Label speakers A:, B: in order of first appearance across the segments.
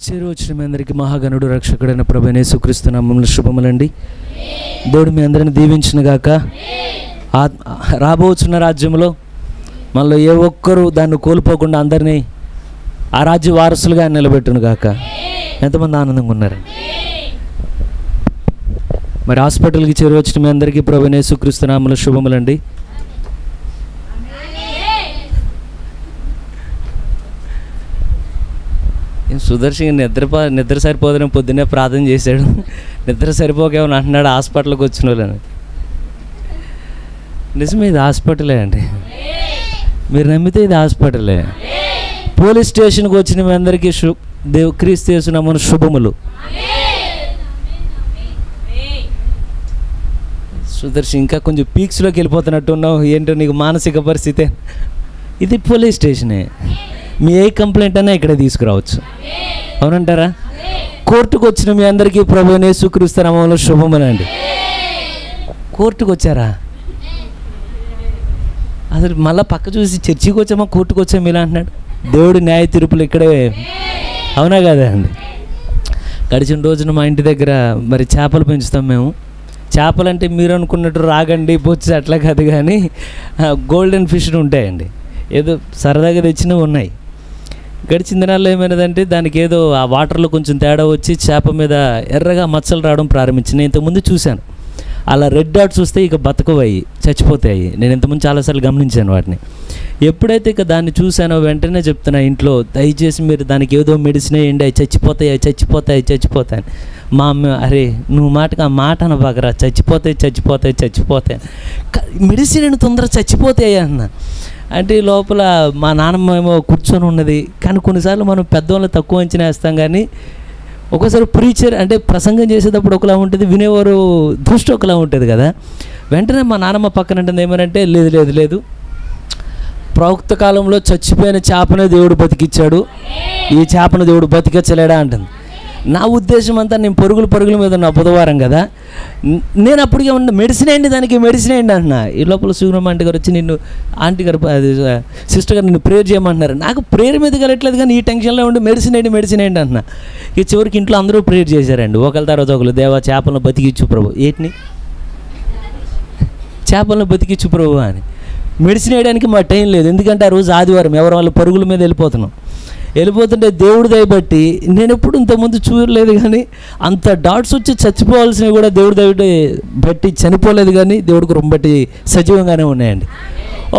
A: చేరువచ్చిన మీ అందరికీ మహాగణుడు రక్షకుడైన ప్రభువైన యేసుక్రీస్తు నామములో శుభములండి. దేవుడు మీ అందరిని దీవించును గాక. రాబోచున్న రాజ్యంలో మనలో ఏ ఒక్కరూ దాన్ని కోల్పోకుండా అందరినీ ఆ రాజ్య వారసులుగా నిలబెట్టును గాక. ఎంతమంది ఆనందంగా ఉన్నారు? మరి హాస్పిటల్కి చేరువచ్చిన మీ అందరికీ ప్రభువైన యేసుక్రీస్తు నామములో శుభములండి. సుదర్శన్ నిద్ర సరిపోదని పొద్దున్నే ప్రార్థన చేశాడు. నిద్ర సరిపోకేమని అంటున్నాడు హాస్పిటల్కి వచ్చిన వాళ్ళని. నిజమే, ఇది హాస్పిటలే అండి. మీరు నమ్మితే ఇది హాస్పిటలే. పోలీస్ స్టేషన్కి వచ్చిన మీ అందరికీ క్రీస్తు యేసు నామమున శుభములు. సుదర్శన్ ఇంకా కొంచెం పీక్స్లోకి వెళ్ళిపోతున్నట్టు ఉన్నావు. ఏంటో నీకు మానసిక పరిస్థితి. ఇది పోలీస్ స్టేషనే. మీ ఏ కంప్లైంట్ అయినా ఇక్కడ తీసుకురావచ్చు. అవునంటారా? కోర్టుకు వచ్చిన మీ అందరికీ ప్రభువైన యేసుక్రీస్తు నామములో శుభములండి. కోర్టుకు వచ్చారా? అసలు మళ్ళీ పక్క చూసి చర్చికి వచ్చామా కోర్టుకు వచ్చాము ఇలా అంటున్నాడు. దేవుడు న్యాయ తీర్పులు ఇక్కడే. అవునా కదా అండి? గడిచిన రోజున మా ఇంటి దగ్గర మరి చేపలు పెంచుతాం మేము. చేపలు అంటే మీరు అనుకున్నట్టు రాగండి బొచ్చు అట్లా కాదు, కానీ గోల్డెన్ ఫిష్ ఉంటాయండి. ఏదో సరదాగా తెచ్చినవి ఉన్నాయి. గడిచిన దినాల్లో ఏమైనదంటే దానికి ఏదో ఆ వాటర్లో కొంచెం తేడా వచ్చి చేప మీద ఎర్రగా మచ్చలు రావడం ప్రారంభించి నేను ఇంతకుముందు చూశాను. అలా రెడ్ డాట్స్ వస్తే ఇక బతకవయ్యి, చచ్చిపోతాయి. నేను ఇంతకుముంది చాలాసార్లు గమనించాను వాటిని. ఎప్పుడైతే ఇక దాన్ని చూశానో వెంటనే చెప్తున్నా ఇంట్లో, దయచేసి మీరు దానికి ఏదో మెడిసిన్ వేయండి, అవి చచ్చిపోతాయి. మా అమ్మ, అరే నువ్వు మాటకు ఆ మాట అనబాగరా, చచ్చిపోతాయి మెడిసిన్ అని తొందరగా చచ్చిపోతాయి అన్న. అంటే లోపల మా నాన్నమ్మ ఏమో కూర్చొని ఉన్నది. కానీ కొన్నిసార్లు మనం పెద్దవాళ్ళు తక్కువ అంచనా వేస్తాం, కానీ ఒకసారి ప్రీచర్ అంటే ప్రసంగం చేసేటప్పుడు ఒకలా ఉంటుంది, వినేవారు దృష్టి ఒకలా ఉంటుంది కదా. వెంటనే మా నాన్నమ్మ పక్కన ఉంటుంది ఏమనంటే, లేదు ప్రవక్త కాలంలో చచ్చిపోయిన చేపనే దేవుడు బతికిచ్చాడు, ఈ చేపను దేవుడు బతికించలేడా అంటుంది. నా ఉద్దేశం అంతా నేను పరుగుల మీద ఉన్న బుధవారం కదా, నేను అప్పటికే ఉన్న మెడిసిన్ ఏంటి దానికి మెడిసిన్ ఏంటి అంటున్నా. ఈ లోపల శివరామ ఆంటీ గారు వచ్చి నిన్ను సిస్టర్ గారు నిన్ను ప్రేయర్ చేయమంటున్నారు. నాకు ప్రేయర్ మీద కలట్లేదు, కానీ ఈ టెన్షన్లో ఉండి మెడిసిన్ ఏంటి అంటున్నా. ఈ చివరికి ఇంట్లో అందరూ ప్రేయర్ చేశారండి, ఒకరి తర్వాత ఒకరు. దేవా చేపలను బతికిచ్చు ప్రభు. ఏంటిని చేపలను బతికిచ్చు ప్రభు అని. మెడిసిన్ వేయడానికి మా టైం లేదు, ఎందుకంటే ఆ రోజు ఆదివారం ఎవరి వాళ్ళు పరుగుల మీద వెళ్ళిపోతుంటే దేవుడు దయబట్టి నేను ఎప్పుడు ఇంతకుముందు చూడలేదు, కానీ అంత డాట్స్ వచ్చి చచ్చిపోవాల్సినవి కూడా దేవుడు బట్టి చనిపోలేదు, కానీ దేవుడికి రొంబట్టి సజీవంగానే ఉన్నాయండి.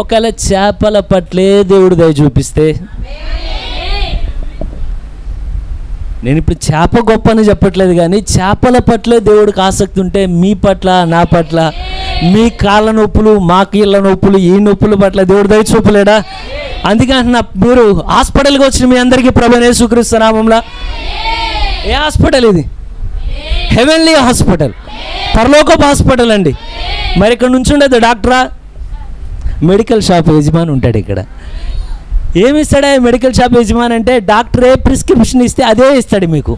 A: ఒకవేళ చేపల పట్లే దేవుడు దయ చూపిస్తే, నేను ఇప్పుడు చేప గొప్ప అని చెప్పట్లేదు, కానీ చేపల పట్లే దేవుడికి ఆసక్తి ఉంటే మీ పట్ల, నా పట్ల, మీ కాళ్ళ నొప్పులు, మా కీళ్ళ నొప్పులు, ఈ నొప్పుల పట్ల దేవుడు దయ చూపలేడా? అందుకే అంటున్నా, మీరు హాస్పిటల్కి వచ్చిన మీ అందరికీ ప్రభువైన యేసుక్రీస్తు నామములో. ఏ హాస్పిటల్ ఇది? హెవెన్లీ హాస్పిటల్, పరలోకపు హాస్పిటల్ అండి. మరి ఇక్కడ నుంచి ఉండేది డాక్టరా? మెడికల్ షాప్ యజమాని ఉంటాడు ఇక్కడ. ఏమి ఇస్తాడా మెడికల్ షాప్ యజమాని అంటే? డాక్టర్ ఏ ప్రిస్క్రిప్షన్ ఇస్తే అదే ఇస్తాడు మీకు.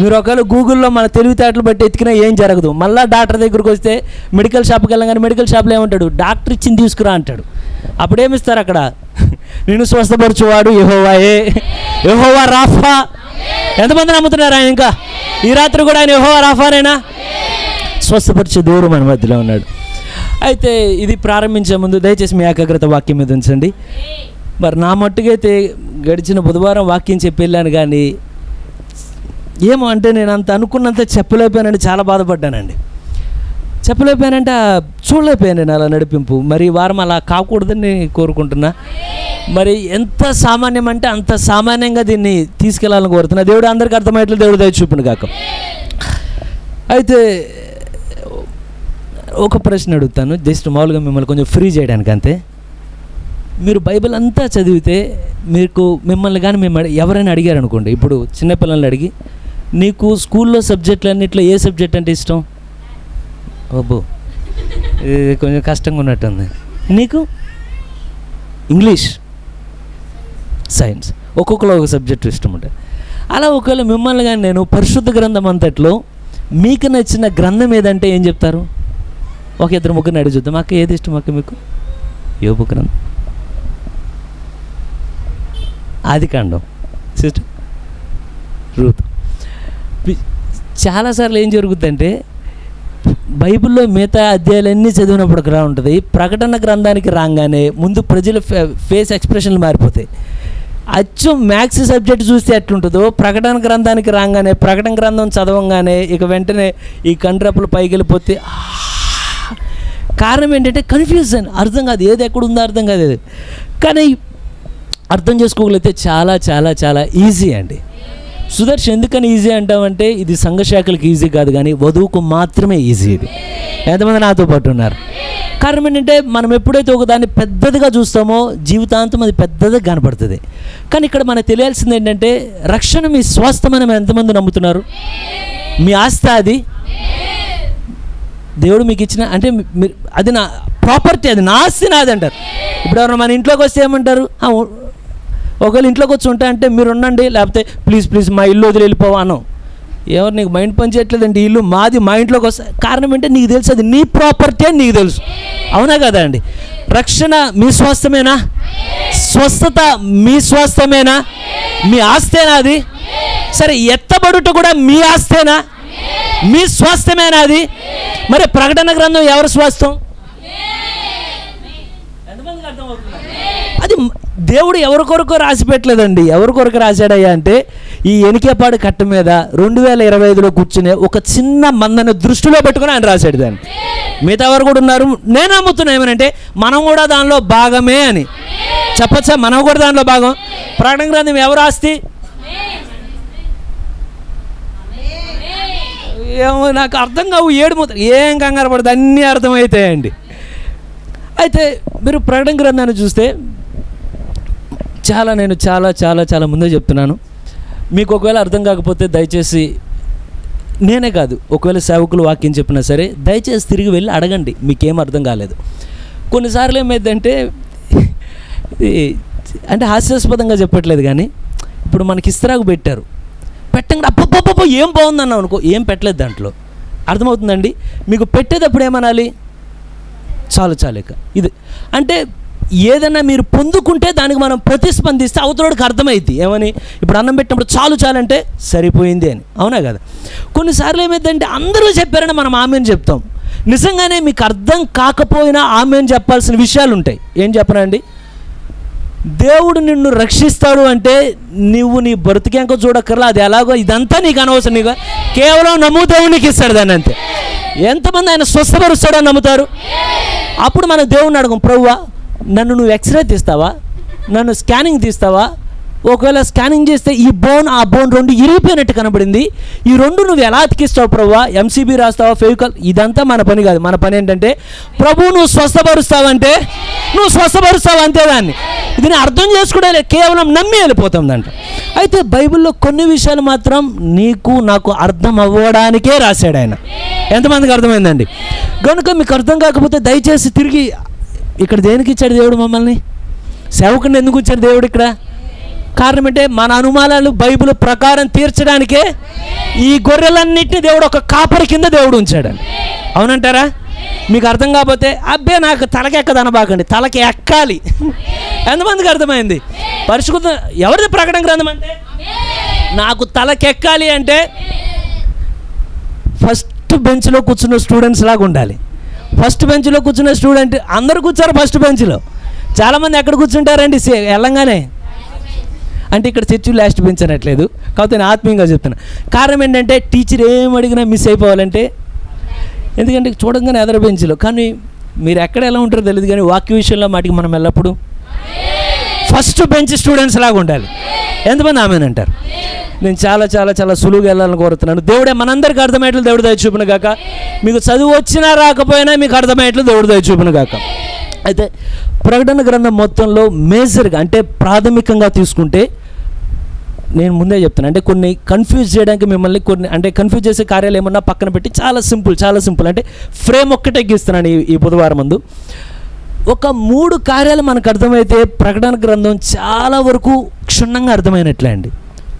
A: మీరు ఒకవేళ గూగుల్లో మన తెలివితేటలు బట్టి ఎత్తికినా ఏం జరగదు. మళ్ళీ డాక్టర్ దగ్గరికి వస్తే మెడికల్ షాప్కి వెళ్ళాం, కానీ మెడికల్ షాప్లో ఏమంటాడు? డాక్టర్ ఇచ్చింది తీసుకురా అంటాడు. అప్పుడేమిస్తారు అక్కడ? నిన్ను స్వస్థపరచువాడు యెహోవాయే, యెహోవా రాఫా. ఎంతమంది నమ్ముతున్నారు ఆయన? ఇంకా ఈ రాత్రి కూడా ఆయన యెహోవా రాఫానేనా? స్వస్థపరిచే దేవుడు మన మధ్యలో ఉన్నాడు. అయితే ఇది ప్రారంభించే ముందు దయచేసి మీ ఏకాగ్రత వాక్యం మీద ఉంచండి. మరి నా మట్టుకైతే గడిచిన బుధవారం వాక్యం చెప్పి వెళ్ళాను, కానీ ఏమో అంటే నేను అంత అనుకున్నంత చెప్పలేకపోయానండి. చాలా బాధపడ్డానండి. చెప్పలేకపోయానంటే చూడలేకపోయాను నేను అలా నడిపింపు. మరి ఈ వారం అలా కాకూడదని కోరుకుంటున్నా. మరి ఎంత సామాన్యం అంటే అంత సామాన్యంగా దీన్ని తీసుకెళ్ళాలని కోరుతున్నా. దేవుడు అందరికీ అర్థమయ్యేట్లు దేవుడు దయ చూపును కాక. అయితే ఒక ప్రశ్న అడుగుతాను, జస్ట్ మామూలుగా మిమ్మల్ని కొంచెం ఫ్రీ చేయడానికి అంతే. మీరు బైబిల్ అంతా చదివితే మిమ్మల్ని కానీ ఎవరైనా అడిగారు అనుకోండి, ఇప్పుడు చిన్నపిల్లల్ని అడిగి, నీకు స్కూల్లో సబ్జెక్టులు అన్నింటిలో ఏ సబ్జెక్ట్ అంటే ఇష్టం? అబ్బో, ఇది కొంచెం కష్టంగా ఉన్నట్టుంది. నీకు ఇంగ్లీష్, సైన్స్, ఒక్కొక్కరు ఒక సబ్జెక్టు ఇష్టం ఉంటుంది. అలా ఒకవేళ మిమ్మల్ని కానీ నేను పరిశుద్ధ గ్రంథం అంతట్లో మీకు నచ్చిన గ్రంథం ఏదంటే ఏం చెప్తారు? ఒక ఇద్దరు ముగ్గురిని అడిగి చూద్దాం. అక్క ఏది ఇష్టం అక్క మీకు? యోబు గ్రంథం, ఆదికాండం. Sister Ruth. చాలాసార్లు ఏం జరుగుతుందంటే బైబిల్లో మిగతా అధ్యాయాలన్నీ చదివినప్పుడు ఎలా ఉంటుంది, ప్రకటన గ్రంథానికి రాగానే ముందు ప్రజల ఫేస్ ఎక్స్ప్రెషన్లు మారిపోతాయి. అచ్చం మ్యాథ్స్ సబ్జెక్ట్ చూస్తే ఎట్లుంటుందో ప్రకటన గ్రంథానికి రాగానే, ప్రకటన గ్రంథం చదవంగానే ఇక వెంటనే ఈ కండ్రప్పులు పైకి వెళ్ళిపోతే కారణం ఏంటంటే కన్ఫ్యూజన్, అర్థం కాదు, ఏది ఎక్కడుందో అర్థం కాదు. కానీ అర్థం చేసుకోగలిగితే చాలా చాలా చాలా ఈజీ అండి. సుదర్శన్ ఎందుకని ఈజీ అంటామంటే ఇది సంఘశాఖలకు ఈజీ కాదు, కానీ వధువుకు మాత్రమే ఈజీ. ఇది ఎంతమంది నాతో పాటు ఉన్నారు? కారణం ఏంటంటే మనం ఎప్పుడైతే ఒకదాన్ని పెద్దదిగా చూస్తామో జీవితాంతం అది పెద్దదిగా కనపడుతుంది. కానీ ఇక్కడ మనకు తెలియాల్సింది ఏంటంటే రక్షణ మీ స్వాస్థ్యమని మనం ఎంతమంది నమ్ముతున్నారు? మీ ఆస్తి అది దేవుడు మీకు ఇచ్చిన, అంటే మీరు అది నా ప్రాపర్టీ, అది నా ఆస్తి, నాది అంటారు. ఇప్పుడు ఎవరైనా మన ఇంట్లోకి వస్తే ఏమంటారు? ఒకవేళ ఇంట్లోకి వచ్చి ఉంటా అంటే మీరు ఉండండి, లేకపోతే ప్లీజ్ ప్లీజ్ మా ఇల్లు వదిలి వెళ్ళిపోవా అనం. ఎవరు నీకు మైండ్ పని చేయట్లేదండి, ఇల్లు మాది, మా ఇంట్లోకి వస్తా. కారణం ఏంటంటే నీకు తెలుసు అది నీ ప్రాపర్టీ అని నీకు తెలుసు. అవునా కదా అండి? రక్షణ మీ స్వాస్థ్యమేనా? స్వస్థత మీ స్వాస్థ్యమేనా? మీ ఆస్తేనా అది? సరే, ఎత్తబడుట కూడా మీ ఆస్తేనా? మీ స్వాస్థ్యమేనా అది? మరి ప్రకటన గ్రంథం ఎవరి స్వాస్థ్యం? ఎంతమందికి అర్థమవుతుంది? అది దేవుడు ఎవరి కొరకు రాసి పెట్టలేదండి. ఎవరి కొరకు రాశాడయ్యా అంటే ఈ ఎనికేపాడు కట్ట మీద 2025లో కూర్చునే ఒక చిన్న మందని దృష్టిలో పెట్టుకుని ఆయన రాశాడు దాన్ని. మిగతా వారు కూడా ఉన్నారు. నేను నమ్ముతున్నా ఏమనంటే మనం కూడా దానిలో భాగమే అని చెప్పచ్చా? మనం కూడా దానిలో భాగం. ప్రకటన గ్రంథం ఎవరు ఆస్తి? ఏమో నాకు అర్థం కావు, ఏం కంగారు పడదు, అన్నీ అర్థమవుతాయండి. అయితే మీరు ప్రకటన గ్రంథాన్ని చూస్తే నేను చాలా చాలా చాలా ముందే చెప్తున్నాను, మీకు ఒకవేళ అర్థం కాకపోతే దయచేసి నేనే కాదు, ఒకవేళ సేవకులు వాక్యం చెప్పినా సరే దయచేసి తిరిగి వెళ్ళి అడగండి, మీకేం అర్థం కాలేదు. కొన్నిసార్లు ఏమైందంటే అంటే హాస్యాస్పదంగా చెప్పట్లేదు, కానీ ఇప్పుడు మనకి ఇస్తరాకు పెట్టారు, పెట్టండి అప్పప్ప ఏం బాగుందన్నావు అనుకో, ఏం పెట్టలేదు దాంట్లో. అర్థమవుతుందండి? మీకు పెట్టేటప్పుడు ఏమనాలి? చాలు చాలేక ఇది అంటే ఏదైనా మీరు పొందుకుంటే దానికి మనం ప్రతిస్పందిస్తే అవతలకి అర్థమైంది ఏమని. ఇప్పుడు అన్నం పెట్టినప్పుడు చాలు చాలంటే సరిపోయింది అని, అవునా కదా? కొన్నిసార్లు ఏమైందంటే అందరూ చెప్పారని మనం ఆమెను చెప్తాం. నిజంగానే మీకు అర్థం కాకపోయినా ఆమెను చెప్పాల్సిన విషయాలు ఉంటాయి. ఏం చెప్పనండి? దేవుడు నిన్ను రక్షిస్తాడు అంటే నువ్వు నీ బ్రతికేంక చూడక్కర్లా, అది ఎలాగో ఇదంతా నీకు అనవసరం, నీకు కేవలం నమ్ము దేవునికి ఇస్తాడు దాన్ని అంతే. ఎంతమంది ఆయన స్వస్థపరుస్తాడని నమ్ముతారు? అప్పుడు మన దేవుడిని అడగం, ప్రభువా నన్ను నువ్వు ఎక్స్రే తీస్తావా, నన్ను స్కానింగ్ తీస్తావా? ఒకవేళ స్కానింగ్ చేస్తే ఈ బోన్ ఆ బోన్ రెండు ఇరిగిపోయినట్టు కనబడింది, ఈ రెండు నువ్వు ఎలా అతికిస్తావు ప్రభువా? ఎంసీబీ రాస్తావా, ఫెవికాల్? ఇదంతా మన పని కాదు. మన పని ఏంటంటే ప్రభు నువ్వు స్వస్థపరుస్తావంటే నువ్వు స్వస్థపరుస్తావు అంతే. దాన్ని దీన్ని అర్థం చేసుకోవడం కేవలం నమ్మి వెళ్ళిపోతుందంట. అయితే బైబిల్లో కొన్ని విషయాలు మాత్రం నీకు నాకు అర్థం అవ్వడానికే రాశాడు ఆయన. ఎంతమందికి అర్థమైందండి? కనుక మీకు అర్థం కాకపోతే దయచేసి తిరిగి ఇక్కడ దేనికి ఇచ్చాడు దేవుడు మమ్మల్ని? సేవకుని ఎందుకు ఇచ్చాడు దేవుడు ఇక్కడ? కారణం అంటే మన అనుమానాలు బైబిల్ ప్రకారం తీర్చడానికే ఈ గొర్రెలన్నింటినీ దేవుడు ఒక కాపరి కింద దేవుడు ఉంచాడండి. అవునంటారా? మీకు అర్థం కాకపోతే అబ్బే నాకు తలకెక్కదనబాకండి, తలకి ఎక్కాలి. ఎంతమందికి అర్థమైంది? పరిశుద్ధ ఎవరిది ప్రకటన గ్రంథం అంటే నాకు తలకెక్కాలి అంటే ఫస్ట్ బెంచ్లో కూర్చున్న స్టూడెంట్స్ లాగా ఉండాలి. ఫస్ట్ బెంచ్లో కూర్చున్న స్టూడెంట్ అందరూ కూర్చారు ఫస్ట్ బెంచ్లో. చాలామంది ఎక్కడ కూర్చుంటారండి? వెళ్ళంగానే. అంటే ఇక్కడ చర్చి లాస్ట్ బెంచ్ అనట్లేదు, కాకపోతే నేను ఆత్మీయంగా చెప్తున్నా. కారణం ఏంటంటే టీచర్ ఏం అడిగినా మిస్ అయిపోవాలంటే, ఎందుకంటే చూడంగానే ఎదర బెంచ్లో. కానీ మీరు ఎక్కడ ఎలా ఉంటారో తెలియదు, కానీ వాక్య విషయంలో మాటికి మనం ఎల్లప్పుడూ ఫస్ట్ బెంచ్ స్టూడెంట్స్ లాగా ఉండాలి. ఎంతమంది ఆమెనంటారు? నేను చాలా చాలా చాలా సులువుగా వెళ్ళాలని కోరుతున్నాను. దేవుడే మనందరికీ అర్థమయ్యేట్లు దేవుడు దయ చూపును గాక. మీకు చదువు వచ్చినా రాకపోయినా మీకు అర్థమయ్యేట్లు దేవుడు దయ చూపును గాక. అయితే ప్రకటన గ్రంథం మొత్తంలో మేజర్గా అంటే ప్రాథమికంగా తీసుకుంటే నేను ముందే చెప్తాను, అంటే కొన్ని కన్ఫ్యూజ్ చేయడానికి మిమ్మల్ని కొన్ని అంటే కన్ఫ్యూజ్ చేసే కార్యాలు ఏమన్నా పక్కన పెట్టి చాలా సింపుల్ అంటే ఫ్రేమ్ ఒక్కటే గీస్తున్నాను ఈ బుధవారం ముందు. ఒక 3 కార్యాలు మనకు అర్థమైతే ప్రకటన గ్రంథం చాలా వరకు క్షుణ్ణంగా అర్థమైనట్లే అండి.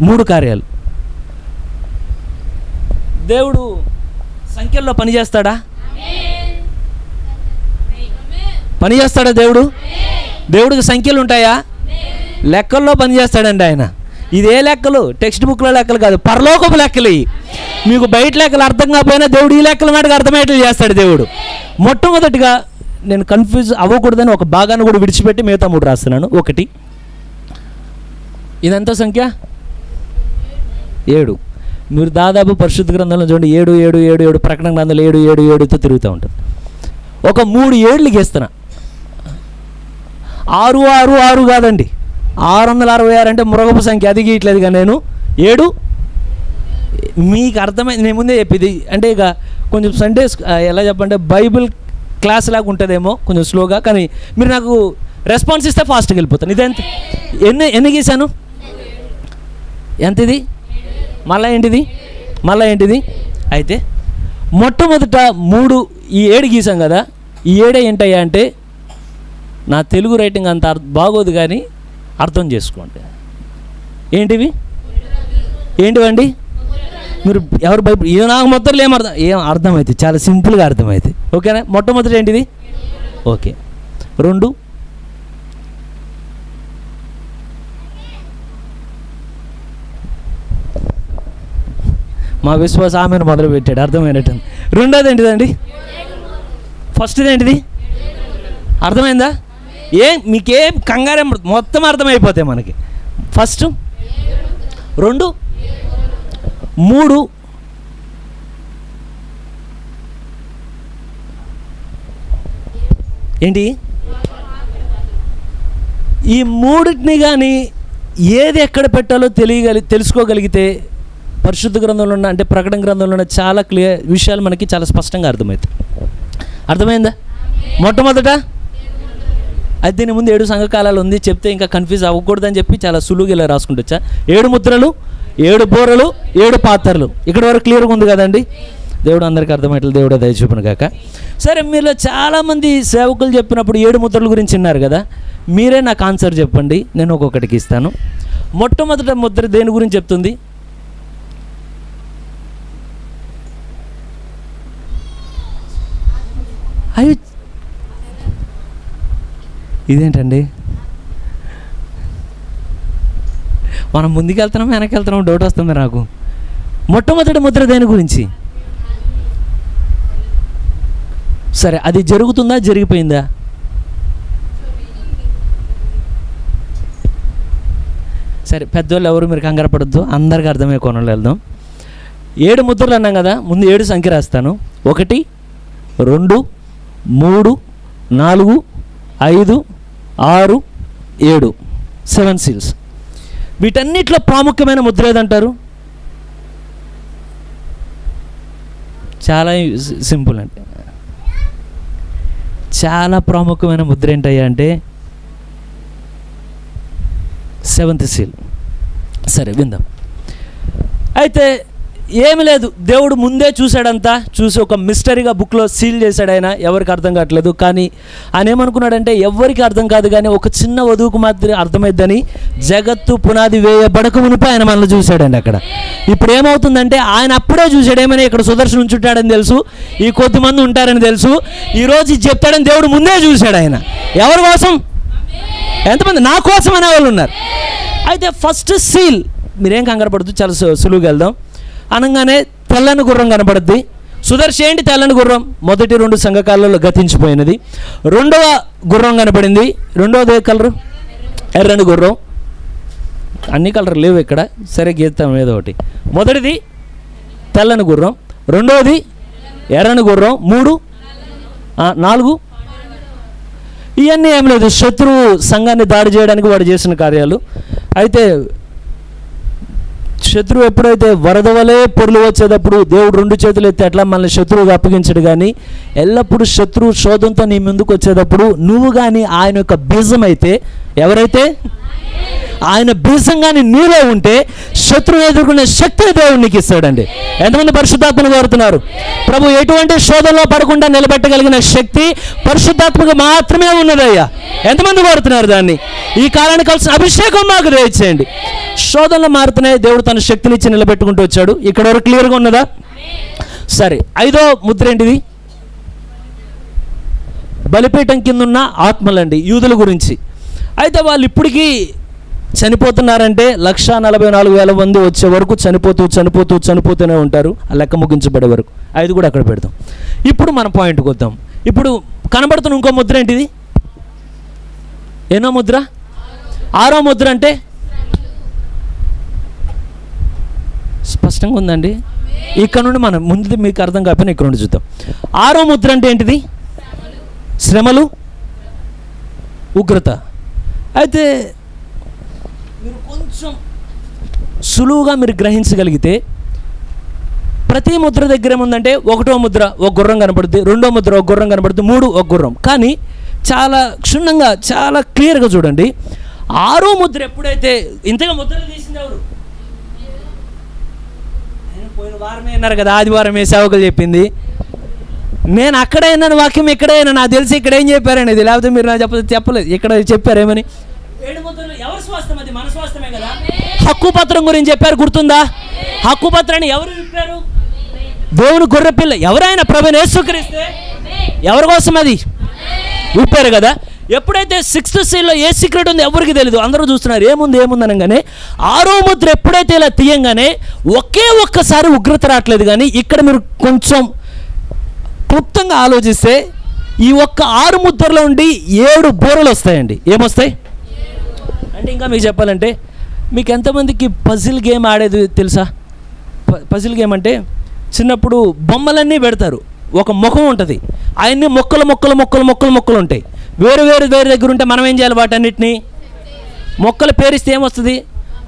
A: 3 కార్యాలు. దేవుడు సంఖ్యల్లో పనిచేస్తాడా? దేవుడికి సంఖ్యలు ఉంటాయా? లెక్కల్లో పనిచేస్తాడండి ఆయన. ఇదే లెక్కలు, టెక్స్ట్ బుక్లో లెక్కలు కాదు, పరలోకపు లెక్కలు. మీకు బయట లెక్కలు అర్థం కాకపోయినా దేవుడు ఈ లెక్కల నాటికి అర్థమయ్యేట్లు చేస్తాడు దేవుడు. మొట్టమొదటిగా నేను కన్ఫ్యూజ్ అవ్వకూడదని ఒక భాగాన్ని కూడా విడిచిపెట్టి మిగతా 3 రాస్తున్నాను. 1, ఇదంతా సంఖ్య 7. మీరు దాదాపు పరిశుద్ధ గ్రంథంలో చూడండి 7, 7, 7, 7, ప్రకటన గ్రంథంలో 7, 7, 7తో తిరుగుతూ ఉంటుంది. ఒక 3 7లు గీస్తున్నా. 6, 6, 6 కాదండి, 666 అంటే మృగపు సంఖ్య, అది గీయట్లేదు. కానీ నేను 7 మీకు అర్థమైంది. నేను ముందే చెప్పేది అంటే ఇక కొంచెం సండే ఎలా చెప్పంటే బైబిల్ క్లాస్ లాగా ఉంటుందేమో, కొంచెం స్లోగా, కానీ మీరు నాకు రెస్పాన్స్ ఇస్తే ఫాస్ట్గా వెళ్ళిపోతాను. ఇదెంత ఎన్ని గీసాను? ఎంత ఇది? మళ్ళీ ఏంటిది? అయితే మొట్టమొదట 3 ఈ 7 గీసాం కదా, ఈ 7 ఏంటయ్యా అంటే, నా తెలుగు రైటింగ్ అంత బాగోదు కానీ అర్థం చేసుకోండి. ఏంటివండి? మీరు ఎవరు బైబిల్ ఇది నాకు మొత్తంలో ఏం అర్థమైతే చాలా సింపుల్గా అర్థమైతే ఓకేనా. మొట్టమొదటి ఏంటిది? ఓకే. 2 మా విశ్వాస ఆమెను మొదలు పెట్టాడు, అర్థమైనట్టు. రెండోది ఏంటిదండి? ఫస్ట్ది ఏంటిది? అర్థమైందా? మీకేం కంగారే, మొత్తం అర్థమైపోతాయి మనకి. ఫస్ట్ 2 3 ఏంటి? ఈ 3టిని కానీ ఏది ఎక్కడ పెట్టాలో తెలుసుకోగలిగితే పరిశుద్ధ గ్రంథంలో ఉన్న అంటే ప్రకటన గ్రంథంలో ఉన్న చాలా క్లియర్ విషయాలు మనకి చాలా స్పష్టంగా అర్థమవుతాయి. అర్థమైందా? మొట్టమొదట అది దీని ముందు 7 సంఘకాలాలు ఉంది చెప్తే ఇంకా కన్ఫ్యూజ్ అవ్వకూడదని చెప్పి చాలా సులువుగా ఇలా రాసుకుంటొచ్చా. 7 ముద్రలు, 7 బోరలు, 7 పాత్రలు. ఇక్కడ వరకు క్లియర్గా ఉంది కదండి. దేవుడు అందరికీ అర్థమయ్యేట్లు దేవుడే దయ చూపును కాక. సరే, మీలో చాలామంది సేవకులు చెప్పినప్పుడు 7 ముద్రల గురించి విన్నారు కదా, మీరే నాకు ఆన్సర్ చెప్పండి, నేను ఒక్కొక్కటికి ఇస్తాను. మొట్టమొదట ముద్ర దేని గురించి చెప్తుంది? అయ్యో, ఇదేంటండి? మనం ముందుకు వెళ్తున్నాం వెనక్కి వెళ్తున్నాం డౌట్ వస్తుంది నాకు. మొట్టమొదటి ముద్ర దేని గురించి? సరే, అది జరుగుతుందా జరిగిపోయిందా? సరే, పెద్దవాళ్ళు ఎవరు మీరు కంగారు పడద్దు, అందరికీ అర్థమయ్యే కోణంలో వెళ్దాం. 7 ముద్రలు అన్నాం కదా, ముందు 7 సంఖ్య రాస్తాను. 1 2 3 4 5 6 7 7 సీల్స్. వీటన్నిటిలో ప్రాముఖ్యమైన ముద్ర ఏదంటారు? చాలా సింపుల్ అంటే, చాలా ప్రాముఖ్యమైన ముద్ర ఏంటయ్యా అంటే 7th సీల్. సరే, విందాం. అయితే ఏమి లేదు, దేవుడు ముందే చూశాడంతా, చూసి ఒక మిస్టరీగా బుక్లో సీల్ చేశాడు. ఆయన ఎవరికి అర్థం కావట్లేదు, కానీ ఆయన ఏమనుకున్నాడంటే ఎవరికి అర్థం కాదు కానీ ఒక చిన్న వధువుకు మాత్రం అర్థమైద్దని జగత్తు పునాది వేయబడక మునిపే ఆయన మనల్ని చూశాడండి అక్కడ. ఇప్పుడు ఏమవుతుందంటే ఆయన అప్పుడే చూశాడు, ఏమని ఇక్కడ సుదర్శనం ఉంచుంటాడని తెలుసు, ఈ కొద్దిమంది ఉంటారని తెలుసు, ఈరోజు ఇది చెప్తాడని దేవుడు ముందే చూశాడు. ఆయన ఎవరి కోసం? ఎంతమంది? నా కోసం అనే వాళ్ళు ఉన్నారు. అయితే ఫస్ట్ సీల్, మీరేం కంగారు పడుతుంది, చాలా సులువుగా వెళ్దాం. అనగానే తెల్లని గుర్రం కనపడుద్ది. సుదర్శ ఏంటి? తెల్లని గుర్రం. మొదటి 2 సంఘకాలలో గతించిపోయినది. రెండవ గుర్రం కనపడింది. రెండవది ఏ కలరు? ఎర్రని గుర్రం. అన్ని కలర్ లేవు ఇక్కడ, సరే గీతాం ఏదో ఒకటి. మొదటిది తెల్లని గుర్రం, రెండవది ఎర్రని గుర్రం, 3 4 ఇవన్నీ ఏం లేదు, శత్రువు సంఘాన్ని దాడి చేయడానికి వాడు చేసిన కార్యాలు. అయితే శత్రువు ఎప్పుడైతే వరద వలె పొరులు వచ్చేటప్పుడు దేవుడు 2 చేతులు ఎత్తి అట్లా మనల్ని శత్రువుగా అప్పగించడు. కానీ ఎల్లప్పుడూ శత్రువు శోధంతో నీ ముందుకు వచ్చేటప్పుడు నువ్వు కానీ ఆయన యొక్క బీజం అయితే, ఎవరైతే ఆయన బీజం కానీ నీలో ఉంటే శత్రువు ఎదుర్కొనే శక్తి దేవుడు నీకు ఇస్తాడండి. ఎంతమంది పరిశుద్ధాత్మను కోరుతున్నారు? ప్రభు ఎటువంటి శోధనలో పడకుండా నిలబెట్టగలిగిన శక్తి పరిశుద్ధాత్మకు మాత్రమే ఉన్నదయ్యా. ఎంతమంది కోరుతున్నారు దాన్ని? ఈ కాలానికి కలిసిన అభిషేకం మాకు దయచేయండి. శోధనలు మారుతున్నాయి, దేవుడు తన శక్తిని ఇచ్చి నిలబెట్టుకుంటూ వచ్చాడు. ఇక్కడ వరకు క్లియర్గా ఉన్నదా? సరే, 5వ ముద్ర ఏంటిది? బలిపీఠం కింద ఉన్న ఆత్మలండి, యూదుల గురించి. అయితే వాళ్ళు ఇప్పటికీ చనిపోతున్నారంటే 1,44,000 మంది వచ్చే వరకు చనిపోతూనే ఉంటారు. ఆ లెక్క ముగించబడే వరకు. 5 కూడా అక్కడ పెడతాం. ఇప్పుడు మన పాయింట్కి వద్దాం. ఇప్పుడు కనబడుతున్న ఇంకో ముద్ర ఏంటిది? ఎన్నో ముద్ర? 6వ ముద్ర అంటే స్పష్టంగా ఉందండి. ఇక్కడ నుండి మనం ముందు మీకు అర్థం కాకపోయినా ఇక్కడ నుండి చూద్దాం. 6వ ముద్ర అంటే ఏంటిది? శ్రమలు, ఉగ్రత. అయితే మీరు కొంచెం సులువుగా మీరు గ్రహించగలిగితే ప్రతి ముద్ర దగ్గర ఏముందంటే 1వ ముద్ర ఒక గుర్రం కనపడుద్ది, 2వ ముద్ర ఒక గుర్రం కనపడుద్ది, 3 ఒక గుర్రం. కానీ చాలా క్షుణ్ణంగా చాలా క్లియర్గా చూడండి. 6వ ముద్ర ఎప్పుడైతే ఇంతగా ముద్రలు తీసింది ఎవరు? పోయిన వారమే అన్నారు కదా, ఆదివారమే సేవకులు చెప్పింది. నేను అక్కడే విన్నాను వాక్యం, ఇక్కడే నాకు తెలిసి ఇక్కడ ఏం చెప్పారనేది, లేకపోతే మీరు నాకు చెప్పలేదు. ఇక్కడ చెప్పారేమని 7 ముద్రలు ఎవరి స్వాస్థ్యం? అది మన స్వాస్థ్యమే కదా. హక్కు పత్రం గురించి చెప్పారు, గుర్తుందా? హక్కు పత్రాన్ని ఎవరు విప్పారు? దేవుని గొర్రెపిల్ల ఎవరైనా ప్రభువైన యేసుక్రీస్తే ఎవరి కోసం అది విప్పారు కదా. ఎప్పుడైతే 6th సీల్లో ఏ సీక్రెట్ ఉందో ఎవరికి తెలియదు, అందరూ చూస్తున్నారు ఏముంది అనగానే 6వ ముద్ర ఎప్పుడైతే ఇలా తీయంగానే ఒక్కసారి ఉగ్రత రావట్లేదు. కానీ ఇక్కడ మీరు కొంచెం క్లుప్తంగా ఆలోచిస్తే ఈ 6 ముద్రలో ఉండి 7 బోరలు వస్తాయండి. ఏమొస్తాయి అంటే, ఇంకా మీకు చెప్పాలంటే, మీకు ఎంతమందికి పజిల్ గేమ్ ఆడేది తెలుసా? పజిల్ గేమ్ అంటే చిన్నప్పుడు బొమ్మలన్నీ పెడతారు, ఒక ముఖం ఉంటుంది, అవన్నీ మొక్కలు ఉంటాయి. వేరు దగ్గర ఉంటే మనం ఏం చేయాలి? వాటన్నిటిని మొక్కలు పేరిస్తే ఏమొస్తుంది?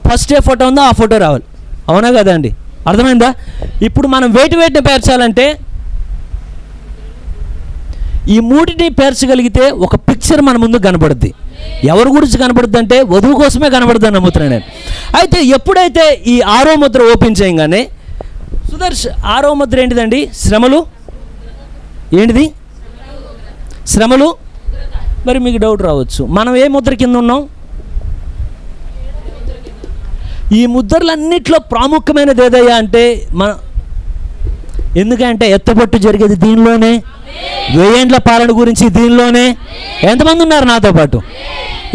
A: ఫస్ట్ ఏ ఫోటో ఉందో ఆ ఫోటో రావాలి. అవునా కదా అండి? అర్థమైందా? ఇప్పుడు మనం వేటిని పేర్చాలంటే ఈ 3ని పేర్చగలిగితే ఒక పిక్చర్ మన ముందు కనబడుద్ది. ఎవరి గురించి కనబడుద్ది అంటే వధువు కోసమే కనబడుద్ది అని నమ్ముతున్నాను నేను. అయితే ఎప్పుడైతే ఈ 6వ ముద్ర ఓపెన్ చేయగానే సుదర్శ్ 6వ ముద్ర ఏంటిదండి? శ్రమలు. ఏంటిది? శ్రమలు. మరి మీకు డౌట్ రావచ్చు, మనం ఏ ముద్ర కింద ఉన్నాం? ఈ ముద్రలన్నిట్లో ప్రాముఖ్యమైనది ఏదయ్యా అంటే ఎందుకంటే ఎత్తపట్టు జరిగేది దీనిలోనే, 1000 ఏండ్ల పాలన గురించి దీనిలోనే. ఎంతమంది ఉన్నారు నాతో పాటు?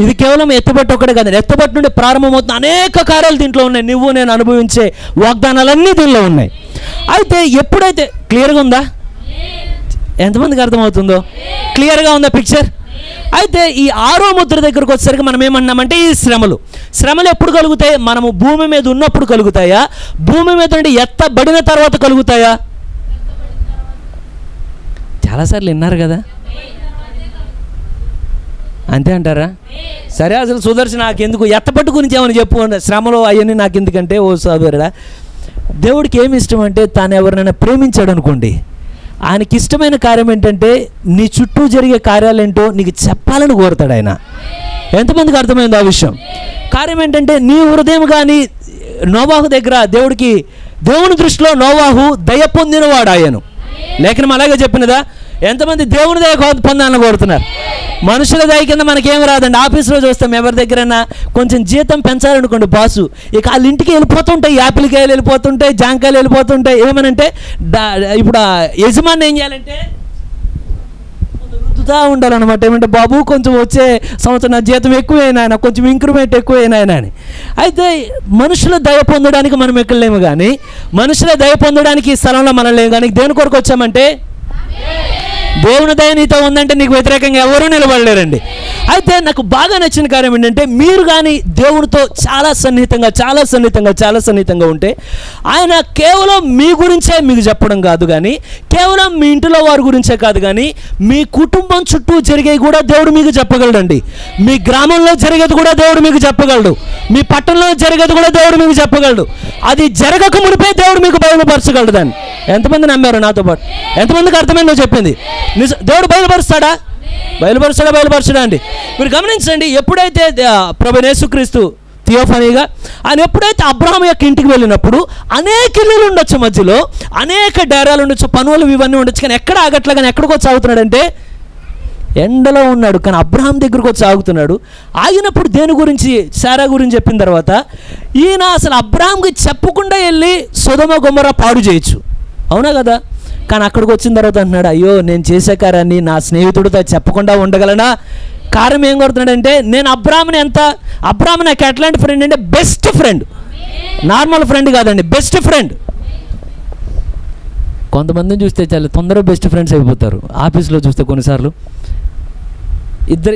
A: ఇది కేవలం ఎత్తపట్టు ఒక్కడే కాదు, ఎత్తపట్టు నుండి ప్రారంభమవుతున్న అనేక కార్యాలు దీంట్లో ఉన్నాయి. నువ్వు నేను అనుభవించే వాగ్దానాలన్నీ దీనిలో ఉన్నాయి. అయితే ఎప్పుడైతే క్లియర్గా ఉందా? ఎంతమందికి అర్థమవుతుందో? క్లియర్గా ఉందా పిక్చర్? అయితే ఈ 6వ ముద్ర దగ్గరకు వచ్చేసరికి మనం ఏమన్నామంటే ఈ శ్రమలు ఎప్పుడు కలుగుతాయి? మనము భూమి మీద ఉన్నప్పుడు కలుగుతాయా? భూమి మీద నుండి ఎత్తబడిన తర్వాత కలుగుతాయా? చాలాసార్లు విన్నారు కదా, అంతే అంటారా? సరే, అసలు సుదర్శన్ నాకెందుకు ఎత్తపట్టు గురించి ఏమని చెప్పు, శ్రమలో అవన్నీ నాకు ఎందుకంటే, ఓ సోదరుడా, దేవుడికి ఏమి ఇష్టం అంటే తాను ఎవరినైనా ప్రేమించాడు అనుకోండి, ఆయనకి ఇష్టమైన కార్యం ఏంటంటే నీ చుట్టూ జరిగే కార్యాలు ఏంటో నీకు చెప్పాలని కోరుతాడు ఆయన. ఎంతమందికి అర్థమైంది ఆ విషయం? కార్యం ఏంటంటే నీ హృదయం కానీ నోవాహు దగ్గర దేవుని దృష్టిలో నోవాహు దయ పొందినవాడు ఆయను. లేఖనం అలాగే చెప్పినదా? ఎంతమంది దేవుని దయ పొందాలని కోరుతున్నారు? మనుషుల దయ కింద మనకేం రాదండి. ఆఫీస్లో చూస్తాం, ఎవరి దగ్గరైనా కొంచెం జీతం పెంచాలనుకోండి బాసు, ఇక వాళ్ళ ఇంటికి వెళ్ళిపోతుంటాయి, యాపిల్కాయలు వెళ్ళిపోతుంటాయి, జాంకాయలు వెళ్ళిపోతుంటాయి. ఏమనంటే ఇప్పుడు యజమాని ఏం చేయాలంటే రుద్దుతూ ఉండాలన్నమాట. ఏమంటే బాబు కొంచెం వచ్చే సంవత్సరం నా జీతం ఎక్కువైనా, కొంచెం ఇంక్రిమెంట్ ఎక్కువైనా అని. అయితే మనుషుల దయ పొందడానికి మనం ఎక్కడలేము, కానీ మనుషుల దయ పొందడానికి ఈ స్థలంలో మనం లేము. కానీ దేని కొరకు వచ్చామంటే దేవుని దయ నీతో ఉందంటే నీకు వ్యతిరేకంగా ఎవరూ నిలబడలేరండి. అయితే నాకు బాగా నచ్చిన కార్యం ఏంటంటే మీరు కానీ దేవునితో చాలా సన్నిహితంగా ఉంటే ఆయన కేవలం మీ గురించే మీకు చెప్పడం కాదు, కానీ కేవలం మీ ఇంటిలో వారి గురించే కాదు, కానీ మీ కుటుంబం చుట్టూ జరిగేవి కూడా దేవుడు మీకు చెప్పగలడండి. మీ గ్రామంలో జరిగేది కూడా దేవుడు మీకు చెప్పగలడు. మీ పట్టణంలో జరిగేది కూడా దేవుడు మీకు చెప్పగలడు. అది జరగక మునిపే దేవుడు మీకు బయలుపరచగలడు. దాన్ని ఎంతమంది నమ్మారు నాతో పాటు? ఎంతమందికి అర్థమైందో చెప్పింది? దేవుడు బయలుపరుస్తాడా అండి? మీరు గమనించండి, ఎప్పుడైతే ప్రభువైన యేసుక్రీస్తు థియోఫనీగా ఆయన ఎప్పుడైతే అబ్రహాం యొక్క ఇంటికి వెళ్ళినప్పుడు అనేక ఇల్లులు ఉండొచ్చు, మధ్యలో అనేక డేరాలు ఉండొచ్చు, పనులు ఇవన్నీ ఉండొచ్చు, కానీ ఎక్కడ ఆగట్లే. కానీ ఎక్కడికి వచ్చి ఆగుతున్నాడంటే ఎండలో ఉన్నాడు, కానీ అబ్రహాం దగ్గరకు వచ్చి ఆగుతున్నాడు. ఆగినప్పుడు దేని గురించి? శారా గురించి చెప్పిన తర్వాత ఈయన అసలు అబ్రహాంకి చెప్పకుండా వెళ్ళి సొదొమ గొమొర్రా పాడు చేయొచ్చు, అవునా కదా? కానీ అక్కడికి వచ్చిన తర్వాత అంటున్నాడు, అయ్యో నేను చేసే కార్యాన్ని నా స్నేహితుడితో చెప్పకుండా ఉండగలనా? కారణం ఏం కోరుతున్నాడంటే, నేను అబ్రాహాముని అబ్రాహాము నాకు ఎట్లాంటి ఫ్రెండ్ అంటే బెస్ట్ ఫ్రెండ్, నార్మల్ ఫ్రెండ్ కాదండి, బెస్ట్ ఫ్రెండ్. కొంతమందిని చూస్తే చాలా తొందరగా బెస్ట్ ఫ్రెండ్స్ అయిపోతారు. ఆఫీస్లో చూస్తే కొన్నిసార్లు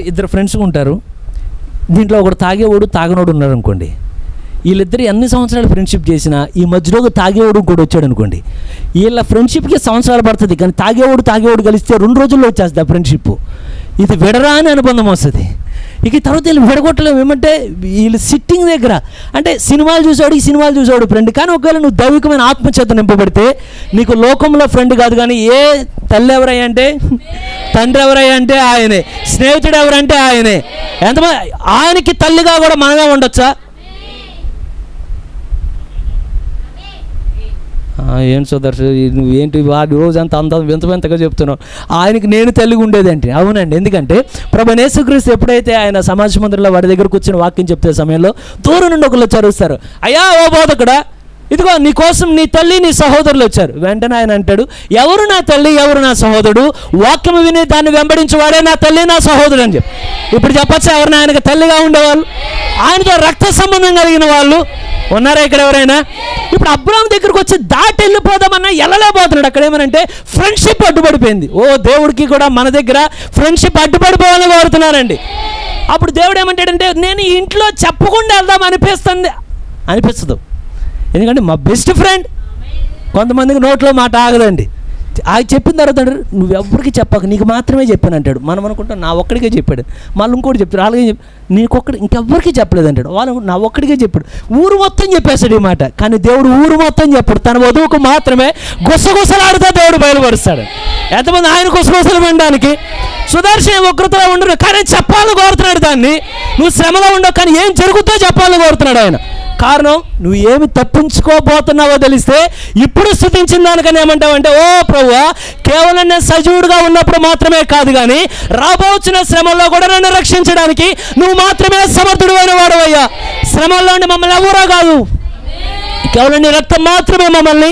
A: ఇద్దరు ఫ్రెండ్స్ ఉంటారు. దీంట్లో ఒకడు తాగేవాడు తాగనోడు ఉన్నారు అనుకోండి. వీళ్ళిద్దరు ఎన్ని సంవత్సరాలు ఫ్రెండ్షిప్ చేసినా ఈ మధ్యలో తాగేవాడు కూడా వచ్చాడు అనుకోండి, వీళ్ళ ఫ్రెండ్షిప్కి సంవత్సరాలు పడుతుంది. కానీ తాగేవాడు కలిస్తే 2 రోజుల్లో వచ్చేస్తుంది ఆ ఫ్రెండ్షిప్. ఇది విడరాని అనుబంధం వస్తుంది. ఇక తర్వాత వీళ్ళు విడగొట్టలేము. ఏమంటే వీళ్ళు సిట్టింగ్ దగ్గర అంటే సినిమాలు చూసాడు ఫ్రెండ్. కానీ ఒకవేళ నువ్వు దైవికమైన ఆత్మచేత నింపబడితే నీకు లోకంలో ఫ్రెండ్ కాదు, కానీ ఏ తల్లి ఎవరయ్యా అంటే తండ్రి ఎవరయ్యా అంటే ఆయనే, స్నేహితుడు ఎవరంటే ఆయనే. ఎంతమంది ఆయనకి తల్లిగా కూడా మనమే ఉండొచ్చా? ఏం సుదర్శ నువ్వేంటి వాడి రోజంతా అంత వింతగా చెప్తున్నావు, ఆయనకి నేను తల్లిగా ఉండేదంటే. అవునండి, ఎందుకంటే ప్రభు యేసుక్రీస్తు ఎప్పుడైతే ఆయన సమాజ మందిరంలో వాడి దగ్గర కూర్చొని వాక్యం చెప్తే సమయంలో దూరం నుండి ఒకళ్ళు చరుస్తారు, అయ్యా ఓ బోధకుడా, ఇదిగో నీ కోసం నీ తల్లి నీ సహోదరులు వచ్చారు. వెంటనే ఆయన అంటాడు, ఎవరు నా తల్లి ఎవరు నా సహోదరుడు? వాక్యం విని దాన్ని వెంబడించేవాడే నా తల్లి నా సహోదరుడు అని చెప్పి. ఇప్పుడు చెప్పచ్చా ఎవరిని ఆయనకు తల్లిగా ఉండేవాళ్ళు, ఆయనతో రక్త సంబంధం కలిగిన వాళ్ళు ఉన్నారా ఇక్కడ ఎవరైనా? ఇప్పుడు అబ్రాహాము దగ్గరకు వచ్చి దాటి వెళ్ళిపోదామన్నా వెళ్ళలేకపోతున్నాడు. అక్కడ ఏమనంటే ఫ్రెండ్షిప్ అడ్డుపడిపోయింది. ఓ దేవుడికి కూడా మన దగ్గర ఫ్రెండ్షిప్ అడ్డుపడిపోవాలని కోరుతున్నారండి. అప్పుడు దేవుడు ఏమంటాడంటే, నేను ఇంట్లో చెప్పకుండా వెళ్దాం అనిపిస్తుంది. ఎందుకంటే మా బెస్ట్ ఫ్రెండ్. కొంతమందికి నోట్లో మాట ఆగదండి. ఆయన చెప్పిన తర్వాత నువ్వెవ్వరికి చెప్పక నీకు మాత్రమే చెప్పాను అంటాడు. మనం అనుకుంటాం నా ఒక్కడికే చెప్పాడు. మళ్ళీ ఇంకోటి చెప్తాడు, అలాగే నీకొక్కడి ఇంకెవ్వరికి చెప్పలేదు అంటాడు. వాళ్ళు నా ఒక్కడికే చెప్పాడు. ఊరు మొత్తం చెప్పేస్తాడు ఈ మాట. కానీ దేవుడు ఊరు మొత్తం చెప్పాడు, తన వధువుకు మాత్రమే గుసగుసలాడుతా దేవుడు బయలుపరుస్తాడు. ఎంతమంది ఆయన గుసగుసలు వినడానికి? సుదర్శన ఉగ్రతలో ఉండరు, కానీ చెప్పాలని కోరుతున్నాడు. దాన్ని నువ్వు శ్రమలో ఉండవు, కానీ ఏం జరుగుతో చెప్పాలని కోరుతున్నాడు ఆయన. కారణం నువ్వు ఏమి తప్పించుకోబోతున్నావో తెలిస్తే ఇప్పుడు స్తుతించిన దానికని ఏమంటావంటే, ఓ ప్రభువా, కేవలం నేను సజీవుడుగా ఉన్నప్పుడు మాత్రమే కాదు, కానీ రాబోచిన శ్రమల్లో కూడా నన్ను రక్షించడానికి నువ్వు మాత్రమే సమర్థుడు అయిన వాడవయ్యా. శ్రమల్లో మమ్మల్ని ఎవరో కాదు, కేవలం నీ రక్తం మాత్రమే మమ్మల్ని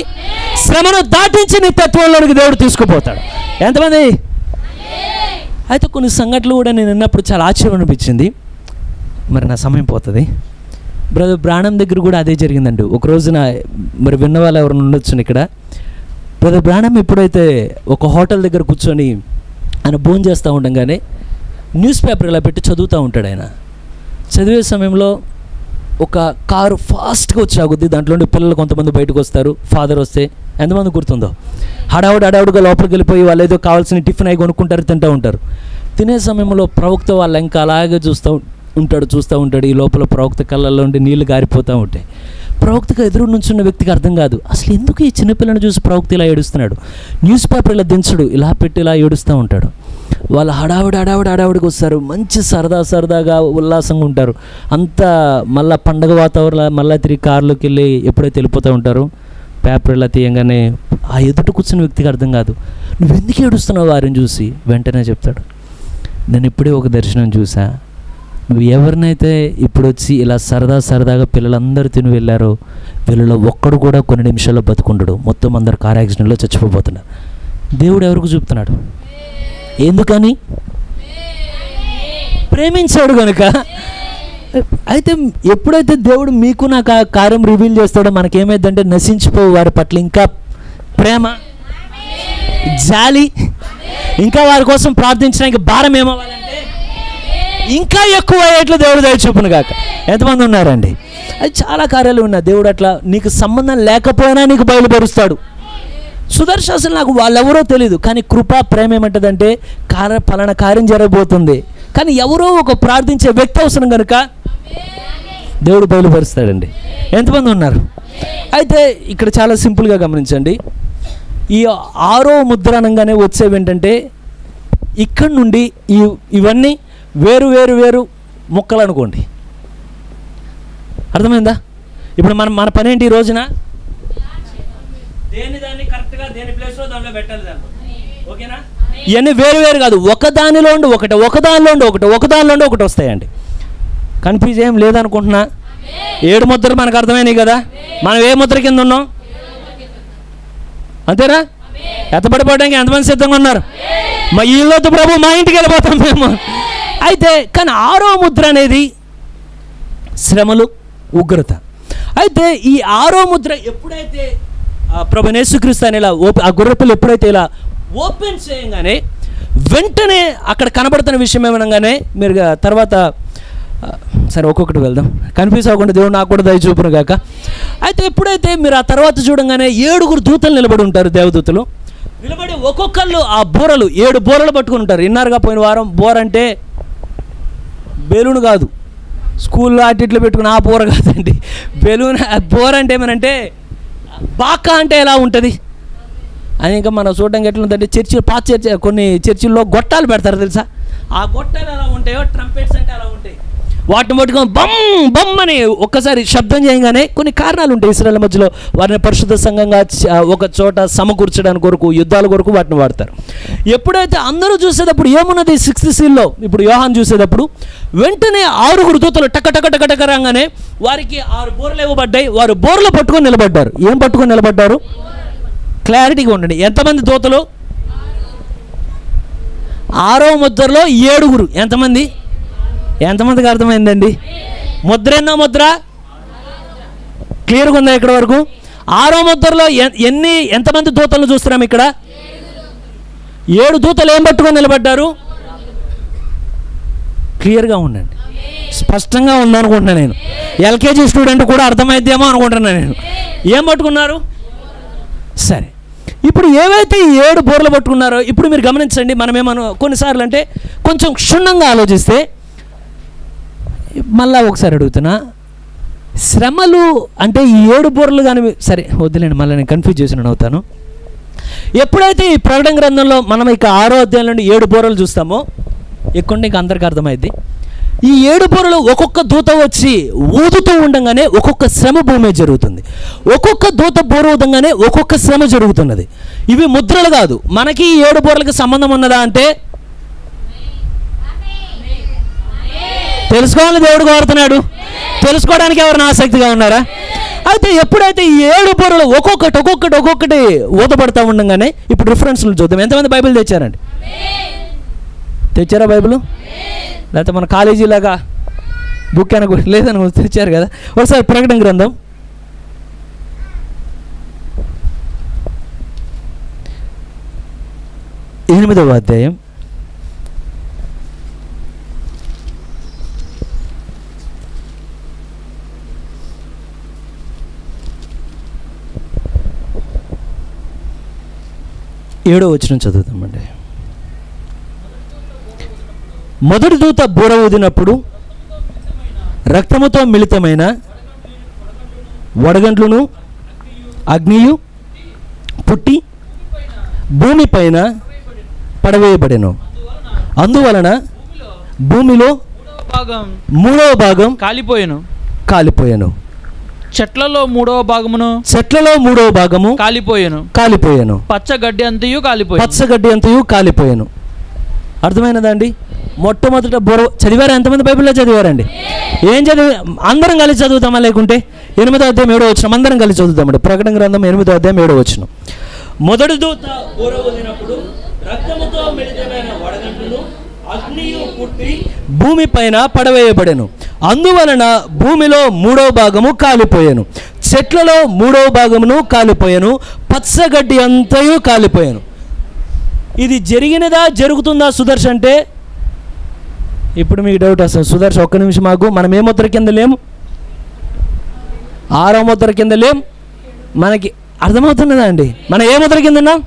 A: శ్రమను దాటించి నీ తత్వంలోనికి దేవుడు తీసుకుపోతాడు. ఎంతమంది? అయితే కొన్ని సంఘటనలు కూడా నేను విన్నప్పుడు చాలా ఆశ్చర్యం అనిపించింది. మరి నా సమయం పోతుంది. బ్రదర్ బ్రాణం దగ్గర కూడా అదే జరిగిందండి. ఒక రోజున మరి విన్న వాళ్ళు ఎవరైనా ఉండొచ్చు ఇక్కడ. బ్రదర్ బ్రాణం ఎప్పుడైతే ఒక హోటల్ దగ్గర కూర్చొని ఆయన భోజనం చేస్తూ ఉండగానే న్యూస్ పేపర్ ఇలా పెట్టి చదువుతూ ఉంటాడు. ఆయన చదివే సమయంలో ఒక కారు ఫాస్ట్గా వచ్చి ఆగుద్ది. దాంట్లో పిల్లలు కొంతమంది బయటకు వస్తారు. ఫాదర్ వస్తే ఎంతమంది గుర్తుందో, హడావుడిగా లోపలికి వెళ్ళిపోయి వాళ్ళు ఏదో కావాల్సిన టిఫిన్ అవి కొనుక్కుంటారు, తింటూ ఉంటారు. తినే సమయంలో ప్రవక్త వాళ్ళ ఇంకా అలాగే చూస్తూ ఉంటాడు. ఈ లోపల ప్రవక్త కళ్ళల్లో ఉండి నీళ్లు గారిపోతూ ఉంటాయి. ప్రవక్తకు ఎదురు నుంచున్న వ్యక్తికి అర్థం కాదు, అసలు ఎందుకు ఈ చిన్నపిల్లని చూసి ప్రవక్త ఇలా ఏడుస్తున్నాడు. న్యూస్ పేపర్ ఇలా దించడు, ఇలా పెట్టి ఇలా ఏడుస్తూ ఉంటాడు. వాళ్ళు హడావుడికి వస్తారు. మంచి సరదాగా ఉల్లాసంగా ఉంటారు. అంతా మళ్ళీ పండగ వాతావరణం. మళ్ళీ తిరిగి కారులోకి వెళ్ళి ఎప్పుడైతే వెళ్ళిపోతూ ఉంటారో పేపర్ ఇలా తీయంగానే ఆ ఎదుట కూర్చున్న వ్యక్తికి అర్థం కాదు, నువ్వు ఎందుకు ఏడుస్తున్నావు వారిని చూసి. వెంటనే చెప్తాడు, నేను ఇప్పుడే ఒక దర్శనం చూసా. నువ్వు ఎవరినైతే ఇప్పుడు వచ్చి ఇలా సరదాగా పిల్లలందరూ తిని వెళ్ళారో వీళ్ళలో ఒక్కడు కూడా కొన్ని నిమిషాల్లో బతుకుండడు, మొత్తం అందరు కార్ యాక్సిడెంట్లో చచ్చిపోతున్నారు. దేవుడు ఎవరికి చూపుతున్నాడు? ఎందుకని? ప్రేమించాడు కనుక. అయితే ఎప్పుడైతే దేవుడు మీకు నాకు ఆ కార్యం రివీల్ చేస్తాడో మనకేమైందంటే నశించిపోవు వారి పట్ల ఇంకా ప్రేమ, జాలి, ఇంకా వారి కోసం ప్రార్థించడానికి భారం ఏమవ్వాలంటే ఇంకా ఎక్కువ అయ్యేట్లు దేవుడు దయ చూపును కాక. ఎంతమంది ఉన్నారండి? అది చాలా కార్యాలు ఉన్నాయి. దేవుడు అట్లా నీకు సంబంధం లేకపోయినా నీకు బయలుపరుస్తాడు. సుదర్శన అసలు నాకు వాళ్ళెవరో తెలియదు, కానీ కృపా ప్రేమ ఏమంటుందంటే పలానా కార్యం జరగబోతుంది, కానీ ఎవరో ఒక ప్రార్థించే వ్యక్తి అవసరం కనుక దేవుడు బయలుపరుస్తాడండి. ఎంతమంది ఉన్నారు? అయితే ఇక్కడ చాలా సింపుల్గా గమనించండి. ఈ 6వ ముద్ర అనగానే వచ్చేవి ఏంటంటే ఇక్కడ నుండి ఇవన్నీ వేరు ముక్కలు అనుకోండి. అర్థమైందా? ఇప్పుడు మన పని ఏంటి ఈ రోజున? దాన్ని కరెక్ట్గా దేని ప్లేస్లో దానిలో పెట్టాలి. ఓకేనా? ఇవన్నీ వేరు కాదు, ఒకదానిలో ఒకటి వస్తాయండి. కన్ఫ్యూజ్ ఏం లేదనుకుంటున్నా. 7 ముద్రలు మనకు అర్థమైనాయి కదా. మనం ఏ ముద్ర కింద ఉన్నాం? అంతేనా? ఎత్తబడిపోవడానికి ఎంతమంది సిద్ధంగా ఉన్నారు? మా ఇల్లు ప్రభు మా ఇంటికి వెళ్ళిపోతాం మేము. అయితే కానీ 6వ ముద్ర అనేది శ్రమలు, ఉగ్రత. అయితే ఈ 6వ ముద్ర ఎప్పుడైతే ప్రభువైన యేసుక్రీస్తు అని ఇలా ఆ గొర్రెపిల్ల ఎప్పుడైతే ఇలా ఓపెన్ చేయగానే వెంటనే అక్కడ కనబడుతున్న విషయం ఏమనగానే మీరు తర్వాత సరే ఒక్కొక్కటి వెళ్దాం, కన్ఫ్యూజ్ అవ్వకుండా దేవుడు నాకు కూడా దయ చూపును గాక. అయితే ఎప్పుడైతే మీరు ఆ తర్వాత చూడంగానే 7 దూతలు నిలబడి ఉంటారు, దేవదూతలు నిలబడి ఒక్కొక్కళ్ళు ఆ బోరలు 7 బోరలు పట్టుకుని ఉంటారు. ఇన్నారుగా పోయిన వారం బోర అంటే బెలూన్ కాదు, స్కూల్లో అట్టిట్లు పెట్టుకుని ఆ బోర కాదండి. బెలూన్ బోర అంటే ఏమనంటే బాకా అంటే ఎలా ఉంటుంది అని ఇంకా మనం చూడడానికి ఎట్లా ఉందంటే చర్చి కొన్ని చర్చిల్లో గొట్టాలు పెడతారు తెలుసా, ఆ గొట్టాలు ఎలా ఉంటాయో ట్రంపెట్స్ అంటే అలా ఉంటాయి. వాటిని పట్టుకొని బమ్ బమ్ అని ఒక్కసారి శబ్దం చేయగానే కొన్ని కారణాలు ఉంటాయి. ఇశ్రాయేల్ మధ్యలో వారిని పరిశుద్ధ సంఘంగా ఒక చోట సమకూర్చడానికి కొరకు, యుద్ధాల కొరకు వాటిని వాడతారు. ఎప్పుడైతే అందరూ చూసేటప్పుడు ఏమున్నది 6th సీల్లో ఇప్పుడు యోహాన్ చూసేటప్పుడు వెంటనే 6 దూతలు టక టక టక టక రాగానే వారికి 6 బోర్లు ఇవ్వబడ్డాయి. వారు బోర్లు పట్టుకొని నిలబడ్డారు. ఏం పట్టుకొని నిలబడ్డారు? క్లారిటీగా ఉండండి. ఎంతమంది దూతలు? 6వ ముద్రలో 7. ఎంతమందికి అర్థమైందండి? ముద్ర ఎన్నో ముద్ర? క్లియర్గా ఉందా ఇక్కడ వరకు? 6వ ముద్రలో ఎంతమంది దూతలను చూస్తున్నాం ఇక్కడ? 7 దూతలు ఏం పట్టుకొని నిలబడ్డారు? క్లియర్గా ఉండండి, స్పష్టంగా ఉందనుకుంటున్నాను నేను. ఎల్కేజీ స్టూడెంట్ కూడా అర్థమైద్దేమో అనుకుంటున్నాను నేను. ఏం పట్టుకున్నారు? సరే, ఇప్పుడు ఏవైతే 7 బోర్లు పట్టుకున్నారో ఇప్పుడు మీరు గమనించండి. మనమేమో కొన్నిసార్లు అంటే కొంచెం క్షుణ్ణంగా ఆలోచిస్తే, మళ్ళా ఒకసారి అడుగుతున్నా, శ్రమలు అంటే ఈ 7 బోర్లు కానీ సరే వద్దులేండి, మళ్ళీ నేను కన్ఫ్యూజ్ చేసిన అవుతాను. ఎప్పుడైతే ఈ ప్రకటన గ్రంథంలో మనం ఇక 6వ అధ్యాయం నుండి 7 బోర్లు చూస్తామో ఎక్కువ ఇంక అందరికీ అర్థమైంది. ఈ 7 బోరలు ఒక్కొక్క దూత వచ్చి ఊదుతూ ఉండగానే ఒక్కొక్క శ్రమ భూమి జరుగుతుంది. ఒక్కొక్క దూత బోర ఊదంగానే ఒక్కొక్క శ్రమ జరుగుతున్నది. ఇవి ముద్రలు కాదు. మనకి ఈ 7 బోరలకు సంబంధం ఉన్నదా అంటే తెలుసుకోవాలని దేవుడు కోరుతున్నాడు. తెలుసుకోవడానికి ఎవరైనా ఆసక్తిగా ఉన్నారా? అయితే ఎప్పుడైతే ఈ 7 బోరలు ఒక్కొక్కటి ఊదపడతా ఉండగానే ఇప్పుడు రిఫరెన్స్లు చూద్దాం. ఎంతమంది బైబిల్ తెచ్చారండి? తెచ్చారా బైబిల్? లేకపోతే మన కాలేజీలాగా బుక్ అనకు లేదని తెచ్చారు కదా. ఒకసారి ప్రకటన గ్రంథం 8వ అధ్యాయం 7వ వచనం చదువుతామండి. మొదటి దూత బూర ఊదినప్పుడు రక్తముతో మిళితమైన వడగండ్లును అగ్నియు పుట్టి భూమి పైన పడవేయబడెను. అందువలన భూమిలో 3వ భాగం కాలిపోయాను.
B: చెట్లలో 3వ భాగము
A: కాలిపోయాను.
B: పచ్చగడ్డి
A: అంతయు కాలిపోయాను. అర్థమైనదా అండి? మొట్టమొదట బోర చదివారా? ఎంతమంది బైబిల్లో చదివారండి? ఏం చదివి అందరం కలిసి చదువుతామా? లేకుంటే 8వ అధ్యాయం 7వ వచనం అందరం కలిసి చదువుతామండి. ప్రకటన గ్రంథం 8వ అధ్యాయం 7వ వచనం. మొదటి దూత బోర ఊదినప్పుడు రక్తముతో మిళితమైన వడగండ్లును అగ్నియు పుట్టి భూమి పైన పడవేయబడెను. అందువలన భూమిలో 3వ భాగము కాలిపోయాను. చెట్లలో 3వ భాగమును కాలిపోయాను. పచ్చగడ్డి అంతయు కాలిపోయాను. ఇది జరిగినదా జరుగుతుందా సుదర్శ అంటే ఇప్పుడు మీకు డౌట్ వస్తుంది. సుదర్శ ఒక్క నిమిషం ఆగు. మనం ఏ ముద్ర కింద లేము? 6వ ముద్ర కింద లేం. మనకి అర్థమవుతున్నదా అండి? మనం ఏ ముద్ర కింద ఉన్నాం?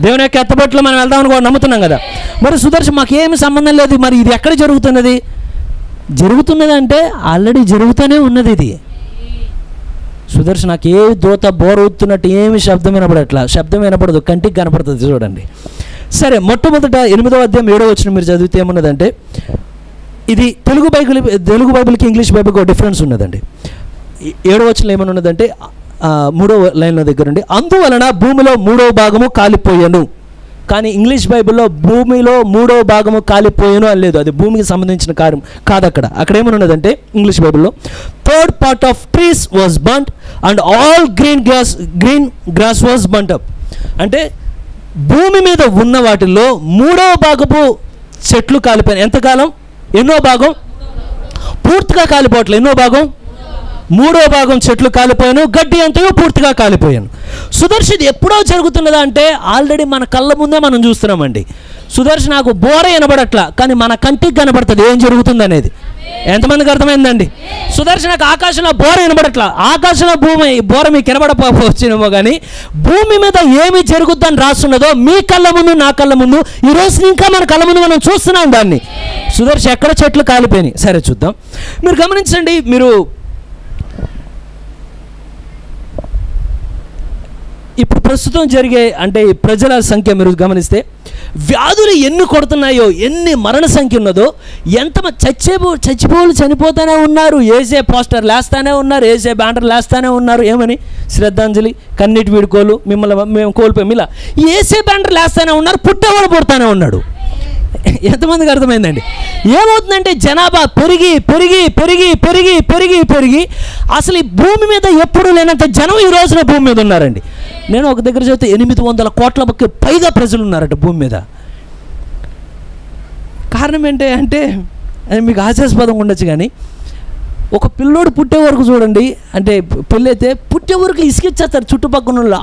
A: దేవుని యొక్క ఎత్తబట్లో మనం వెళ్దామని కూడా నమ్ముతున్నాం కదా. మరి సుదర్శ మాకేమి సంబంధం లేదు. మరి ఇది ఎక్కడ జరుగుతున్నది? జరుగుతున్నదంటే ఆల్రెడీ జరుగుతూనే ఉన్నది. ఇది సుదర్శ నాకు ఏ దూత బోర ఊతున్నట్టు ఏమి శబ్దం వినపడట్లా. శబ్దం వినపడదు, కంటికి కనపడుతుంది. చూడండి. సరే, మొట్టమొదట 8వ అధ్యాయం 7వ వచనం మీరు చదివితే ఏమున్నదంటే, ఇది తెలుగు బైబిల్కి ఇంగ్లీష్ బైబిల్కి ఒక డిఫరెన్స్ ఉన్నదండి. 7వ వచనం ఏమని ఉన్నదంటే 3వ లైన్ల దగ్గర ఉండి అందువలన భూమిలో 3వ భాగము కాలిపోయాను. కానీ ఇంగ్లీష్ బైబిల్లో భూమిలో 3వ భాగము కాలిపోయాను అని లేదు. అది భూమికి సంబంధించిన కార్యం కాదు. అక్కడ ఏమని ఉన్నదంటే ఇంగ్లీష్ బైబిల్లో 3rd part of trees was burnt and all green grass was burnt up. అంటే భూమి మీద ఉన్న వాటిల్లో 3వ భాగపు చెట్లు కాలిపోయాయి. ఎంతకాలం? ఎన్నో భాగం? పూర్తిగా కాలిపోవట్లేదు. ఎన్నో భాగం? 3వ భాగం చెట్లు కాలిపోయాను, గడ్డి అంతయో పూర్తిగా కాలిపోయాను. సుదర్శన్ ఎప్పుడో జరుగుతున్నదా అంటే ఆల్రెడీ మన కళ్ళ ముందే మనం చూస్తున్నామండి. సుదర్శన్ నాకు బోర వినబడట్లా, కానీ మన కంటికి కనబడుతుంది ఏం జరుగుతుంది అనేది. ఎంతమందికి అర్థమైందండి? సుదర్శనకు ఆకాశంలో బోర వినబడట్లా, ఆకాశంలో భూమి బోర మీకు వినబడకపోవచ్చునేమో, కానీ భూమి మీద ఏమి జరుగుతుందని రాస్తున్నదో మీ కళ్ళ ముందు నా కళ్ళ ముందు ఈరోజు ఇంకా మన కళ్ళ ముందు మనం చూస్తున్నాం దాన్ని. సుదర్శన్ ఎక్కడ చెట్లు కాలిపోయినాయి. సరే చూద్దాం. మీరు గమనించండి. మీరు ఇప్పుడు ప్రస్తుతం జరిగే అంటే ప్రజల సంఖ్య మీరు గమనిస్తే వ్యాధులు ఎన్ని కొడుతున్నాయో, ఎన్ని మరణ సంఖ్య ఉన్నదో, ఎంతమంది చచ్చిపోలు చనిపోతూనే ఉన్నారు. ఏసే పోస్టర్ లేస్తానే ఉన్నారు, ఏసే బ్యానర్ లేస్తానే ఉన్నారు. ఏమని? శ్రద్ధాంజలి, కన్నీటి వీడుకోలు, మిమ్మల్ని మేము కోల్పోయాం. ఇలా ఏసే బ్యానర్ లేస్తానే ఉన్నారు, పుట్టేవాడు పుడతానే ఉన్నాడు. ఎంతమందికి అర్థమైందండి? ఏమవుతుందంటే జనాభా పెరిగి పెరిగి పెరిగి పెరిగి పెరిగి పెరిగి అసలు ఈ భూమి మీద ఎప్పుడు లేనంత జనం ఈ రోజున భూమి మీద ఉన్నారండి. నేను ఒక దగ్గర చదివితే 800 కోట్ల పైగా ప్రజలు ఉన్నారట భూమి మీద. కారణం ఏంటి అంటే అది మీకు హాస్యాస్పదంగా ఉండొచ్చు, కానీ ఒక పిల్లోడు పుట్టే వరకు చూడండి, అంటే పెళ్ళి అయితే పుట్టే వరకు ఇసుకిచ్చేస్తారు చుట్టుపక్కల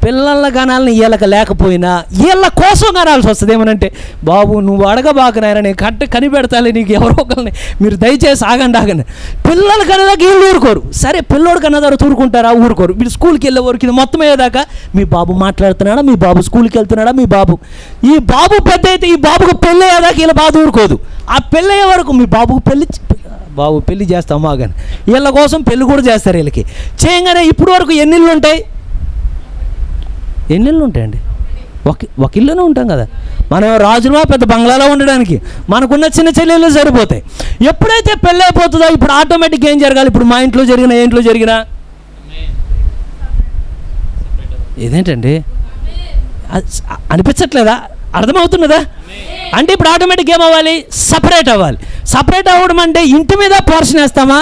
A: పిల్లల కనాలని వీళ్ళకి లేకపోయినా వీళ్ళ కోసం కనాల్సి వస్తుంది. ఏమనంటే బాబు నువ్వు అడగబాకనాయన, నేను కనిపెడతాలే నీకు ఎవరో ఒకరిని, మీరు దయచేసి ఆగండి. పిల్లల కనదాకా వీళ్ళు ఊరుకోరు. సరే పిల్లోడు కన్నదారు ఊరుకుంటారా? ఊరుకోరు. వీళ్ళు స్కూల్కి వెళ్ళే వరకు ఇది మొత్తం అయ్యేదాకా మీ బాబు మాట్లాడుతున్నాడా, మీ బాబు స్కూల్కి వెళ్తున్నాడా, మీ బాబు ఈ బాబు పెద్ద అయితే ఈ బాబుకు పెళ్ళి అయ్యేదాకా వీళ్ళ బాధ ఊరుకోదు. ఆ పెళ్ళి అయ్యే వరకు మీ బాబుకు బాబు పెళ్ళి చేస్తామా కానీ వీళ్ళ కోసం పెళ్ళి కూడా చేస్తారు. వీళ్ళకి చేయగానే ఇప్పుడు వరకు ఎన్ని ఇళ్ళు ఉంటాయి? ఎన్ని ఇళ్ళు ఉంటాయండి? ఒక ఇల్లునే ఉంటాం కదా మనం. రాజులమా పెద్ద బంగ్లాలో ఉండడానికి మనకున్న చిన్న చెల్లెళ్ళు సరిపోతాయి. ఎప్పుడైతే పెళ్ళి అయిపోతుందో ఇప్పుడు ఆటోమేటిక్గా ఏం జరగాలి? ఇప్పుడు మా ఇంట్లో జరిగినా ఏ ఇంట్లో జరిగినా ఇదేంటండి అనిపించట్లేదా? అర్థమవుతున్నదా? అంటే ఇప్పుడు ఆటోమేటిక్ ఏమవ్వాలి? సపరేట్ అవ్వాలి. సపరేట్ అవ్వడం అంటే ఇంటి మీద పోర్షన్ వేస్తామా?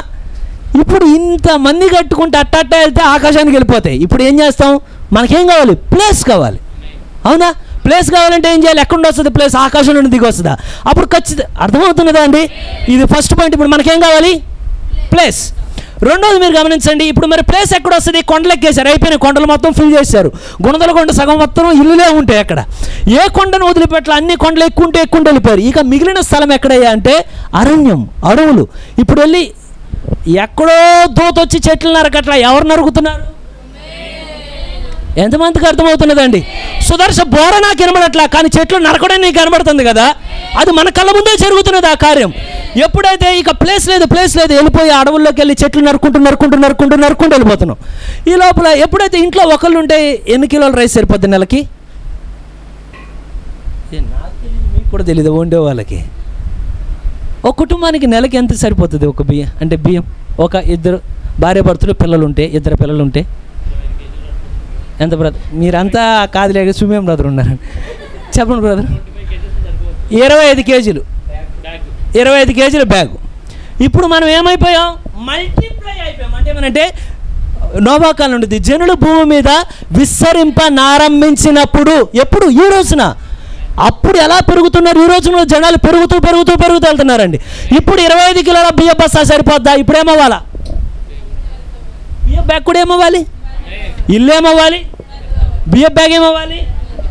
A: ఇప్పుడు ఇంతమంది కట్టుకుంటే అట్ట వెళ్తే ఆకాశానికి వెళ్ళిపోతాయి. ఇప్పుడు ఏం చేస్తాం? మనకేం కావాలి? ప్లేస్ కావాలి. అవునా? ప్లేస్ కావాలంటే ఏం చేయాలి? ఎక్కడ వస్తుంది ప్లేస్? ఆకాశం నుండి దిగి వస్తుందా? అప్పుడు ఖచ్చితంగా అర్థమవుతున్నదా అండి? ఇది ఫస్ట్ పాయింట్. ఇప్పుడు మనకేం కావాలి? ప్లేస్. రెండోది మీరు గమనించండి. ఇప్పుడు మరి ప్లేస్ ఎక్కడ వస్తుంది? కొండలు ఎక్కేశారు, అయిపోయిన కొండలు మొత్తం ఫిల్ చేశారు. గుణదల కొండ సగం మొత్తం ఇల్లులే ఉంటాయి. అక్కడ ఏ కొండను వదిలిపెట్టాలి? అన్ని కొండలు ఎక్కుంటే వెళ్ళిపోయారు. ఇక మిగిలిన స్థలం ఎక్కడయ్యా అంటే అరణ్యం, అడవులు. ఇప్పుడు వెళ్ళి ఎక్కడో దూత వచ్చి చెట్లు నరకట్లా. ఎవరు నరుకుతున్నారు? ఎంతమందికి అర్థమవుతున్నదండి? సుదర్శ బోర నాకు కనబడట్లా, కానీ చెట్లు నరకడం నీకు కనబడుతుంది కదా. అది మన కళ్ళ ముందే జరుగుతున్నది ఆ కార్యం. ఎప్పుడైతే ఇక ప్లేస్ లేదు వెళ్ళిపోయి అడవుల్లోకి వెళ్ళి చెట్లు నరుకుంటూ వెళ్ళిపోతున్నాం. ఈ లోపల ఎప్పుడైతే ఇంట్లో ఒకళ్ళు ఉంటే ఎన్ని కిలోల రైస్ సరిపోద్ది నెలకి? నాకు తెలియదు, మీకు కూడా తెలియదు వండే వాళ్ళకి. ఒక కుటుంబానికి నెలకి ఎంత సరిపోతుంది? ఒక బియ్యం ఒక ఇద్దరు భార్యాభర్తలు పిల్లలు ఉంటే, ఇద్దరు పిల్లలు ఉంటే ఎంత బ్రదర్? మీరంతా కాదులే, సుమేం బ్రదర్ ఉన్నారు. చెప్పండి బ్రదర్. 25 కేజీలు 25 కేజీల బ్యాగు. ఇప్పుడు మనం ఏమైపోయాం? మల్టిప్లై అయిపోయాం. అంటే ఏమనంటే నోవాకాలం నుండి జనులు భూమి మీద విస్తరింపనారంభించినప్పుడు, ఎప్పుడు? ఈ రోజున. అప్పుడు ఎలా పెరుగుతున్నారు? ఈ రోజున జనాలు పెరుగుతూ వెళ్తున్నారండి. ఇప్పుడు 25 కిలోల బియ్య బస్తా సరిపోద్దా? ఇప్పుడు ఏమవ్వాలా? బియ్య బ్యాగ్ కూడా ఏమవ్వాలి? ఇల్లు ఏమవ్వాలి? బియ్య బ్యాగ్ ఏమవ్వాలి?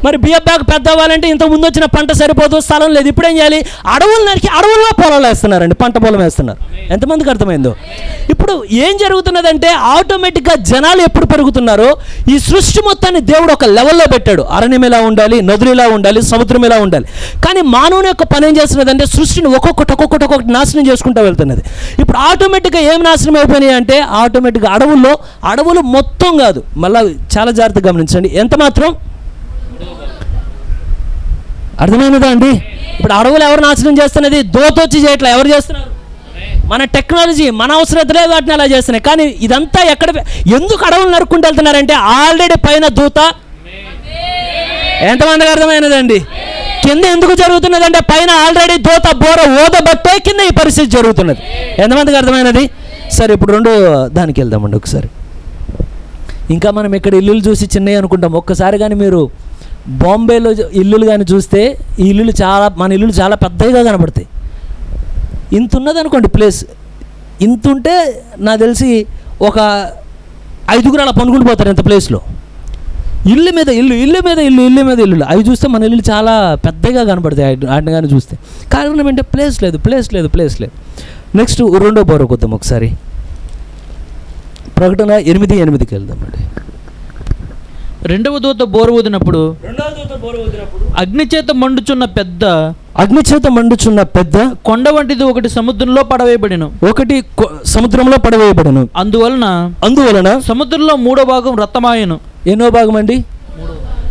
A: మరి బియ్య బ్యాగ్ పెద్ద అవ్వాలంటే ఇంతకు ముందు వచ్చిన పంట సరిపోదు, స్థలం లేదు. ఇప్పుడు ఏం చేయాలి? అడవులు నరికి అడవుల్లో పొలాలు వేస్తున్నారండి, పంట పొలం వేస్తున్నారు. ఎంతమందికి అర్థమైందో? ఇప్పుడు ఏం జరుగుతున్నదంటే ఆటోమేటిక్గా జనాలు ఎప్పుడు పెరుగుతున్నారో ఈ సృష్టి మొత్తాన్ని దేవుడు ఒక లెవెల్లో పెట్టాడు. అరణ్యం ఎలా ఉండాలి, నదులు ఎలా ఉండాలి, సముద్రం ఎలా ఉండాలి. కానీ మానవుని యొక్క పని ఏం చేస్తున్నదంటే సృష్టిని ఒక్కొక్కటి నాశనం చేసుకుంటూ వెళ్తున్నది. ఇప్పుడు ఆటోమేటిక్గా ఏం నాశనం అయిపోయినాయి అంటే ఆటోమేటిక్గా అడవులు మొత్తం కాదు, మళ్ళీ చాలా జాగ్రత్తగా గమనించండి. ఎంత మాత్రం అర్థమైనదా అండి? ఇప్పుడు అడవులు ఎవరు నాశనం చేస్తున్నది? దోతొచ్చి చేయట్లా. ఎవరు చేస్తున్నారు? మన టెక్నాలజీ, మన అవసరతలే వాటిని అలా చేస్తున్నాయి. కానీ ఇదంతా ఎందుకు అడవులు నరుక్కుంటూ వెళ్తున్నారంటే ఆల్రెడీ పైన దూత. ఎంతమందికి అర్థమైనదండి? కింద ఎందుకు జరుగుతున్నదంటే పైన ఆల్రెడీ దూత బోర ఓదబట్టే కింద ఈ పరిస్థితి జరుగుతున్నది. ఎంతమందికి అర్థమైనది? సరే ఇప్పుడు రెండో దానికి వెళ్దామండి ఒకసారి. ఇంకా మనం ఇక్కడ ఇల్లులు చూసి చిన్నవి అనుకుంటాం. ఒక్కసారి కానీ మీరు బాంబేలో ఇల్లులు కానీ చూస్తే ఈ ఇల్లులు మన ఇల్లులు చాలా పెద్దగా కనబడతాయి. ఇంత ఉన్నది అనుకోండి ప్లేస్, ఇంత ఉంటే నాకు తెలిసి ఒక 5 అలా పనుకుంటూ పోతారు ఇంత ప్లేస్లో. ఇల్లు మీద ఇల్లు అవి చూస్తే మన ఇల్లు చాలా పెద్దగా కనబడతాయి వాటిని కానీ చూస్తే. కారణం ఏంటంటే ప్లేస్ లేదు. నెక్స్ట్ రెండో బోరకు వద్దాం ఒకసారి. ప్రకటన 8:8కి వెళ్దామండి.
B: రెండవ దూత బోరు ఊదినప్పుడు అగ్ని చేత మండుచున్న పెద్ద కొండ వంటిది ఒకటి సముద్రంలో పడవేయబడెను. అందువలన సముద్రంలో 3వ భాగం రక్తమాయెను.
A: ఎన్నో భాగం అండి?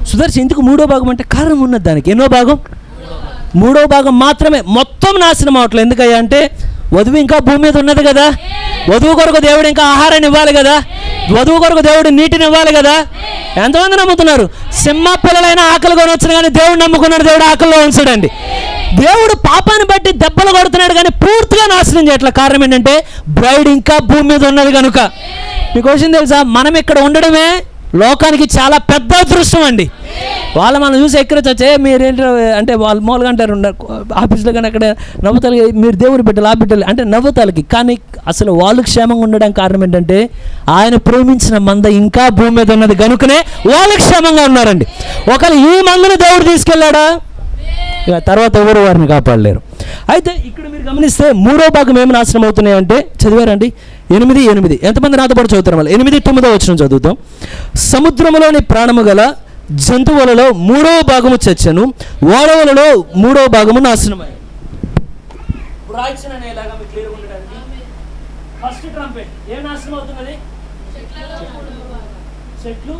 A: సుదర్శి. ఎందుకు 3వ భాగం అంటే కారణం ఉన్నది దానికి. ఎన్నో భాగం? 3వ భాగం మాత్రమే, మొత్తం నాశనం అవట్లేదు. ఎందుకయ్యా అంటే వధువు ఇంకా భూమి మీద ఉన్నది కదా. వధువు కొరకు దేవుడు ఇంకా ఆహారాన్ని ఇవ్వాలి కదా. వధువు కొరకు దేవుడు నీటిని ఇవ్వాలి కదా. ఎంతమంది నమ్ముతున్నారు? సింహ పిల్లలైనా ఆకలి కొనొచ్చును కానీ దేవుడు నమ్ముకున్నాడు, దేవుడు ఆకలిలో ఉంచాడండి. దేవుడు పాపాన్ని బట్టి దెబ్బలు కొడుతున్నాడు కానీ పూర్తిగా నాశనం చేయట్లేదు. కారణం ఏంటంటే బ్రైడ్ ఇంకా భూమి మీద ఉన్నది కనుక. మీకు విషయం తెలుసా, మనం ఇక్కడ ఉండడమే లోకానికి చాలా పెద్ద అదృష్టం అండి. మనం చూసి ఎక్కడొచ్చే మీరేంటి అంటే వాళ్ళు మామూలుగా అంటారు ఆఫీస్లో కానీ అక్కడ నవ్వుతాలకి మీరు దేవుని బిడ్డలు ఆ బిడ్డలు అంటే నవ్వుతాలకి. కానీ అసలు వాళ్ళు క్షేమంగా ఉండడానికి కారణం ఏంటంటే ఆయన ప్రేమించిన మంద ఇంకా భూమి మీద ఉన్నది కనుకనే వాళ్ళు క్షేమంగా ఉన్నారండి. ఒకవేళ ఈ మందను దేవుడు తీసుకెళ్ళాడా ఇక తర్వాత ఎవరు వారిని కాపాడలేరు. అయితే ఇక్కడ మీరు గమనిస్తే 3వ భాగం ఏమి నాశనం అవుతున్నాయంటే చదివారండి 8:8. ఎంతమంది నాతో పాటు చదువుతారు? మళ్ళీ 8:9 వచనం చదువుతాం. సముద్రములోని ప్రాణము గల జంతువులలో 3వ భాగము చచ్చెను, ఓడవలలో 3వ భాగము నాశనమయ్యాయి. ఫస్ట్ ట్రంపెట్ ఏం నాశనం అవుతున్నది? చెట్లు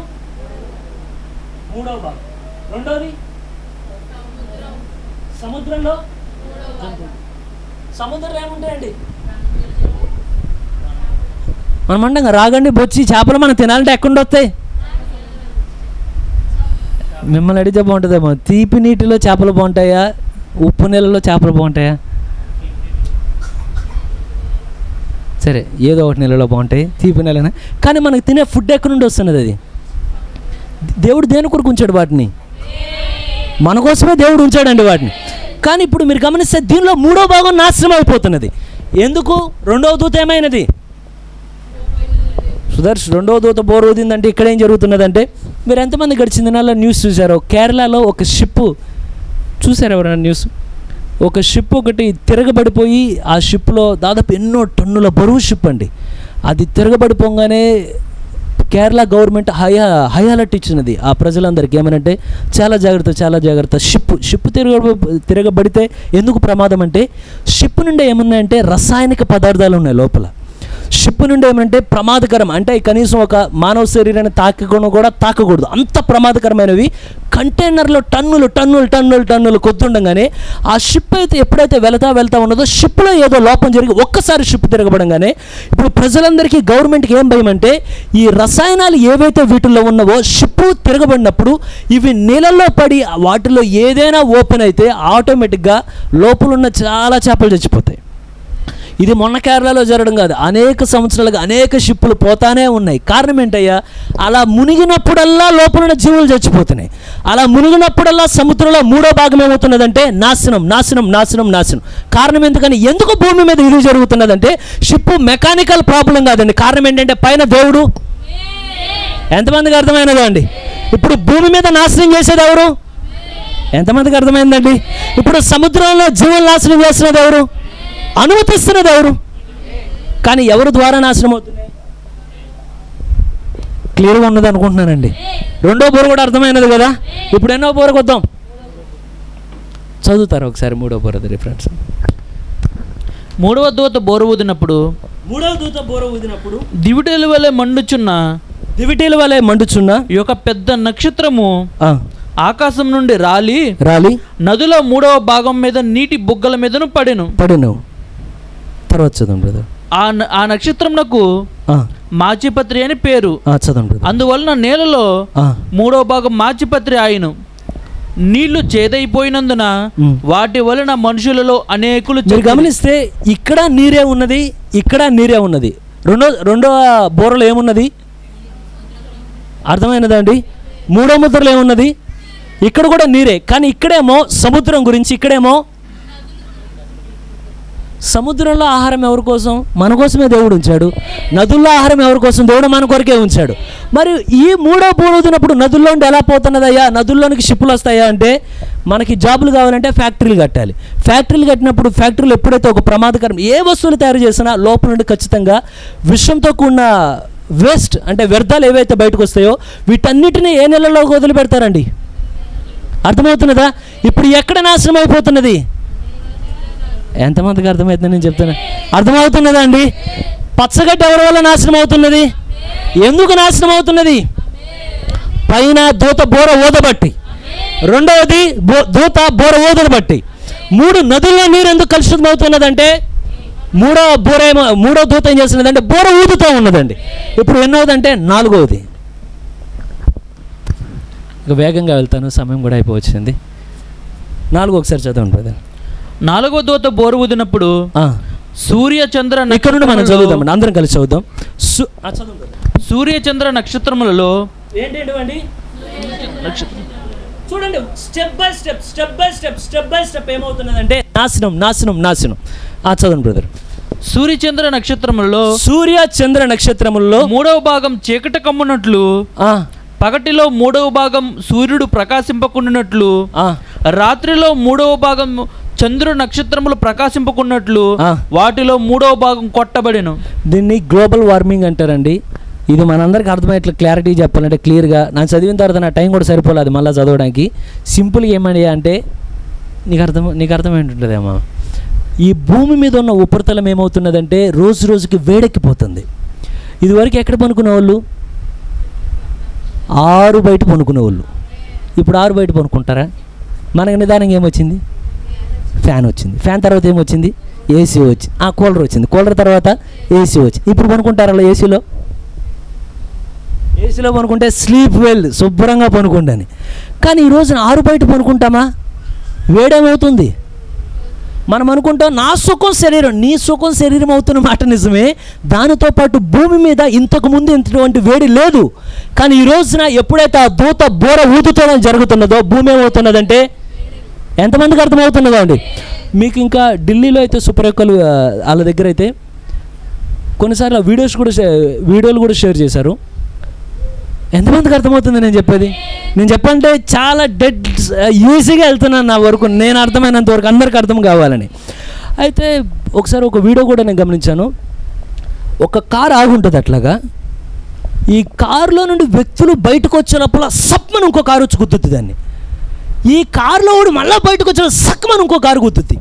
A: 3వ భాగం. రెండోది సముద్రంలో సముద్రంలో ఏముంటాయండి? మనం అంటాం రాగండి బొచ్చి చేపలు మనం తినాలంటే ఎక్కడ వస్తాయి? మిమ్మల్ని అడిగితే బాగుంటుందేమో, తీపి నీటిలో చేపలు బాగుంటాయా, ఉప్పు నీళ్ళలో చేపలు బాగుంటాయా? సరే ఏదో ఒకటి నీళ్ళలో బాగుంటాయి, తీపి నీళ్ళైనా. కానీ మనకు తినే ఫుడ్ ఎక్కడి నుండి వస్తున్నది? అది దేవుడు దేని కొరకు ఉంచాడు వాటిని? మన కోసమే దేవుడు ఉంచాడండి వాటిని. కానీ ఇప్పుడు మీరు గమనిస్తే దీనిలో 3వ భాగం నాశనం అయిపోతున్నది. ఎందుకు? 2వ దూత ఏమైనది? సుదర్శ్ 2వ దూత బోర్ ఊదిందంటే ఇక్కడ ఏం జరుగుతున్నదంటే మీరు ఎంతమంది గడిచిన నెలలో న్యూస్ చూసారో? కేరళలో ఒక షిప్ చూసారు ఎవరైనా న్యూస్? ఒక షిప్ ఒకటి తిరగబడిపోయి ఆ షిప్లో దాదాపు ఎన్నో టన్నుల బరువు షిప్ అండి. అది తిరగబడిపోగానే కేరళ గవర్నమెంట్ హై అలర్ట్ ఇచ్చినది ఆ ప్రజలందరికీ. ఏమనంటే చాలా జాగ్రత్త. షిప్ తిరగబడితే ఎందుకు ప్రమాదం అంటే షిప్ నుండి ఏమున్నాయంటే రసాయనిక పదార్థాలు ఉన్నాయి లోపల. షిప్ నుండి ఏమంటే ప్రమాదకరం అంటే కనీసం ఒక మానవ శరీరాన్ని తాకకూడదు, అంత ప్రమాదకరమైనవి. కంటైనర్లో టన్నులు కొద్దుండగానే ఆ షిప్ అయితే ఎప్పుడైతే వెళ్తా ఉన్నదో షిప్లో ఏదో లోపం జరిగి ఒక్కసారి షిప్ తిరగబడంగానే ఇప్పుడు ప్రజలందరికీ గవర్నమెంట్కి ఏం భయం అంటే ఈ రసాయనాలు ఏవైతే వీటిల్లో ఉన్నవో షిప్ తిరగబడినప్పుడు ఇవి నీళ్ళల్లో పడి వాటిలో ఏదైనా ఓపెన్ అయితే ఆటోమేటిక్గా లోపల ఉన్న చాలా చేపలు చచ్చిపోతాయి. ఇది మొన్న కేరళలో జరగడం కాదు, అనేక సంవత్సరాలుగా అనేక షిప్పులు పోతానే ఉన్నాయి. కారణం ఏంటయ్యా? అలా మునిగినప్పుడల్లా లోపల ఉన్న జీవులు చచ్చిపోతున్నాయి. అలా మునిగినప్పుడల్లా సముద్రంలో 3వ భాగం ఏమవుతున్నదంటే నాశనం. కారణం ఎందుకు భూమి మీద ఇది జరుగుతున్నదంటే షిప్ మెకానికల్ ప్రాబ్లం కాదండి. కారణం ఏంటంటే పైన దేవుడు. ఎంతమందికి అర్థమైనదో అండి? ఇప్పుడు భూమి మీద నాశనం చేసేది ఎవరు? ఎంతమందికి అర్థమైందండి? ఇప్పుడు సముద్రంలో జీవులు నాశనం చేస్తున్నది ఎవరు? అనుమతిస్తున్నది ఎవరు? కానీ ఎవరు ద్వారా నాశనం అవుతున్నాయి? క్లియర్గా ఉన్నది అనుకుంటున్నానండి. 2వ బోరు కూడా అర్థమైనది కదా. ఇప్పుడు ఎన్నో బోరకు వద్దాం, చదువుతారు ఒకసారి 3వ బోరు రిఫరెన్స్.
B: 3వ దూత బోరు ఊదినప్పుడు దివిటీల వలె మండుచున్న ఒక పెద్ద నక్షత్రము ఆకాశం నుండి రాలి నదిలో 3వ భాగం మీద నీటి బుగ్గల మీదను పడెను.
A: తర్వాత చదవండి బ్రదర్.
B: ఆ నక్షత్రమునకు మాచిపత్రి అని పేరు.
A: చదవండి.
B: అందువలన నేలలో 3వ భాగం మాచిపత్రి ఆయను. నీళ్లు చేదైపోయినందున వాటి వలన మనుషులలో అనేకులు.
A: మీరు గమనిస్తే ఇక్కడ నీరే ఉన్నది, ఇక్కడ నీరే ఉన్నది. రెండో బోరలో ఏమున్నది? అర్థమైనదా అండి? 3వ ముద్రలో ఏమున్నది? ఇక్కడ కూడా నీరే, కానీ ఇక్కడేమో సముద్రం గురించి, ఇక్కడేమో సముద్రంలో ఆహారం ఎవరి కోసం? మన కోసమే దేవుడు ఉంచాడు. నదుల్లో ఆహారం ఎవరి కోసం? దేవుడు మన కొరకే ఉంచాడు. మరి ఈ మూడో పూర్వదినప్పుడు నదుల్లో ఉండి ఎలా పోతున్నదయ్యా? నదుల్లోనికి షిప్పులు వస్తాయా అంటే, మనకి జాబులు కావాలంటే ఫ్యాక్టరీలు కట్టాలి. ఫ్యాక్టరీలు కట్టినప్పుడు ఫ్యాక్టరీలు ఎప్పుడైతే ఒక ప్రమాదకరం ఏ వస్తువులు తయారు చేసినా లోపల నుండి ఖచ్చితంగా విషంతో కూడిన వేస్ట్ అంటే వ్యర్థాలు ఏవైతే బయటకు వస్తాయో వీటన్నిటిని ఏ నెలలో వదిలిపెడతారండి? అర్థమవుతున్నదా? ఇప్పుడు ఎక్కడ నాశనం అయిపోతున్నది? ఎంతమందికి అర్థమవుతుంది నేను చెప్తాను? అర్థమవుతున్నదా అండి? పచ్చగడ్డ ఎవరి వల్ల నాశనం అవుతున్నది? ఎందుకు నాశనం అవుతున్నది? పైన దూత బోర ఊదబట్టి, రెండవది దూత బోర ఊదను బట్టి, మూడు నదుల్లో నీరు ఎందుకు కలుషితం అవుతున్నదంటే మూడో దూత ఏం చేస్తున్నదంటే బోర ఊదుతూ ఉన్నదండి. ఇప్పుడు ఎన్నోదంటే నాలుగవది. ఇక వేగంగా వెళ్తాను, సమయం కూడా అయిపోవచ్చింది. నాలుగో ఒకసారి చదవండి బ్రదర్.
B: నాలుగో దూత బోరు ఊదినప్పుడు సూర్య చంద్ర,
A: ఇక్కడ నుండి మనం చదువుదాం, అందరం కలిసి చదువుదాం.
B: సూర్య చంద్ర నక్షత్రములలో
A: ఏంటండి చూడండి, స్టెప్ బై స్టెప్ ఏమవుతున్నదంటే నాశనం నాశనం నాశనం. చదవండి బ్రదర్.
B: సూర్య చంద్ర నక్షత్రములలో మూడవ భాగం చీకటి కమ్మునట్లు, పగటిలో మూడవ భాగం సూర్యుడు ప్రకాశింపకుండానట్లు, రాత్రిలో మూడవ భాగం చంద్రుడు నక్షత్రములు ప్రకాశింపకున్నట్లు వాటిలో మూడవ భాగం కొట్టబడెను.
A: దీన్ని గ్లోబల్ వార్మింగ్ అంటారండి. ఇది మనందరికి అర్థమయ్యేట్లు క్లారిటీ చెప్పాలంటే క్లియర్గా, నాకు చదివిన తర్వాత నా టైం కూడా సరిపోలేదు మళ్ళీ చదవడానికి. సింపుల్గా ఏమని అంటే నీకు అర్థమేంటుంటుందేమో, ఈ భూమి మీద ఉన్న ఉపరితలం ఏమవుతున్నదంటే రోజు రోజుకి వేడెక్కిపోతుంది. ఇదివరకు ఎక్కడ పనుకునే వాళ్ళు? 6 బయట పనుకునే వాళ్ళు. ఇప్పుడు 6 బయట పనుకుంటారా? మనకి నిదానంగా ఏమొచ్చింది? ఫ్యాన్ వచ్చింది. ఫ్యాన్ తర్వాత ఏమొచ్చింది? ఏసీ వచ్చింది. కూలర్ వచ్చింది. కూలర్ తర్వాత ఏసీ వచ్చింది. ఇప్పుడు పనుకుంటారా అలా? ఏసీలో పనుకుంటే స్లీప్ వెల్, శుభ్రంగా పనుకోండి అని. కానీ ఈ రోజున 6 బయట పనుకుంటామా? వేడేమవుతుంది? మనం అనుకుంటాం నా సుఖం శరీరం, నీ సుఖం శరీరం అవుతున్న మాట నిజమే. దానితో పాటు భూమి మీద ఇంతకుముందు ఇంతటువంటి వేడి లేదు. కానీ ఈ రోజున ఎప్పుడైతే ఆ దూత బోర ఊదుతోనే జరుగుతున్నదో భూమి ఏమవుతున్నదంటే, ఎంతమందికి అర్థమవుతున్నదో అండి? మీకు ఇంకా ఢిల్లీలో అయితే సుప్రయోగాలు వాళ్ళ దగ్గర అయితే కొన్నిసార్లు వీడియోలు కూడా షేర్ చేశారు. ఎంతమందికి అర్థమవుతుంది నేను చెప్పేది? నేను చెప్పంటే చాలా ఈజీగా వెళ్తున్నాను నా వరకు, నేను అర్థమైనంత వరకు అందరికి అర్థం కావాలని. అయితే ఒకసారి ఒక వీడియో కూడా నేను గమనించాను. ఒక కారు ఆగుంటుంది అట్లాగా, ఈ కారులో నుండి వ్యక్తులు బయటకు వచ్చినప్పుడు సప్మని ఇంకో కారు వచ్చి గుర్తుంది దాన్ని. ఈ కారులో కూడా మళ్ళీ బయటకు వచ్చిన సక్మని ఇంకో కారు గుర్తుంది.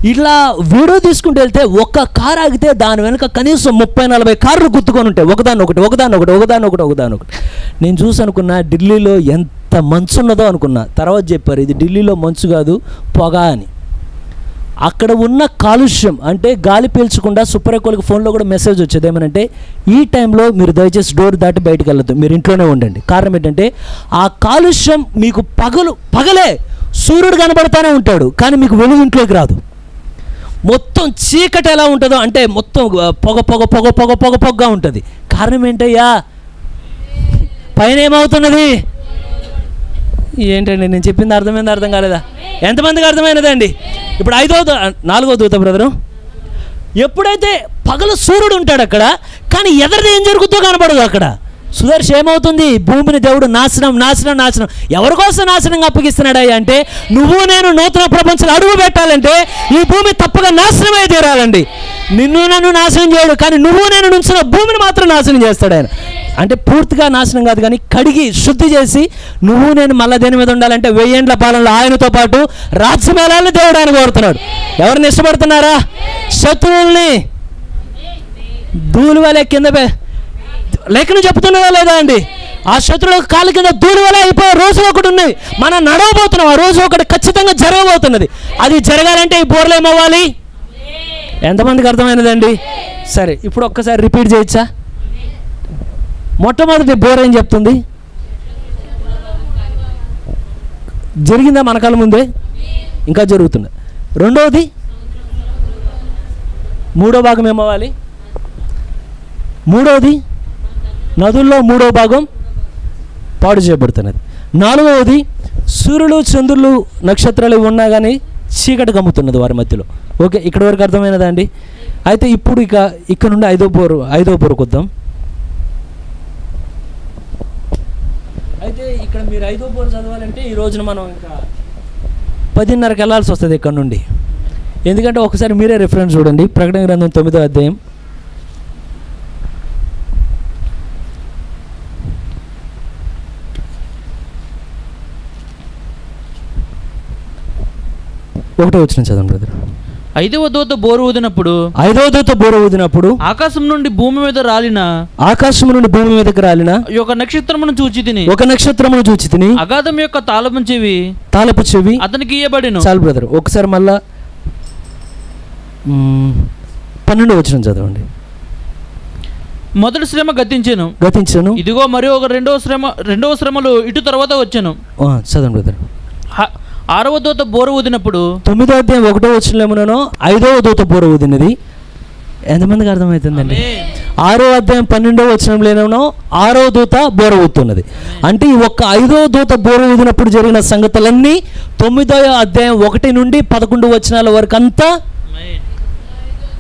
A: ఇట్లా వీడియో తీసుకుంటూ వెళ్తే ఒక్క కారు ఆగితే దాని వెనుక కనీసం 30-40 కార్లు గుర్తుకొని ఉంటాయి, ఒకదానొకటి. నేను చూసి అనుకున్నా ఢిల్లీలో ఎంత మంచు ఉన్నదో అనుకున్నా. తర్వాత చెప్పారు ఇది ఢిల్లీలో మంచు కాదు, పొగ అని. అక్కడ ఉన్న కాలుష్యం అంటే గాలి పీల్చకుండా సుప్రకోలకి ఫోన్లో కూడా మెసేజ్ వచ్చేది ఏమనంటే, ఈ టైంలో మీరు దయచేసి డోర్ దాటి బయటకు వెళ్ళొద్దు, మీరు ఇంట్లోనే ఉండండి. కారణం ఏంటంటే ఆ కాలుష్యం మీకు పగలే సూర్యుడు కనబడతానే ఉంటాడు, కానీ మీకు వెలుగు ఇంట్లోకి రాదు. మొత్తం చీకటి ఎలా ఉంటుందో అంటే మొత్తం పొగగా ఉంటుంది. కారణం ఏంటయ్యా? పైన ఏమవుతున్నది? ఏంటండి నేను చెప్పింది అర్థమైంది అర్థం కాలేదా? ఎంతమందికి అర్థమైనదండి? ఇప్పుడు 4వ దూత బ్రదరు, ఎప్పుడైతే పగలు సూర్యుడు ఉంటాడు అక్కడ, కానీ ఎదరిది ఏం జరుగుతుందో కనపడదు అక్కడ. సుదర్శ ఏమవుతుంది? భూమిని దేవుడు నాశనం. ఎవరి కోసం నాశనంగా అప్పగిస్తున్నాడయ్యా అంటే, నువ్వు నేను నూతన ప్రపంచంలో అడుగు పెట్టాలంటే ఈ భూమి తప్పగా నాశనమై తీరాలండి. నిన్ను నన్ను నాశనం చేయడు, కానీ నువ్వు నేను నుంచిన భూమిని మాత్రం నాశనం చేస్తాడు ఆయన. అంటే పూర్తిగా నాశనం కాదు, కానీ కడిగి శుద్ధి చేసి నువ్వు నేను మళ్ళీ దేని మీద ఉండాలంటే 1000 ఏండ్ల పాలనలో ఆయనతో పాటు రాజ్యమేళాలను దేవుడు ఆయన కోరుతున్నాడు. ఎవరిని ఇష్టపడుతున్నారా? శత్రువుల్ని ధూళి వలె కింద లేఖను చెప్తున్నారా లేదా అండి? ఆ శత్రువుల కాళ్ళ కింద ధూళి వలె అయిపోయే రోజులు ఒకటి ఉన్నాయి. మనం నడవబోతున్నాం, ఆ రోజు ఒకటి ఖచ్చితంగా జరగబోతున్నది. అది జరగాలంటే ఈ బోర్లు ఏమవ్వాలి? ఎంతమందికి అర్థమైనదండి? సరే, ఇప్పుడు ఒక్కసారి రిపీట్ చేయొచ్చా? మొట్టమొదటి బోర్ ఏం చెప్తుంది? జరిగిందా మన కళ్ళ ముందే? ఇంకా జరుగుతుంది. రెండవది, మూడో భాగం ఏమవ్వాలి? మూడవది, నదుల్లో మూడో భాగం పాడు చేయబడుతున్నది. 4వది, సూర్యుడు చంద్రులు నక్షత్రాలు ఉన్నా కానీ చీకటి కమ్ముతున్నది వారి మధ్యలో. ఓకే, ఇక్కడ వరకు అర్థమైనదా అండి? అయితే ఇప్పుడు ఇక్కడ నుండి ఐదో బోరుకు వద్దాం. అయితే ఇక్కడ మీరు 5వ బోరు చదవాలంటే ఈ రోజున మనం ఇంకా 10:30కి వెళ్ళాల్సి వస్తుంది ఇక్కడ నుండి. ఎందుకంటే ఒకసారి మీరే రిఫరెన్స్ చూడండి, ప్రకటన గ్రంథం 9వ అధ్యాయం. ఒకటో వచ్చిన చదవండి బ్రదర్.
B: 5వ దూత బోరు ఊదినప్పుడు ఆకాశం నుండి భూమి మీదకి రాలిన ఒక నక్షత్రమును చూచి తిని అగాధం యొక్క తాళపు చెవి అతనికి ఇయ్యబడెను.
A: చాలు బ్రదర్, ఒకసారి మళ్ళా 12వ వచనం చదవండి.
B: మొదటి శ్రమ గతించెను, ఇదిగో మరి ఒక రెండవ శ్రమలు ఇటు తర్వాత వచ్చెను.
A: చదవండి బ్రదర్.
B: 6వ దూత బోర ఊదినప్పుడు
A: 9వ అధ్యాయం 1వ వచనంలోనో 5వ దూత బోర ఊదినది. ఎంతమందికి అర్థమవుతుందండి? 6వ అధ్యాయం 12వ వచనంలోనో 6వ దూత బోర ఊదుతున్నది. అంటే ఈ ఒక్క 5వ దూత బోర ఊదినప్పుడు జరిగిన సంగతులన్నీ 9వ అధ్యాయం 1 నుండి 11 వచనాల వరకు అంతా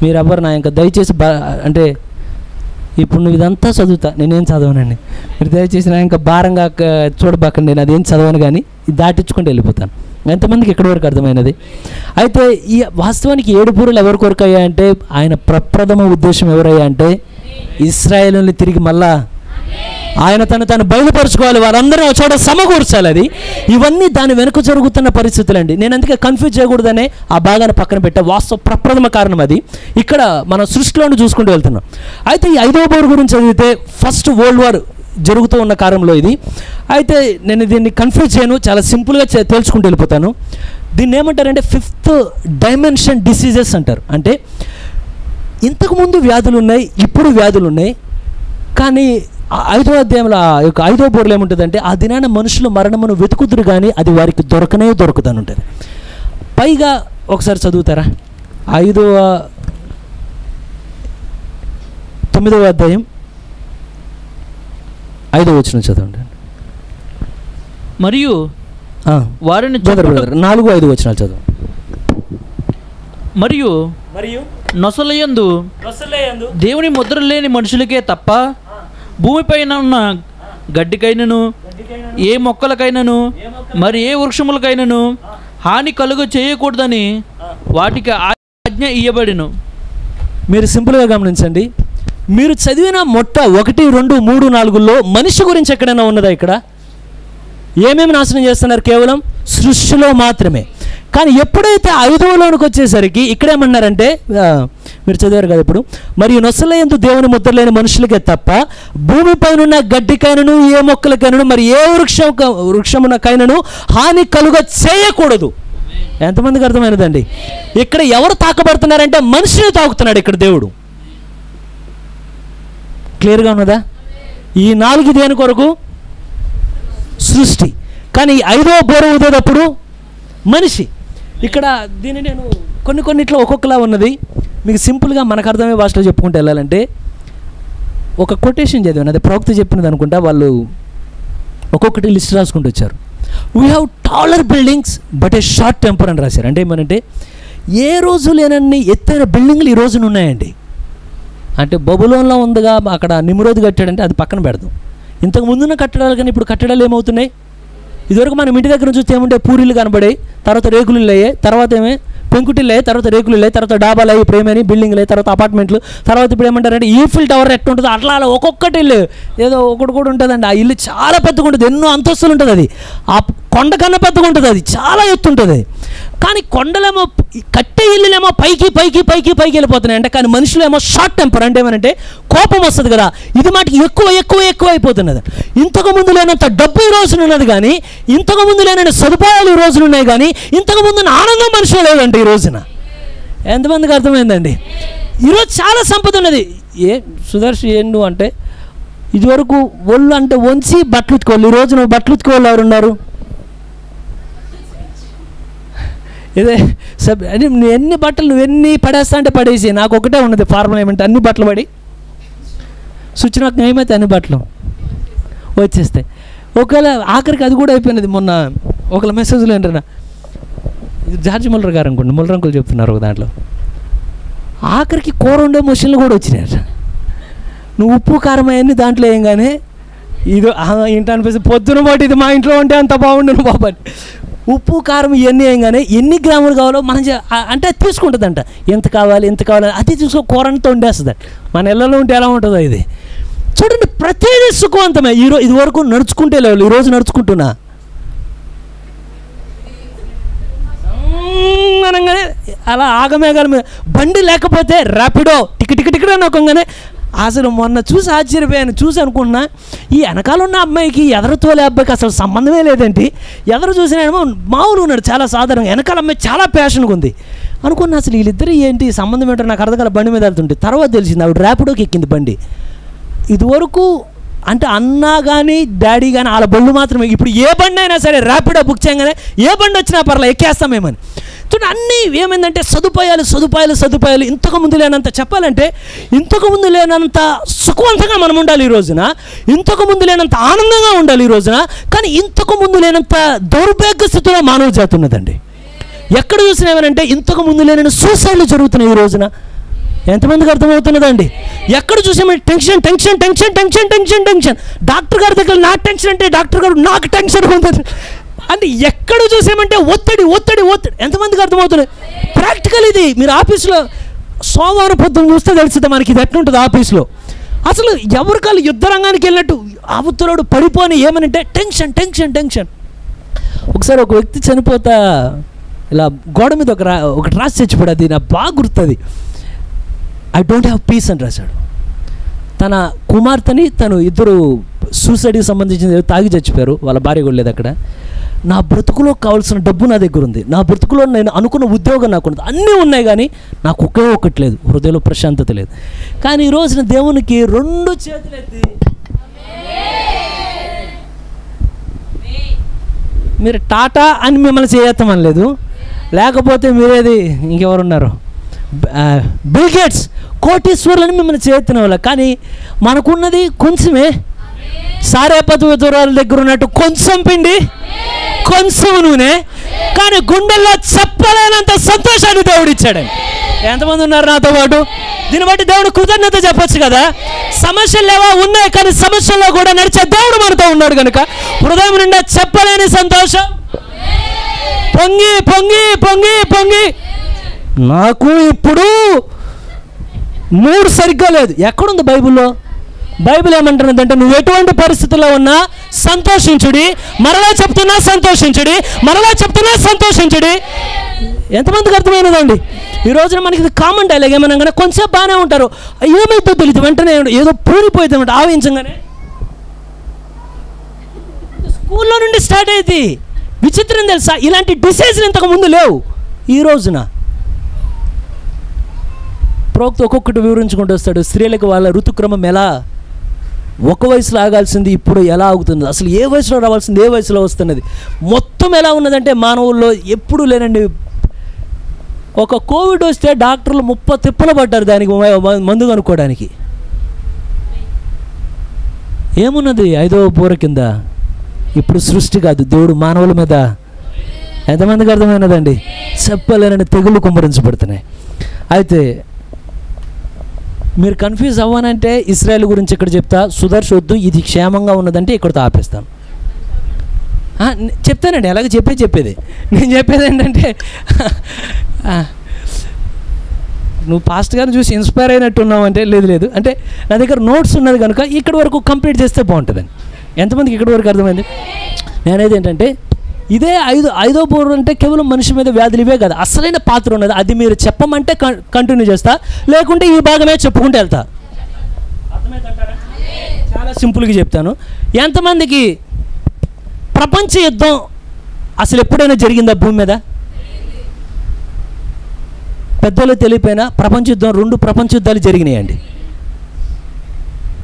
A: మీరు ఎవ్వరు నా ఇంకా దయచేసి అంటే ఇప్పుడు నువ్వు ఇదంతా చదువుతా, నేనేం చదవనండి. మీరు దయచేసి నా ఇంకా భారంగా చూడబాకండి, నేను అదేం చదవను, కానీ ఇది దాటించుకుంటూ వెళ్ళిపోతాను. ఎంతమందికి ఎక్కడి వరకు అర్థమైనది? అయితే ఈ వాస్తవానికి 7 బూరలు ఎవరి కొరకు అయ్యా అంటే, ఆయన ప్రప్రథమ ఉద్దేశం ఎవరయ్యా అంటే ఇశ్రాయేలుని తిరిగి మళ్ళా ఆయన తను బయలుపరుచుకోవాలి, వారందరూ ఒక చోట సమకూర్చాలి. అది ఇవన్నీ దాని వెనుక జరుగుతున్న పరిస్థితులు అండి. నేను అందుకే కన్ఫ్యూజ్ చేయకూడదనే ఆ భాగాన్ని పక్కన పెట్టే వాస్తవ ప్రప్రథమ కారణం అది. ఇక్కడ మనం సృష్టిలోనే చూసుకుంటూ వెళ్తున్నాం. అయితే ఈ 5వ బోరు గురించి చదివితే ఫస్ట్ వరల్డ్ వార్ జరుగుతూ ఉన్న కాలంలో ఇది. అయితే నేను దీన్ని కన్ఫ్యూజ్ చేయను, చాలా సింపుల్గా తెలుసుకుంటూ వెళ్ళిపోతాను. దీన్ని ఏమంటారంటే 5th డైమెన్షన్ డిసీజెస్ అంటారు. అంటే ఇంతకుముందు వ్యాధులు ఉన్నాయి, ఇప్పుడు వ్యాధులు ఉన్నాయి, కానీ 5వ అధ్యాయంలో 5వ బోర్లో ఏముంటుందంటే, ఆ దినాన మనుషులు మరణమును వెతుకుతురు కానీ అది వారికి దొరకదని ఉంటుంది. పైగా ఒకసారి చదువుతారా 9వ అధ్యాయం 5వ వచనం చదవండి.
B: మరియు వారిని
A: 4, 5 వచనాలు చదవండి.
B: మరియు నొసలయందు దేవుని ముద్ర లేని మనుషులకే తప్ప భూమిపైన ఉన్న గడ్డికైనను ఏ మొక్కలకైనను మరి ఏ వృక్షములకైనను హాని కలుగు చేయకూడదని వాటికి ఆజ్ఞ ఇయ్యబడిను.
A: మీరు సింపుల్గా గమనించండి, మీరు చదివిన మొట్ట 1, 2, 3, 4లో మనిషి గురించి ఎక్కడైనా ఉన్నదా? ఇక్కడ ఏమేమి నాశనం చేస్తున్నారు? కేవలం సృష్టిలో మాత్రమే. కానీ ఎప్పుడైతే 5వలోనికి వచ్చేసరికి ఇక్కడేమన్నారంటే, మీరు చదివారు కదా ఇప్పుడు, మరియు నొసలయందు దేవుని ముద్ర లేని మనుషులకే తప్ప భూమిపైన ఉన్న గడ్డికైనను ఏ మొక్కలకైనను మరి ఏ వృక్షమునకైనను హాని కలుగ చేయకూడదు. ఎంతమందికి అర్థమైనదండి? ఇక్కడ ఎవరు తాకబడుతున్నారంటే మనిషిని తాకుతున్నాడు ఇక్కడ దేవుడు. క్లియర్గా ఉన్నదా? ఈ 4 దేని కొరకు? సృష్టి. కానీ 5వ బోర ఊదేటప్పుడు మనిషి. ఇక్కడ దీన్ని నేను కొన్నిట్లో ఒక్కొక్కలా ఉన్నది. మీకు సింపుల్గా మనకు అర్థమయ్యే భాషలో చెప్పుకుంటూ వెళ్ళాలంటే, ఒక కొటేషన్ చదివాను, అదే ప్రవక్త చెప్పినది అనుకుంటా. వాళ్ళు ఒక్కొక్కటి లిస్ట్ రాసుకుంటూ వచ్చారు. We have taller buildings but A short temper అని రాశారు. అంటే ఏమనంటే, ఏ రోజు లేనన్ని ఎత్తైన బిల్డింగ్లు ఈ రోజున ఉన్నాయండి. అంటే బబులోన్లో ఉందిగా, అక్కడ నిమ్రోద్ కట్టాడంటే అది పక్కన పెడదాం. ఇంతకు ముందున్న కట్టడాలు కానీ ఇప్పుడు కట్టడాలు ఏమవుతున్నాయి? ఇదివరకు మనం ఇంటి దగ్గర చూస్తే ఏముంటే పూరీలు కనబడాయి, తర్వాత రేకులు అయ్యాయి, తర్వాత పెంకుటిల్లు అయ్యాయి, తర్వాత రేకులు అయ్యాయి, తర్వాత డాబాలు అయ్యి, ప్రేమని బిల్డింగ్లు అయ్యి, తర్వాత అపార్ట్మెంట్లు, తర్వాత ఇప్పుడు ఏమంటారంటే ఈఫిల్ టవర్ ఎట్లా ఉంటుందో అట్లా ఒక్కొక్కటి ఇల్లు ఏదో ఒకటి కూడా ఉంటుందండి. ఆ ఇల్లు చాలా పెద్దగా ఉంటుంది, ఎన్నో అంతస్తులు ఉంటుంది. అది ఆ కొండ కన్నా పెద్దగా ఉంటుంది, అది చాలా ఎత్తు ఉంటుంది. కానీ కొండలేమో కట్టే ఇల్లులేమో పైకి పైకి పైకి పైకి వెళ్ళిపోతున్నాయి అంటే, కానీ మనుషులేమో షార్ట్ టెంపర్. అంటే ఏమనంటే కోపం వస్తుంది కదా, ఇది మాటికి ఎక్కువ అయిపోతున్నది. ఇంతకుముందు లేనంత డబ్బు ఈ రోజున ఉన్నది, కానీ ఇంతకుముందు లేనంత సదుపాయాలు ఈ రోజున ఉన్నాయి, కానీ ఇంతకుముందు ఆనందం మనుషులు లేదండి ఈ రోజున. ఎంతమందికి అర్థమైందండి? ఈరోజు చాలా సంపద ఉన్నది. సుదర్శి ఏండు అంటే, ఇదివరకు ఒళ్ళు అంటే వంచి బట్టలు ఉతుకోవాలి, ఈ రోజు నువ్వు బట్టలు ఉతుకోవాలి ఎవరు ఉన్నారు? ఇదే అది ఎన్ని బట్టలు నువ్వు ఎన్ని పడేస్తా అంటే పడేసి, నాకు ఒకటే ఉన్నది ఫార్ములా ఏమంటే, అన్ని బట్టలు పడి స్విచ్ నాకు ఏమైతే అన్ని బట్టలు వచ్చేస్తాయి. ఒకవేళ ఆఖరికి అది కూడా అయిపోయినది. మొన్న ఒకళ్ళ మెసేజ్లో ఏంటన్నా, ఇది జార్జి ముల్లర్ గారు అనుకోండి, ముల్లర్ అంకుల్ చెప్తున్నారు ఒక దాంట్లో, ఆఖరికి కూర ఉండే మనుషులు కూడా వచ్చినాయట. నువ్వు ఉప్పు కారం అవన్నీ దాంట్లో ఏం కానీ ఇది ఇంట అనిపిస్తుంది, పొద్దున పాటు ఇది మా ఇంట్లో ఉంటే అంత బాగుండను బాబా. ఉప్పు కారం ఇవన్నీ ఏం కానీ ఎన్ని గ్రాములు కావాలో మనం అంటే అది తీసుకుంటుందంట, ఎంత కావాలి అది తీసుకో, కూర అంతా వండేస్తుంది. మన ఇళ్ళలో ఉంటే ఎలా ఉంటుందో ఇది చూడండి. ప్రతిదీ సుఖవంతమే. ఇది వరకు నడుచుకుంటే లేవు, ఈరోజు నడుచుకుంటున్నా అనగానే అలా ఆగమేఘాల మీద బండి లేకపోతే ర్యాపిడో టికెట్ నొక్కగానే అసలు మొన్న చూసి ఆశ్చర్యపోయాను. చూసి అనుకున్నా, ఈ వెనకాల ఉన్న అమ్మాయికి ఎదరతోలే అబ్బాయికి అసలు సంబంధమే లేదండి. ఎదరు చూసినేమో మామూలు ఉన్నాడు, చాలా సాధారణంగా. వెనకాల అమ్మాయి చాలా ప్యాషన్గా ఉంది అనుకున్నా. అసలు వీళ్ళిద్దరు ఏంటి సంబంధం ఏంటో నాకు అర్థం కాల. బండి మీద వెళ్తుంటే తర్వాత తెలిసింది ఆవిడ ర్యాపిడోకి ఎక్కింది బండి. ఇదివరకు అంటే అన్నా కానీ డాడీ కానీ వాళ్ళ బండ్లు మాత్రమే. ఇప్పుడు ఏ బండి అయినా సరే ర్యాపిడో బుక్ చేయగానే ఏ బండి వచ్చినా పర్లేదు ఎక్కేస్తామేమని. చూడండి అన్నీ ఏమైందంటే సదుపాయాలు ఇంతకుముందు లేనంత, చెప్పాలంటే ఇంతకుముందు లేనంత సుఖవంతంగా మనం ఉండాలి ఈ రోజున, ఇంతకుముందు లేనంత ఆనందంగా ఉండాలి ఈ రోజున. కానీ ఇంతకుముందు లేనంత దౌర్భాగ్య స్థితిలో మానవ జాతి ఉన్నదండి. ఎక్కడ చూసినా ఏమనంటే ఇంతకుముందు లేని సూసైడ్లు జరుగుతున్నాయి ఈ రోజున. ఎంతమందికి అర్థమవుతున్నదండి? ఎక్కడ చూసామంటే టెన్షన్. డాక్టర్ గారి దగ్గర నాకు టెన్షన్ అంటే డాక్టర్ గారు నాకు టెన్షన్ ఉంటుంది అంటే ఎక్కడ చూసామంటే ఒత్తిడి. ఎంతమందికి అర్థమవుతుంది? ప్రాక్టికల్ ఇది. మీరు ఆఫీస్లో సోమవారం పొద్దున్న చూస్తే తెలుస్తుంది మనకి ఇది ఎట్లుంటుంది ఆఫీస్లో. అసలు ఎవరికాళ్ళు యుద్ధ రంగానికి వెళ్ళినట్టు అవతలోడు పడిపోని ఏమనంటే టెన్షన్. ఒకసారి ఒక వ్యక్తి చనిపోతా ఇలా గోడ మీద ఒకటి రాసి చచ్చిపోయాడు. అది నాకు బాగా గుర్తుంది. ఐ డోంట్ హ్యావ్ పీస్ అని రాశాడు. తన కుమార్తెని తను ఇద్దరు సూసైడ్కి సంబంధించిన తాగి చచ్చిపోయారు. వాళ్ళ భార్య కూడా లేదు అక్కడ. నా బ్రతుకులో కావాల్సిన డబ్బు నా దగ్గర ఉంది, నా బ్రతుకులో నేను అనుకున్న ఉద్యోగం నాకు ఉంది, అన్నీ ఉన్నాయి, కానీ నాకు ఒక్కటి లేదు, హృదయంలో ప్రశాంతత లేదు. కానీ ఈ రోజున దేవునికి 2 చేతులు ఎత్తి మీరు టాటా అని మిమ్మల్ని చేయొత్తమనలేదు, లేకపోతే మీరేది ఇంకెవరున్నారు బిల్ గేట్స్ కోటీశ్వరులని మిమ్మల్ని చేయొత్తిన వాళ్ళ. కానీ మనకున్నది కొంచెమే. సారేపతి దూరాల దగ్గర ఉన్నట్టు కొంచెం పిండి కొంచెం నూనె, కానీ గుండెల్లో చెప్పలేనంత సంతోషాన్ని దేవుడు ఇచ్చాడని. ఎంతమంది ఉన్నారు నాతో పాటు? దీన్ని బట్టి దేవుడు కృతజ్ఞత చెప్పొచ్చు కదా. సమస్యలు లేవా? ఉన్నాయి, కానీ సమస్యల్లో కూడా నడిచే దేవుడు మనతో ఉన్నాడు కనుక హృదయం నిండా చెప్పలేని సంతోషం పొంగి పొంగి పొంగి పొంగి. నాకు ఇప్పుడు మూడు సరిగ్గా లేదు. ఎక్కడుంది బైబిల్లో? బైబిల్ ఏమంటున్నదంటే నువ్వు ఎటువంటి పరిస్థితుల్లో ఉన్నా సంతోషించుడి, మరలా చెప్తున్నా సంతోషించుడి. ఎంతమందికి అర్థమైనదండి? ఈ రోజున మనకి ఇది కామన్ డైలాగ్. ఏమన్నా కానీ కొంచెం బాగానే ఉంటారు, ఏమైతే తెలియదు వెంటనే ఏదో పూరిపోయింది అనమాట ఆవించగానే. స్కూల్లో నుండి స్టార్ట్ అయ్యింది. విచిత్రం తెలుసా, ఇలాంటి డిసీజులు ఇంతకు ముందు లేవు. ఈ రోజున ప్రోక్త ఒక్కొక్కటి వివరించుకుంటూ వస్తాడు. స్త్రీలకు వాళ్ళ ఋతుక్రమం ఎలా ఒక వయసులో ఆగాల్సింది ఇప్పుడు ఎలా ఆగుతుంది, అసలు ఏ వయసులో రావాల్సింది ఏ వయసులో వస్తున్నది, మొత్తం ఎలా ఉన్నదంటే మానవుల్లో ఎప్పుడూ లేనండి. ఒక కోవిడ్ వస్తే డాక్టర్లు 30 తిప్పలు పడ్డారు దానికి మందు కనుక్కోవడానికి. ఏమున్నది 5వ పూర కింద? ఇప్పుడు సృష్టి కాదు, దేవుడు మానవుల మీద. ఎంతమందికి అర్థమైనదండి? చెప్పలేనని తెగుళ్ళు కుమ్మరించబడుతున్నాయి. అయితే మీరు కన్ఫ్యూజ్ అవ్వనంటే ఇజ్రాయెల్ గురించి ఇక్కడ చెప్తా, సుదర్శొద్దు, ఇది క్షేమంగా ఉన్నదంటే ఇక్కడితో ఆపేస్తాను. చెప్తానండి, అలాగే చెప్పేది నేను చెప్పేది ఏంటంటే నువ్వు పాస్ట్ గారిని చూసి ఇన్స్పైర్ అయినట్టున్నావు అంటే లేదు అంటే నా దగ్గర నోట్స్ ఉన్నది కనుక ఇక్కడి వరకు కంప్లీట్ చేస్తే బాగుంటుందని. ఎంతమందికి ఇక్కడి వరకు అర్థమైంది? నేనేది ఏంటంటే ఇదే 5వ పూర్వం అంటే కేవలం మనిషి మీద వ్యాధులు ఇవే కదా, అసలైన పాత్ర ఉన్నది. అది మీరు చెప్పమంటే కంటిన్యూ చేస్తా, లేకుంటే ఈ భాగమే చెప్పుకుంటూ వెళ్తా. అర్థమైందంటారా? చాలా సింపుల్గా చెప్తాను. ఎంతమందికి ప్రపంచ యుద్ధం అసలు ఎప్పుడైనా జరిగిందా భూమి మీద? పెద్దలు తెలియపోయినా ప్రపంచ యుద్ధం 2 ప్రపంచ యుద్ధాలు జరిగినాయండి.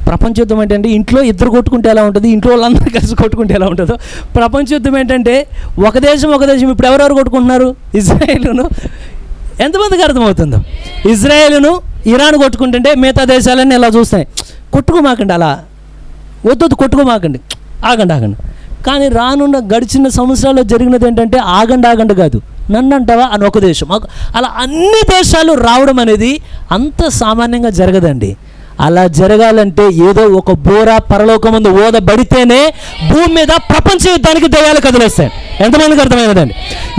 A: ప్రపంచ యుద్ధం ఏంటంటే ఇంట్లో ఇద్దరు కొట్టుకుంటే ఎలా ఉంటుంది, ఇంట్లో వాళ్ళందరూ కలిసి కొట్టుకుంటే ఎలా ఉంటుందో. ప్రపంచ యుద్ధం ఏంటంటే ఒక దేశం ఇప్పుడు ఎవరెవరు కొట్టుకుంటున్నారు? ఇజ్రాయేలును. ఎంతమందికి అర్థమవుతుందో? ఇజ్రాయేలును ఇరాన్ కొట్టుకుంటుంటే మిగతా దేశాలన్నీ ఎలా చూస్తాయి, కొట్టుకోమాకండి, అలా వద్దు కొట్టుకోమాకండి, ఆగండి. కానీ రానున్న గడిచిన సంవత్సరాల్లో జరిగినది ఏంటంటే ఆగండి కాదు, నన్ను అంటావా అని ఒక దేశం, అలా అన్ని దేశాలు రావడం అనేది అంత సామాన్యంగా జరగదండి. అలా జరగాలంటే ఏదో ఒక బోర పరలోకమందు ఓదబడితేనే భూమి మీద ప్రపంచ యుద్ధానికి దయ్యాలు కదిలేస్తాయి. ఎంతమందికి అర్థమైనదండి?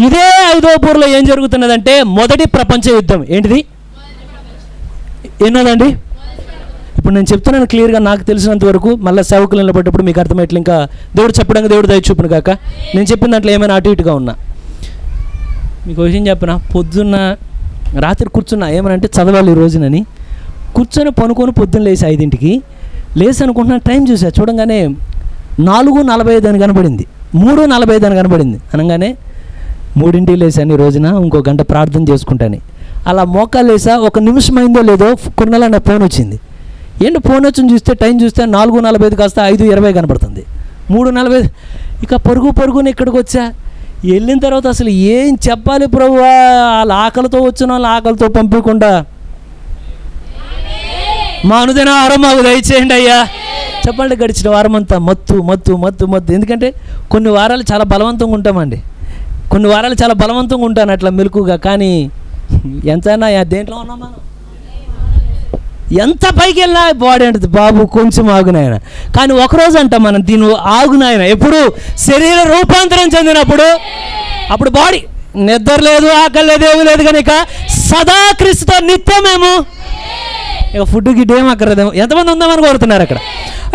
A: ఇదే 5వ బూరలో ఏం జరుగుతున్నదంటే మొదటి ప్రపంచ యుద్ధం. ఏంటిది? ఎన్నోదండి? ఇప్పుడు నేను చెప్తున్నాను క్లియర్గా, నాకు తెలిసినంత వరకు. మళ్ళీ సేవకులు నిలబడ్డప్పుడు మీకు అర్థమయ్యట్లు ఇంకా దేవుడు చెప్పడానికి దేవుడు దయ చూపును కాక నేను చెప్పిన దాంట్లో ఏమైనా అటు ఇటుగా ఉన్నా. మీకు విషయం చెప్పిన, పొద్దున్న రాత్రి కూర్చున్నా ఏమనంటే చదవాలి ఈ రోజునని కూర్చొని పనుకొని పొద్దున్న లేచి 5ంటికి లేచి అనుకుంటున్నా, టైం చూసా, చూడంగానే 4:45 అని కనబడింది, 3:45 అని కనబడింది. అనగానే 3ంటికి లేసాను ఈ రోజున, ఇంకో గంట ప్రార్థన చేసుకుంటాను. అలా మోకాలు లేసా, ఒక నిమిషం అయిందో లేదో కొన్నాళ్ళ నా ఫోన్ వచ్చింది. ఏంటి ఫోన్ వచ్చి చూస్తే టైం చూస్తే 4:45 కాస్త 5:20 కనబడుతుంది. 3:40 ఇక పరుగుని ఇక్కడికి వచ్చా. వెళ్ళిన తర్వాత అసలు ఏం చెప్పాలి ప్రభువా, వాళ్ళ ఆకలితో వచ్చిన వాళ్ళ ఆకలితో పంపించకుండా మా అనుదిన ఆహారం మాకు దయచేయండి అయ్యా చెప్పండి. గడిచిన వారం అంతా మత్తు. ఎందుకంటే కొన్ని వారాలు చాలా బలవంతంగా ఉంటామండి, కొన్ని వారాలు చాలా బలవంతంగా ఉంటాను అట్లా మెలకుగా. కానీ ఎంతైనా దేంట్లో ఉన్నాం మనం, ఎంత పైకి వెళ్ళినా బాడీ అంటుంది బాబు కొంచెం ఆగునాయన. కానీ ఒకరోజు అంటాం మనం దీని ఆగునాయన ఎప్పుడు శరీర రూపాంతరం చెందినప్పుడు, అప్పుడు బాడీ నిద్ర లేదు, ఆకలి లేదు, ఏమీ లేదు. కనుక సదా క్రీస్తుతో నిత్యమేమో, ఇక ఫుడ్ గిడ్డ ఏం అక్కర్లేదేమో. ఎంతమంది ఉందామని కోరుతున్నారు అక్కడ.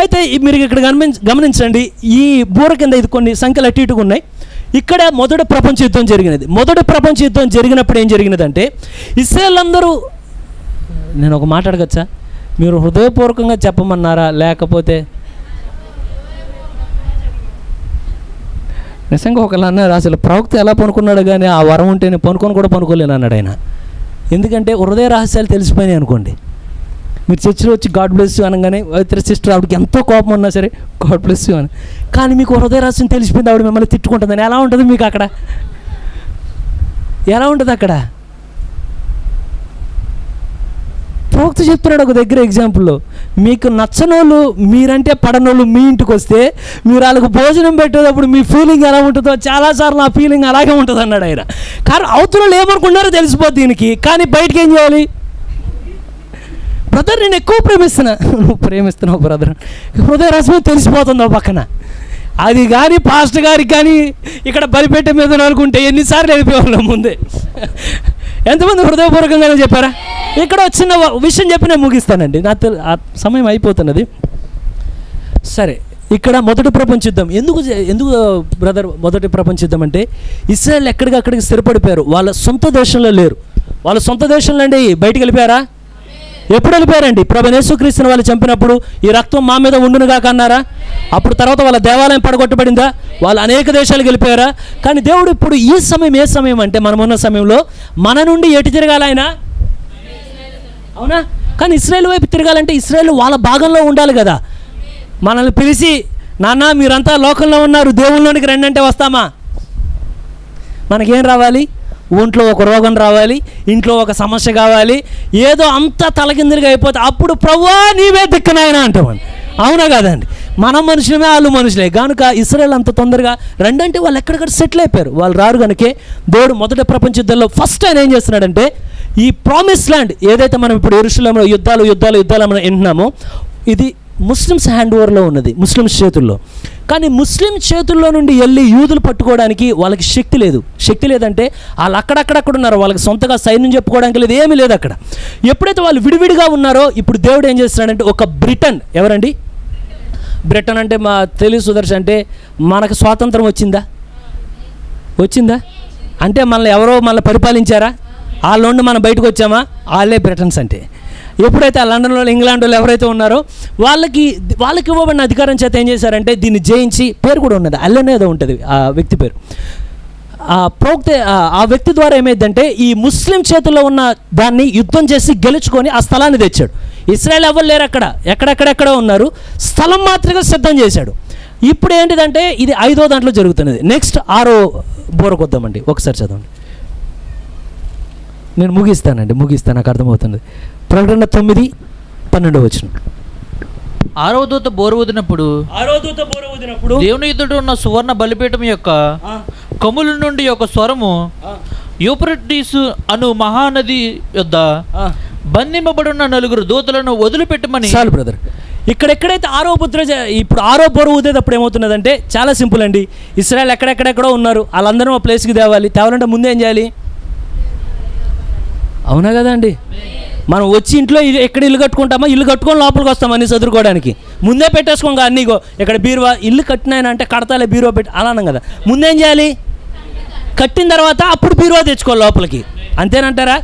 A: అయితే మీరు ఇక్కడ గమనించండి, ఈ బూర కింద ఇది కొన్ని సంఖ్యలు అటు ఇటుగా ఉన్నాయి. ఇక్కడ మొదటి ప్రపంచ యుద్ధం జరిగినది. మొదటి ప్రపంచ యుద్ధం జరిగినప్పుడు ఏం జరిగినదంటే ఇశ్రాయేల్ అందరూ, నేను ఒక మాట అడగచ్చా, మీరు హృదయపూర్వకంగా చెప్పమన్నారా లేకపోతే నిజంగా ఒకళ్ళు అన్నారు అసలు ప్రవక్త ఎలా పనుకున్నాడు కానీ ఆ వరం ఉంటే నేను పనుకొని కూడా పనుకోలేను అన్నాడు ఆయన. ఎందుకంటే హృదయ రహస్యాలు తెలిసిపోయినాయి అనుకోండి. మీరు చర్చిలో వచ్చి గాడ్ బ్లెస్ యూ అనగానే ఇతర సిస్టర్ ఆవిడకి ఎంతో కోపం ఉన్నా సరే గాడ్ బ్లెస్ యూ అని, కానీ మీకు హృదయ రహస్యం తెలిసిపోయింది ఆవిడ మిమ్మల్ని తిట్టుకుంటుందని ఎలా ఉంటుంది మీకు అక్కడ? ఎలా ఉంటుంది అక్కడ? ప్రవక్త చెప్తున్నాడు ఒక దగ్గర ఎగ్జాంపుల్లో, మీకు నచ్చనోళ్ళు మీరంటే పడనోళ్ళు మీ ఇంటికి వస్తే మీరు వాళ్ళకు భోజనం పెట్టేటప్పుడు మీ ఫీలింగ్ ఎలా ఉంటుందో చాలాసార్లు ఆ ఫీలింగ్ అలాగే ఉంటుంది అన్నాడు ఆయన. కానీ అవతల ఏమనుకున్నారో తెలిసిపోద్ది దీనికి, కానీ బయటకు ఏం చేయాలి? బ్రదర్ నేను ఎక్కువ నువ్వు ప్రేమిస్తున్నావు బ్రదర్, హృదయ రసం తెలిసిపోతుందో పక్కన. అది కానీ పాస్టర్ గారికి కానీ ఇక్కడ బలిపెట్టే మీద అనుకుంటే ఎన్నిసార్లు వెళ్ళిపోయేవాళ్ళం ముందే. ఎంతమంది హృదయపూర్వకంగానే చెప్పారా? ఇక్కడ వచ్చిన విషయం చెప్పి నేను ముగిస్తానండి, నా సమయం అయిపోతున్నది. సరే, ఇక్కడ మొదటి ప్రపంచ యుద్ధం ఎందుకు బ్రదర్ మొదటి ప్రపంచ యుద్ధం అంటే ఇశ్రాయేల్ ఎక్కడికక్కడికి స్థిరపడిపోయారు, వాళ్ళ సొంత దేశంలో లేరు. వాళ్ళ సొంత దేశంలో అండి బయటికి వెళ్ళిపోయారా? ఎప్పుడు వెళ్ళిపోయారండి? ప్రభువైన యేసుక్రీస్తుని వాళ్ళు చంపినప్పుడు ఈ రక్తం మా మీద ఉండునుగా కన్నారా? అప్పుడు తర్వాత వాళ్ళ దేవాలయం పడగొట్టబడిందా? వాళ్ళు అనేక దేశాలకు వెళ్ళిపోయారా? కానీ దేవుడు ఇప్పుడు ఈ సమయం ఏ సమయం అంటే మనమున్న సమయంలో మన నుండి ఎటు తిరగాలి ఆయన? అవునా? కానీ ఇశ్రాయేలు వైపు తిరగాలంటే ఇశ్రాయేలు వాళ్ళ భాగంలో ఉండాలి కదా. మనల్ని పిలిచి నాన్న మీరంతా లోకంలో ఉన్నారు దేవుళ్ళలోనికి రండి అంటే వస్తామా? మనకేం రావాలి? ఒంట్లో ఒక రోగం రావాలి, ఇంట్లో ఒక సమస్య కావాలి, ఏదో అంతా తలకిందులుగా అయిపోతే అప్పుడు ప్రభువా నీవే దిక్కునాయన అంటామని. అవునా కాదండి? మనం మనుషులమే వాళ్ళు మనుషులే. కనుక ఇశ్రాయేల్ అంత తొందరగా రెండంటే వాళ్ళు ఎక్కడికక్కడ సెటిల్ అయిపోయారు. వాళ్ళు రారు కనుకే దేవుడు మొదటి ప్రపంచ యుద్ధంలో ఫస్ట్ ఆయన ఏం చేస్తున్నాడంటే ఈ ప్రామిస్ ల్యాండ్ ఏదైతే మనం ఇప్పుడు యెరూషలేములో యుద్ధాలు మనం వింటున్నామో ఇది ముస్లిమ్స్ హ్యాండ్ ఓవర్లో ఉన్నది, ముస్లిమ్స్ చేతుల్లో. కానీ ముస్లిం చేతుల్లో నుండి వెళ్ళి యూదులు పట్టుకోవడానికి వాళ్ళకి శక్తి లేదు. శక్తి లేదంటే వాళ్ళు అక్కడక్కడ ఉన్నారు, వాళ్ళకి సొంతగా సైన్యం చెప్పుకోవడానికి లేదు, ఏమీ లేదు అక్కడ. ఎప్పుడైతే వాళ్ళు విడివిడిగా ఉన్నారో ఇప్పుడు దేవుడు ఏం చేస్తున్నాడంటే ఒక బ్రిటన్, ఎవరండి బ్రిటన్ అంటే మా తెలుగు సుదర్శన్ అంటే మనకు స్వాతంత్రం వచ్చిందా అంటే మనల్ని ఎవరో మనల్ని పరిపాలించారా? వాళ్ళ నుండి మనం బయటకు వచ్చామా? వాళ్ళే బ్రిటన్స్ అంటే. ఎప్పుడైతే ఆ లండన్లో ఇంగ్లాండ్ వాళ్ళు ఎవరైతే ఉన్నారో వాళ్ళకి ఇవ్వబడిన అధికారం చేత ఏం చేశారంటే దీన్ని జయించి, పేరు కూడా ఉన్నది అల్లనే ఏదో ఉంటుంది ఆ వ్యక్తి పేరు, ఆ వ్యక్తి ద్వారా ఏమైందంటే ఈ ముస్లిం చేతుల్లో ఉన్న దాన్ని యుద్ధం చేసి గెలుచుకొని ఆ స్థలాన్ని తెచ్చాడు. ఇశ్రాయేల్ ఎవరు లేరు అక్కడ, ఎక్కడెక్కడెక్కడో ఉన్నారు, స్థలం మాత్రమే సిద్ధం చేశాడు. ఇప్పుడు ఏంటిదంటే ఇది 5వ దాంట్లో జరుగుతున్నది. నెక్స్ట్ 6వ బోరకు వద్దామండి, ఒకసారి చదవండి. నేను ముగిస్తాను, నాకు అర్థమవుతున్నది. ప్రకటన 9:12 వచనం.
B: ఆరవ దూత బోరు ఊదినప్పుడు దేవుని ఎదుట ఉన్న సువర్ణ బలిపీఠం యొక్క కొమ్ముల నుండి ఒక స్వరము యూఫ్రటీసు అను మహానది యొద్ద బంధింపబడిన 4 దూతలను వదిలిపెట్టమని.
A: చాలు బ్రదర్. ఎక్కడైతే ఇప్పుడు ఆరో బోరు ఊదేటప్పుడు ఏమవుతున్నదంటే చాలా సింపుల్ అండి. ఇశ్రాయేల్ ఎక్కడెక్కడెక్కడో ఉన్నారు, వాళ్ళందరూ మా ప్లేస్కి తేవాలంటే ముందే ఏం చేయాలి? అవునా కదా అండి? మనం వచ్చి ఇంట్లో ఎక్కడ ఇల్లు కట్టుకుంటామా, ఇల్లు కట్టుకొని లోపలికి వస్తాం అన్నీ చదువుకోవడానికి. ముందే పెట్టేసుకోగా అన్నీగో ఇక్కడ బీరువా ఇల్లు కట్టినాయన అంటే కడతాలే బీరువా పెట్టి అలా అన్నాం కదా. ముందేం చేయాలి? కట్టిన తర్వాత అప్పుడు బీరువా తెచ్చుకోవాలి లోపలికి. అంతేనంటారా?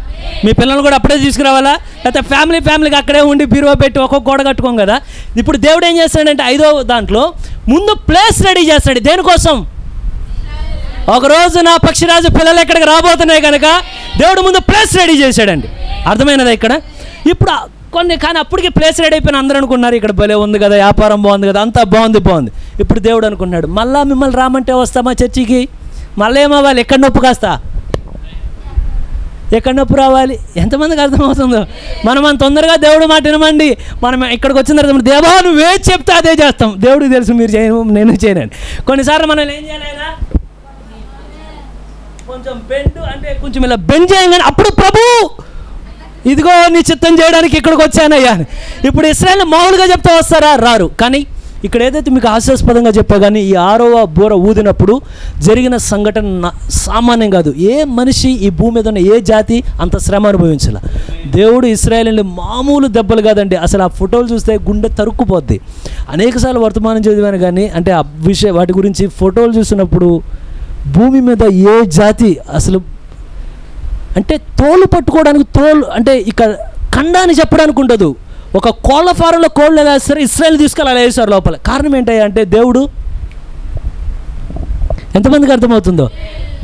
A: మీ పిల్లలు కూడా అప్పుడే తీసుకురావాలా? లేకపోతే ఫ్యామిలీకి అక్కడే ఉండి బీరువా పెట్టి ఒక్కొక్క గోడ కట్టుకోం కదా. ఇప్పుడు దేవుడు ఏం చేస్తాడంటే 5వ దాంట్లో ముందు ప్లేస్ రెడీ చేస్తాడు. దేనికోసం? ఒకరోజు నా పక్షిరాజు పిల్లలు ఎక్కడికి రాబోతున్నాయి కనుక దేవుడు ముందు ప్లేస్ రెడీ చేశాడండి. అర్థమైనదా ఇక్కడ? ఇప్పుడు కానీ అప్పటికి ప్లేస్ రెడీ అయిపోయిన అందరూ అనుకున్నారు ఇక్కడ భలే ఉంది కదా, వ్యాపారం బాగుంది కదా, అంతా బాగుంది. ఇప్పుడు దేవుడు అనుకున్నాడు మళ్ళీ మిమ్మల్ని రామంటే వస్తామా చర్చికి? మళ్ళీ ఏమవ్వాలి? ఎక్కడ నొప్పు కాస్తా ఎక్కడ నొప్పి రావాలి? ఎంతమందికి అర్థమవుతుందో? మనం అంత తొందరగా దేవుడు మాట వినమండి. మనం ఇక్కడికి వచ్చిన తర్వాత దేవా నువ్వే చెప్తే అదే చేస్తాం. దేవుడికి తెలుసు మీరు చేయను నేను చేయనండి. కొన్నిసార్లు మనం ఏం చేయాలైనా కొంచెం బెండ్ అంటే కొంచెం ఇలా బెండ్ చేయగానే అప్పుడు ప్రభు ఇదిగో నీ చిత్తం చేయడానికి ఇక్కడికి వచ్చానయ్యా. ఇప్పుడు ఇశ్రాయేల్ మామూలుగా చెప్తే వస్తారా? రారు. కానీ ఇక్కడ ఏదైతే మీకు హాస్యాస్పదంగా చెప్పా కానీ ఈ 6వ బూర ఊదినప్పుడు జరిగిన సంఘటన సామాన్యం కాదు. ఏ మనిషి ఈ భూమి మీద ఉన్న ఏ జాతి అంత శ్రమ అనుభవించాల. దేవుడు ఇశ్రాయేలుని మామూలు దెబ్బలు కాదండి. అసలు ఆ ఫోటోలు చూస్తే గుండె తరుక్కుపోద్ది. అనేకసార్లు వర్తమానం చదివాను కానీ అంటే ఆ వాటి గురించి ఫోటోలు చూసినప్పుడు భూమి మీద ఏ జాతి అసలు అంటే తోలు పట్టుకోవడానికి అంటే ఇక ఖండాన్ని చెప్పడానికి ఉండదు. ఒక కోళ్ళ ఫారంలో కోళ్ళు ఎలా వేస్తారు, ఇశ్రాయేల్ తీసుకెళ్ళి అలా వేస్తారు లోపల. కారణం ఏంటయ్యా అంటే దేవుడు. ఎంతమందికి అర్థమవుతుందో?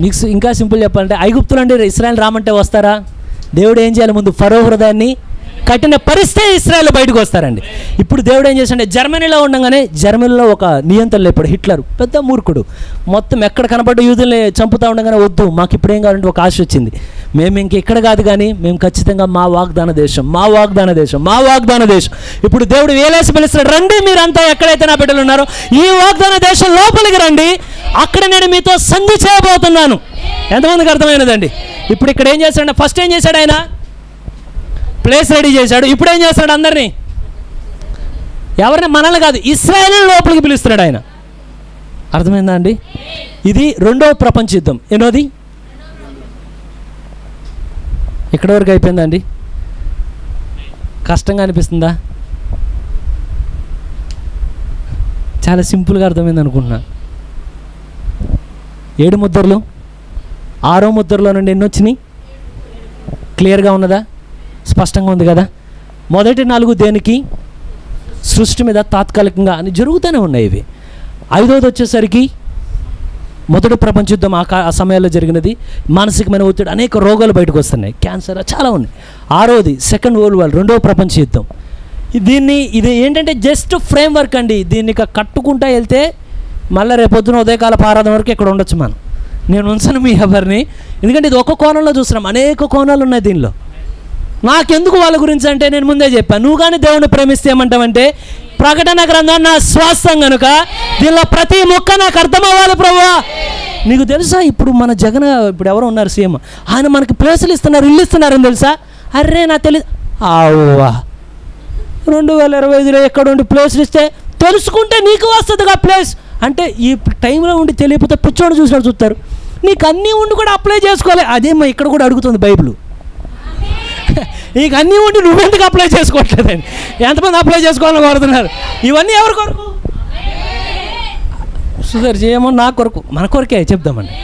A: మీకు ఇంకా సింపుల్ చెప్పాలంటే ఐగుప్తులు అంటే ఇశ్రాయేల్ రామంటే వస్తారా? దేవుడు ఏం చేయాలి? ముందు ఫరో హృదయాన్ని కట్టిన పరిస్థితే ఇశ్రాయేల్ బయటకు వస్తారండి. ఇప్పుడు దేవుడు ఏం చేశాడంటే జర్మనీలో ఉండగానే జర్మనీలో ఒక నియంత్రణ లేపాడు. హిట్లర్ పెద్ద మూర్ఖుడు. మొత్తం ఎక్కడ కనపడ్డ యూదుల్ని చంపుతూ ఉండగానే వద్దు మాకు ఇప్పుడు ఏం కావాలంటే ఒక ఆశ వచ్చింది. మేము ఇంకెక్కడ కాదు కానీ మేము ఖచ్చితంగా మా వాగ్దాన దేశం. ఇప్పుడు దేవుడు వేలేసి పిలుస్తాడు, రండి మీరంతా ఎక్కడైతే నా బిడ్డలు ఉన్నారో ఈ వాగ్దాన దేశం లోపలికి రండి, అక్కడ నేను మీతో సంధి చేయబోతున్నాను. ఎంతమందికి అర్థమైనదండి? ఇప్పుడు ఇక్కడ ఏం చేశాడు? ఫస్ట్ ఏం చేశాడు? ఆయన ప్లేస్ రెడీ చేశాడు. ఇప్పుడు ఏం చేస్తాడు? అందరినీ ఎవరిని మనల్ని కాదు ఇశ్రాయేల్ లోపలికి పిలుస్తున్నాడు ఆయన. అర్థమైందా అండి? ఇది 2వ ప్రపంచ యుద్ధం. ఎన్నోది? ఎక్కడి వరకు అయిపోయిందండి? కష్టంగా అనిపిస్తుందా? చాలా సింపుల్గా అర్థమైంది అనుకుంటున్నా. 7 ముద్రలు 6వ ముద్రలో నుండి ఎన్ని వచ్చినాయి? క్లియర్గా ఉన్నదా? స్పష్టంగా ఉంది కదా? మొదటి 4 దేనికి? సృష్టి మీద తాత్కాలికంగా అని జరుగుతూనే ఉన్నాయి ఇవి. 5వది వచ్చేసరికి మొదటి ప్రపంచ యుద్ధం ఆ సమయాల్లో జరిగినది. మానసికమైన ఒత్తిడి, అనేక రోగాలు బయటకు వస్తున్నాయి, క్యాన్సర్ చాలా ఉన్నాయి. 6వది సెకండ్ వరల్డ్ వార్, 2వ ప్రపంచ యుద్ధం. ఇది ఏంటంటే జస్ట్ ఫ్రేమ్ వర్క్ అండి. దీన్ని కట్టుకుంటా వెళ్తే మళ్ళీ రేపొద్దున ఉదయకాల ఆరాధన వరకు ఇక్కడ ఉండొచ్చు మనం. నేను ఉంచను మీ ఎవరిని, ఎందుకంటే ఇది ఒక కోణంలో చూస్తున్నాం, అనేక కోణాలు ఉన్నాయి దీనిలో. నాకెందుకు వాళ్ళ గురించి అంటే నేను ముందే చెప్పాను, నువ్వు కానీ దేవుణ్ణి ప్రేమిస్తే ఏమంటావంటే ప్రకటన గ్రంథం నా స్వాస్థ్యం కనుక దీనిలో ప్రతి ముక్క నాకు అర్థమవ్వాలి ప్రభువా. నీకు తెలుసా ఇప్పుడు మన జగన్ ఇప్పుడు ఎవరో ఉన్నారు సీఎం, ఆయన మనకి ప్లేసులు ఇస్తున్నారు, ఇల్లు ఇస్తున్నారని తెలుసా? అర్రే నాకు తెలియదు. ఆవ్వా 2025లో ఎక్కడుండి ప్లేసులు ఇస్తే తెలుసుకుంటే నీకు వస్తుందిగా ప్లేస్ అంటే. ఈ టైంలో ఉండి తెలియకపోతే పిచ్చోడు చూసినట్టు చూస్తారు. నీకు అన్నీ ఉండి కూడా అప్లై చేసుకోవాలి. అదేమో ఇక్కడ కూడా అడుగుతుంది బైబిల్. నీకు అన్నీ ఉండి నువ్వెందుకు అప్లై చేసుకోవట్లేదండి? ఎంతమంది అప్లై చేసుకోవాలని కోరుతున్నారు? ఇవన్నీ ఎవరి కొరకు? సుధర్ చేయమో నా కొరకు, మన కొరకే చెప్దామండి.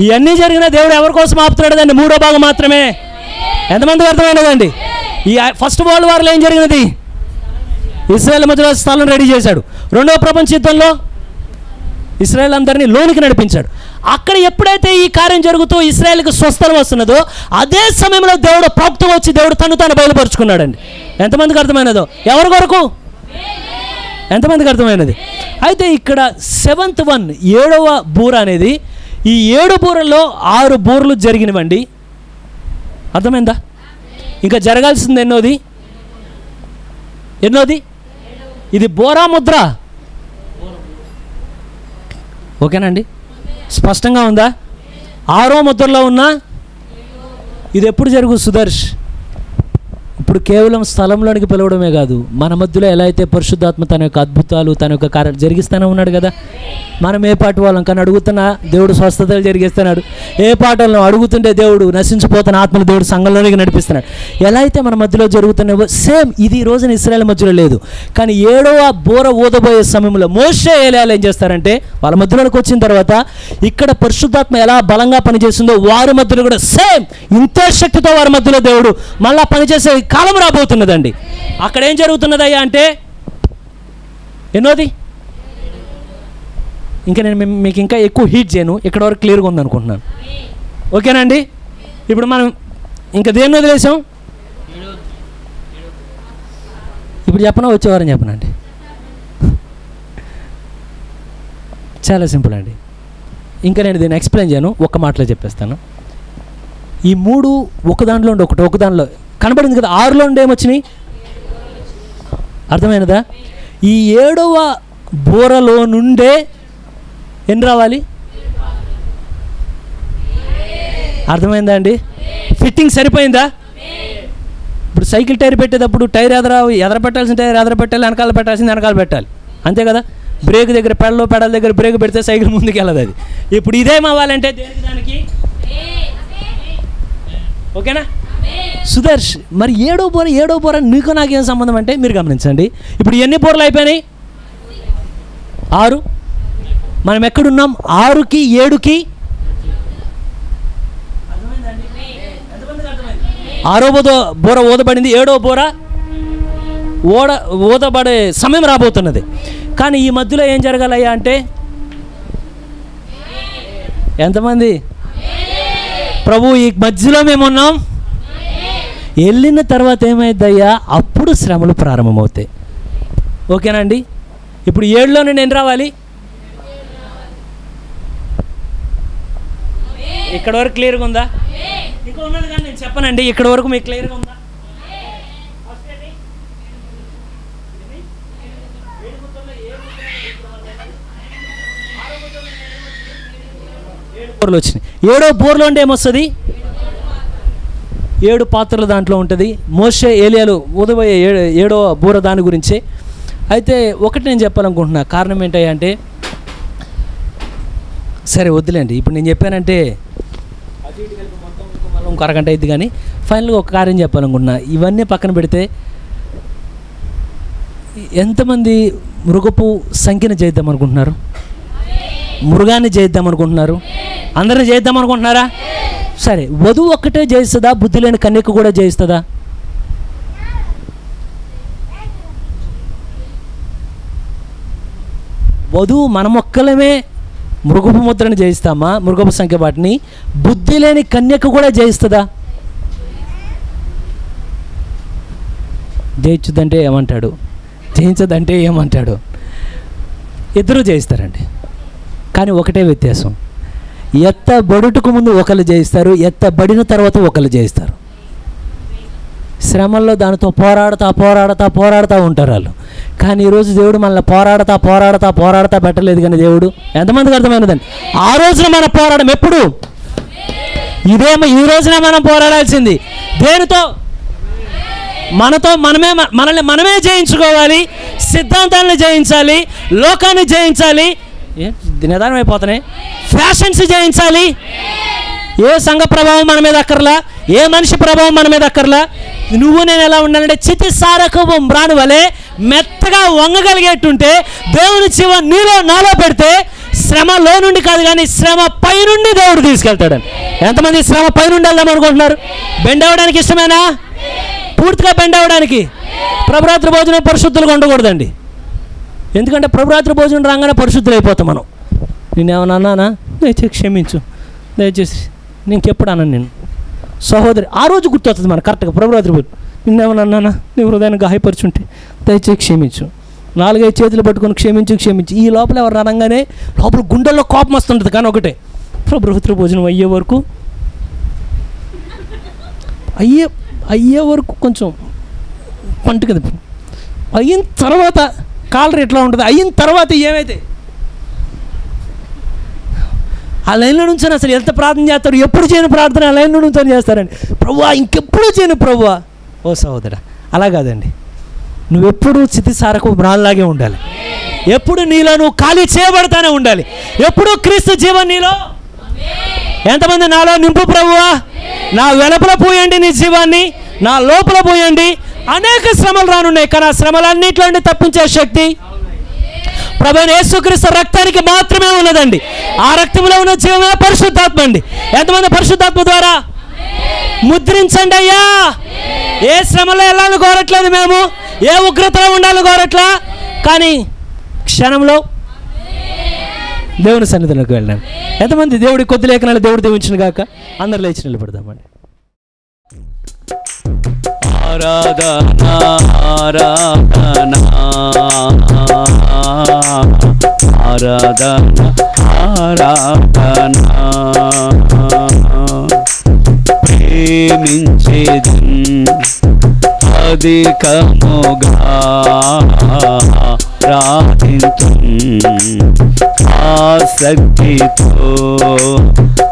A: ఇవన్నీ జరిగిన దేవుడు ఎవరి కోసం ఆపుతున్నాడండి? 3వ భాగం మాత్రమే. ఎంతమందికి అర్థమైనదండి? ఈ ఫస్ట్ వరల్డ్ వార్లో ఏం జరిగినది? ఇశ్రాయేల్ మధ్యలో స్థలం రెడీ చేశాడు. 2వ ప్రపంచ యుద్ధంలో ఇశ్రాయేల్ అందరినీ లోనికి నడిపించాడు. అక్కడ ఎప్పుడైతే ఈ కార్యం జరుగుతూ ఇశ్రాయేల్కి స్వస్థలం వస్తున్నదో అదే సమయంలో దేవుడు ప్రవక్త వచ్చి దేవుడు తాను బయలుపరుచుకున్నాడండి. ఎంతమందికి అర్థమైనదో? ఎవరి కొరకు? ఎంతమందికి అర్థమైనది? అయితే ఇక్కడ 7th one 7వ బూర అనేది, ఈ 7 బూరల్లో 6 బూరలు జరిగినవండి. అర్థమైందా? ఇంకా జరగాల్సింది ఎన్నోది? ఇది బోరా ముద్ర. ఓకేనండి, స్పష్టంగా ఉందా? 6వ ముద్రలో ఉన్నా ఇది ఎప్పుడు జరుగు సుదర్శ్? ఇప్పుడు కేవలం స్థలంలోనికి పిలవడమే కాదు, మన మధ్యలో ఎలా అయితే పరిశుద్ధాత్మ తన యొక్క అద్భుతాలు తన యొక్క కార్యాలు జరిగిస్తూనే ఉన్నాడు కదా. మనం ఏ పాట వాళ్ళం కానీ అడుగుతున్నా దేవుడు స్వస్థతలు జరిగిస్తున్నాడు. ఏ పాటలను అడుగుతుంటే దేవుడు నశించిపోతున్న ఆత్మలు దేవుడు సంఘంలోనికి నడిపిస్తున్నాడు. ఎలా అయితే మన మధ్యలో జరుగుతున్నాయో సేమ్ ఇది ఈ రోజున ఇశ్రాయేలు మధ్యలో లేదు. కానీ 7వ బోర ఊదబోయే సమయంలో మోషే ఏలియాలు ఏం చేస్తారంటే వాళ్ళ మధ్యలోకి వచ్చిన తర్వాత ఇక్కడ పరిశుద్ధాత్మ ఎలా బలంగా పనిచేస్తుందో వారి మధ్యలో కూడా సేమ్ ఇంతే శక్తితో వారి మధ్యలో దేవుడు మళ్ళా పనిచేసే కాలం రాబోతున్నదండి. అక్కడ ఏం జరుగుతున్నదయ్యా అంటే ఎన్నోది, ఇంకా నేను మీకు ఇంకా ఎక్కువ హీట్ చేయను, ఇక్కడ వరకు క్లియర్గా ఉందనుకుంటున్నాను. ఓకేనండి, ఇప్పుడు మనం ఇంకా దేన్ని వదిలేసాం? ఇప్పుడు చెప్పనా వచ్చేవారని చెప్పనండి? చాలా సింపుల్ అండి. ఇంకా నేను దీన్ని ఎక్స్ప్లెయిన్ చేయను, ఒక్క మాటలో చెప్పేస్తాను. ఈ 3 ఒక దాంట్లో ఉండి ఒకటి ఒక దానిలో కనబడింది కదా. 6లో ఉండి ఏమొచ్చినాయి? అర్థమైనదా? ఈ 7వ బోరలో నుండే ఎన్ని రావాలి? అర్థమైందా అండి? ఫిట్టింగ్ సరిపోయిందా? ఇప్పుడు సైకిల్ టైర్ పెట్టేటప్పుడు టైర్ ఎదర పెట్టాల్సిన టైర్ ఎదర పెట్టాలి, వెనకాల పెట్టాల్సింది వెనకాల పెట్టాలి, అంతే కదా. బ్రేక్ దగ్గర పెడల దగ్గర బ్రేక్ పెడితే సైకిల్ ముందుకు వెళ్ళదు. అది ఇప్పుడు ఇదేమవ్వాలంటే దేనికి దానికి. ఓకేనా సుదర్శ్? మరి 7వ బోర నీకు నాకేం సంబంధం అంటే మీరు గమనించండి. ఇప్పుడు ఎన్ని బోర్లు అయిపోయినాయి? 6. మనం ఎక్కడున్నాం? 6కి 7కి 6వ బోర ఊదబడింది, 7వ బోర ఊదబడే సమయం రాబోతున్నది. కానీ ఈ మధ్యలో ఏం జరగాలయ్యా అంటే ఎంతమంది ప్రభు ఈ మధ్యలో మేమున్నాం? వెళ్ళిన తర్వాత ఏమైందయ్యా? అప్పుడు శ్రమలు ప్రారంభమవుతాయి. ఓకేనండి, ఇప్పుడు 7లో నుండి ఎన్ని రావాలి? ఇక్కడ వరకు క్లియర్గా ఉందా? ఇంకా ఉన్నది కానీ నేను చెప్పనండి, ఇక్కడ వరకు మీకు క్లియర్గా ఉందా? వచ్చినాయి. 7వ బోర్లో ఉంటే ఏమొస్తుంది? 7 పాత్రలు దాంట్లో ఉంటుంది. మోషే ఏలియాలు ఉదబోయే 7వ బోర దాని గురించి. అయితే ఒకటి నేను చెప్పాలనుకుంటున్నా, కారణం ఏంటంటే సరే వద్దులేండి, ఇప్పుడు నేను చెప్పానంటే అటు ఇటు కలిపి మొత్తం ఇంకో అరగంట అయింది. కానీ ఫైనల్గా ఒక కార్యం చెప్పాలనుకుంటున్నా. ఇవన్నీ పక్కన పెడితే ఎంతమంది మృగపు సంఖ్యను చేద్దాం అనుకుంటున్నారు? మృగాన్ని చేద్దాం అనుకుంటున్నారు? అందరిని చేద్దాం అనుకుంటున్నారా? సరే, వధువు ఒక్కటే జయిస్తుందా? బుద్ధి లేని కన్యకు కూడా జయిస్తుందా? వధువు మనమొక్కలమే మృగపు ముద్రని జయిస్తామా? మృగపు సంఖ్య వాటిని బుద్ధి లేని కన్యకు కూడా జయిస్తుందా? జయించుదంటే ఏమంటాడు? జయించదంటే ఏమంటాడు? ఇద్దరూ జయిస్తారండి. కానీ ఒకటే వ్యత్యాసం, ఎత్తబడుటకు ముందు ఒకళ్ళు జయిస్తారు, ఎత్తబడిన తర్వాత ఒకళ్ళు జయిస్తారు. శ్రమల్లో దానితో పోరాడుతూ ఉంటారు వాళ్ళు. కానీ ఈరోజు దేవుడు మనల్ని పోరాడుతా పెట్టలేదు. కానీ దేవుడు ఎంతమందికి అర్థమైనదండి? ఆ రోజున మన పోరాటం ఎప్పుడు? ఇదేమో ఈ రోజున మనం పోరాడాల్సింది దేనితో? మనమే జయించుకోవాలి, సిద్ధాంతాలను జయించాలి, లోకాన్ని జయించాలి, నిదానం అయిపోతున్నాయి, ఫ్యాషన్స్ జయించాలి. ఏ సంఘ ప్రభావం మన మీద అక్కర్లా, ఏ మనిషి ప్రభావం మన మీద అక్కర్లా. నువ్వు నేను ఎలా ఉండాలంటే చితిసారకు మ్రాను వలె మెత్తగా వంగగలిగేట్టుంటే దేవుని జీవ నీలో నాలో పెడితే శ్రమలో నుండి కాదు కానీ శ్రమ పై నుండి దేవుడు తీసుకెళ్తాడని. ఎంతమంది శ్రమ పై నుండి వెళ్దాం అనుకుంటున్నారు? బెండ్ అవ్వడానికి ఇష్టమేనా? పూర్తిగా బెండ్ అవ్వడానికి ప్రభురాత్రి భోజనం పరిశుద్ధులుగా ఉండకూడదండి. ఎందుకంటే ప్రభురాత్రి భోజనం రాగానే పరిశుద్ధులు అయిపోతాం మనం. నేనేమన్నా అన్నానా? దయచేసి క్షమించు, దయచేసి ఇంకెప్పుడు అన్నాను నేను సహోదరి. ఆ రోజు గుర్తొస్తుంది మన కరెక్ట్గా ప్రభురాత్రి భోజనం. నిన్నేమన్నా అన్నానా? నీ హృదయాన్ని గాయపరుచుంటే దయచేసి క్షమించు. 4-5 చేతులు పట్టుకొని క్షమించు. ఈ లోపల ఎవరు అనగానే లోపల గుండెల్లో కోపం వస్తుంటుంది. కానీ ఒకటే, ప్రభురాత్రి భోజనం అయ్యే వరకు కొంచెం పంట కదా, అయిన తర్వాత కాలర్ ఎట్లా ఉంటుంది, అయిన తర్వాత ఏమైతే ఆ లైన్లో నుంచి అసలు ఎంత ప్రార్థన చేస్తారు, ఎప్పుడు చేయని ప్రార్థన ఆ లైన్లో నుంచి చేస్తారండి. ప్రభువా ఇంకెప్పుడు చేయను ప్రభువా. ఓ సహోదరా, అలా కాదండి. నువ్వెప్పుడు స్థితిసారకు మ్రాల్లాగే ఉండాలి. ఎప్పుడు నీలో నువ్వు ఖాళీ చేయబడతానే ఉండాలి. ఎప్పుడు క్రీస్తు జీవం నీలో. ఎంతమంది నాలో నింపు ప్రభువా, నా వెలుపల పోయండి నీ జీవాన్ని, నా లోపల పోయండి. అనేక శ్రమలు రానున్నాయి, కానీ ఆ శ్రమలన్నింటిలో నుండి తప్పించే శక్తి ప్రభువైన యేసుక్రీస్తు రక్తానికి మాత్రమే ఉన్నదండి. ఆ రక్తంలో ఉన్న జీవమే పరిశుద్ధాత్మ అండి. ఎంతమంది పరిశుద్ధాత్మ ద్వారా ముద్రించండి అయ్యా. ఏ శ్రమలో వెళ్ళాలని కోరట్లేదు మేము, ఏ ఉగ్రతలో ఉండాలని కోరట్లా, కానీ క్షణంలో దేవుని సన్నిధిలోకి వెళ్ళాను. ఎంతమంది దేవుడి కొద్ది లేఖనాలు దేవుడు దీవించిన గాక. అందరు లేచి నిలబడదామండి.
C: ఆరాధన ఆరాధన ఆరాధన ఆరాధన ప్రేమించేది అధికముగా ప్రార్థింతు ఆసక్తితో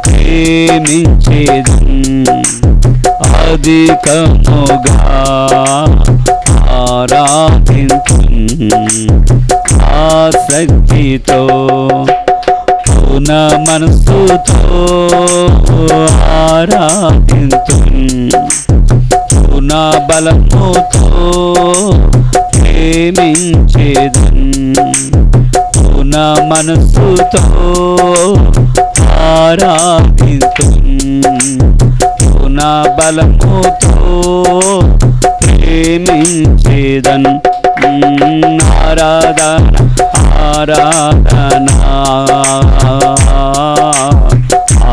C: ప్రేమించేది అధికముగా ఆరాధింతు ఆసక్తితో పూర్ణ మనసుతో ఆరాధింతు పూర్ణ బలముతో ప్రేమించేదన్ పూర్ణ మనసుతో ఆరాధింతు నా బలముతో ప్రేమించేదన్ ఆరాధన ఆరాధన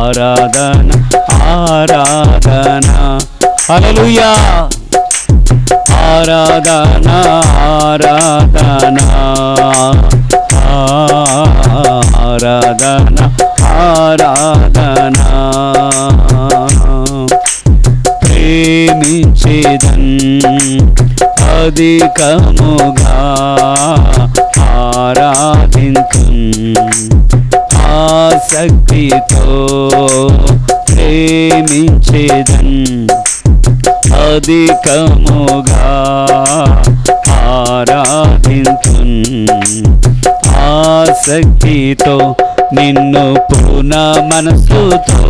C: ఆరాధన ఆరాధన హల్లెలూయా ఆరాధన ఆరాధన ఆరాధన ఆరాధన ప్రేమించేదన్ అధికముగా ఆరాధింతు ఆసక్తితో ప్రేమించేదన్ అధికముగా ఆరాధింతు ఆసక్తితో నిన్ను పూర్ణ మనసుతో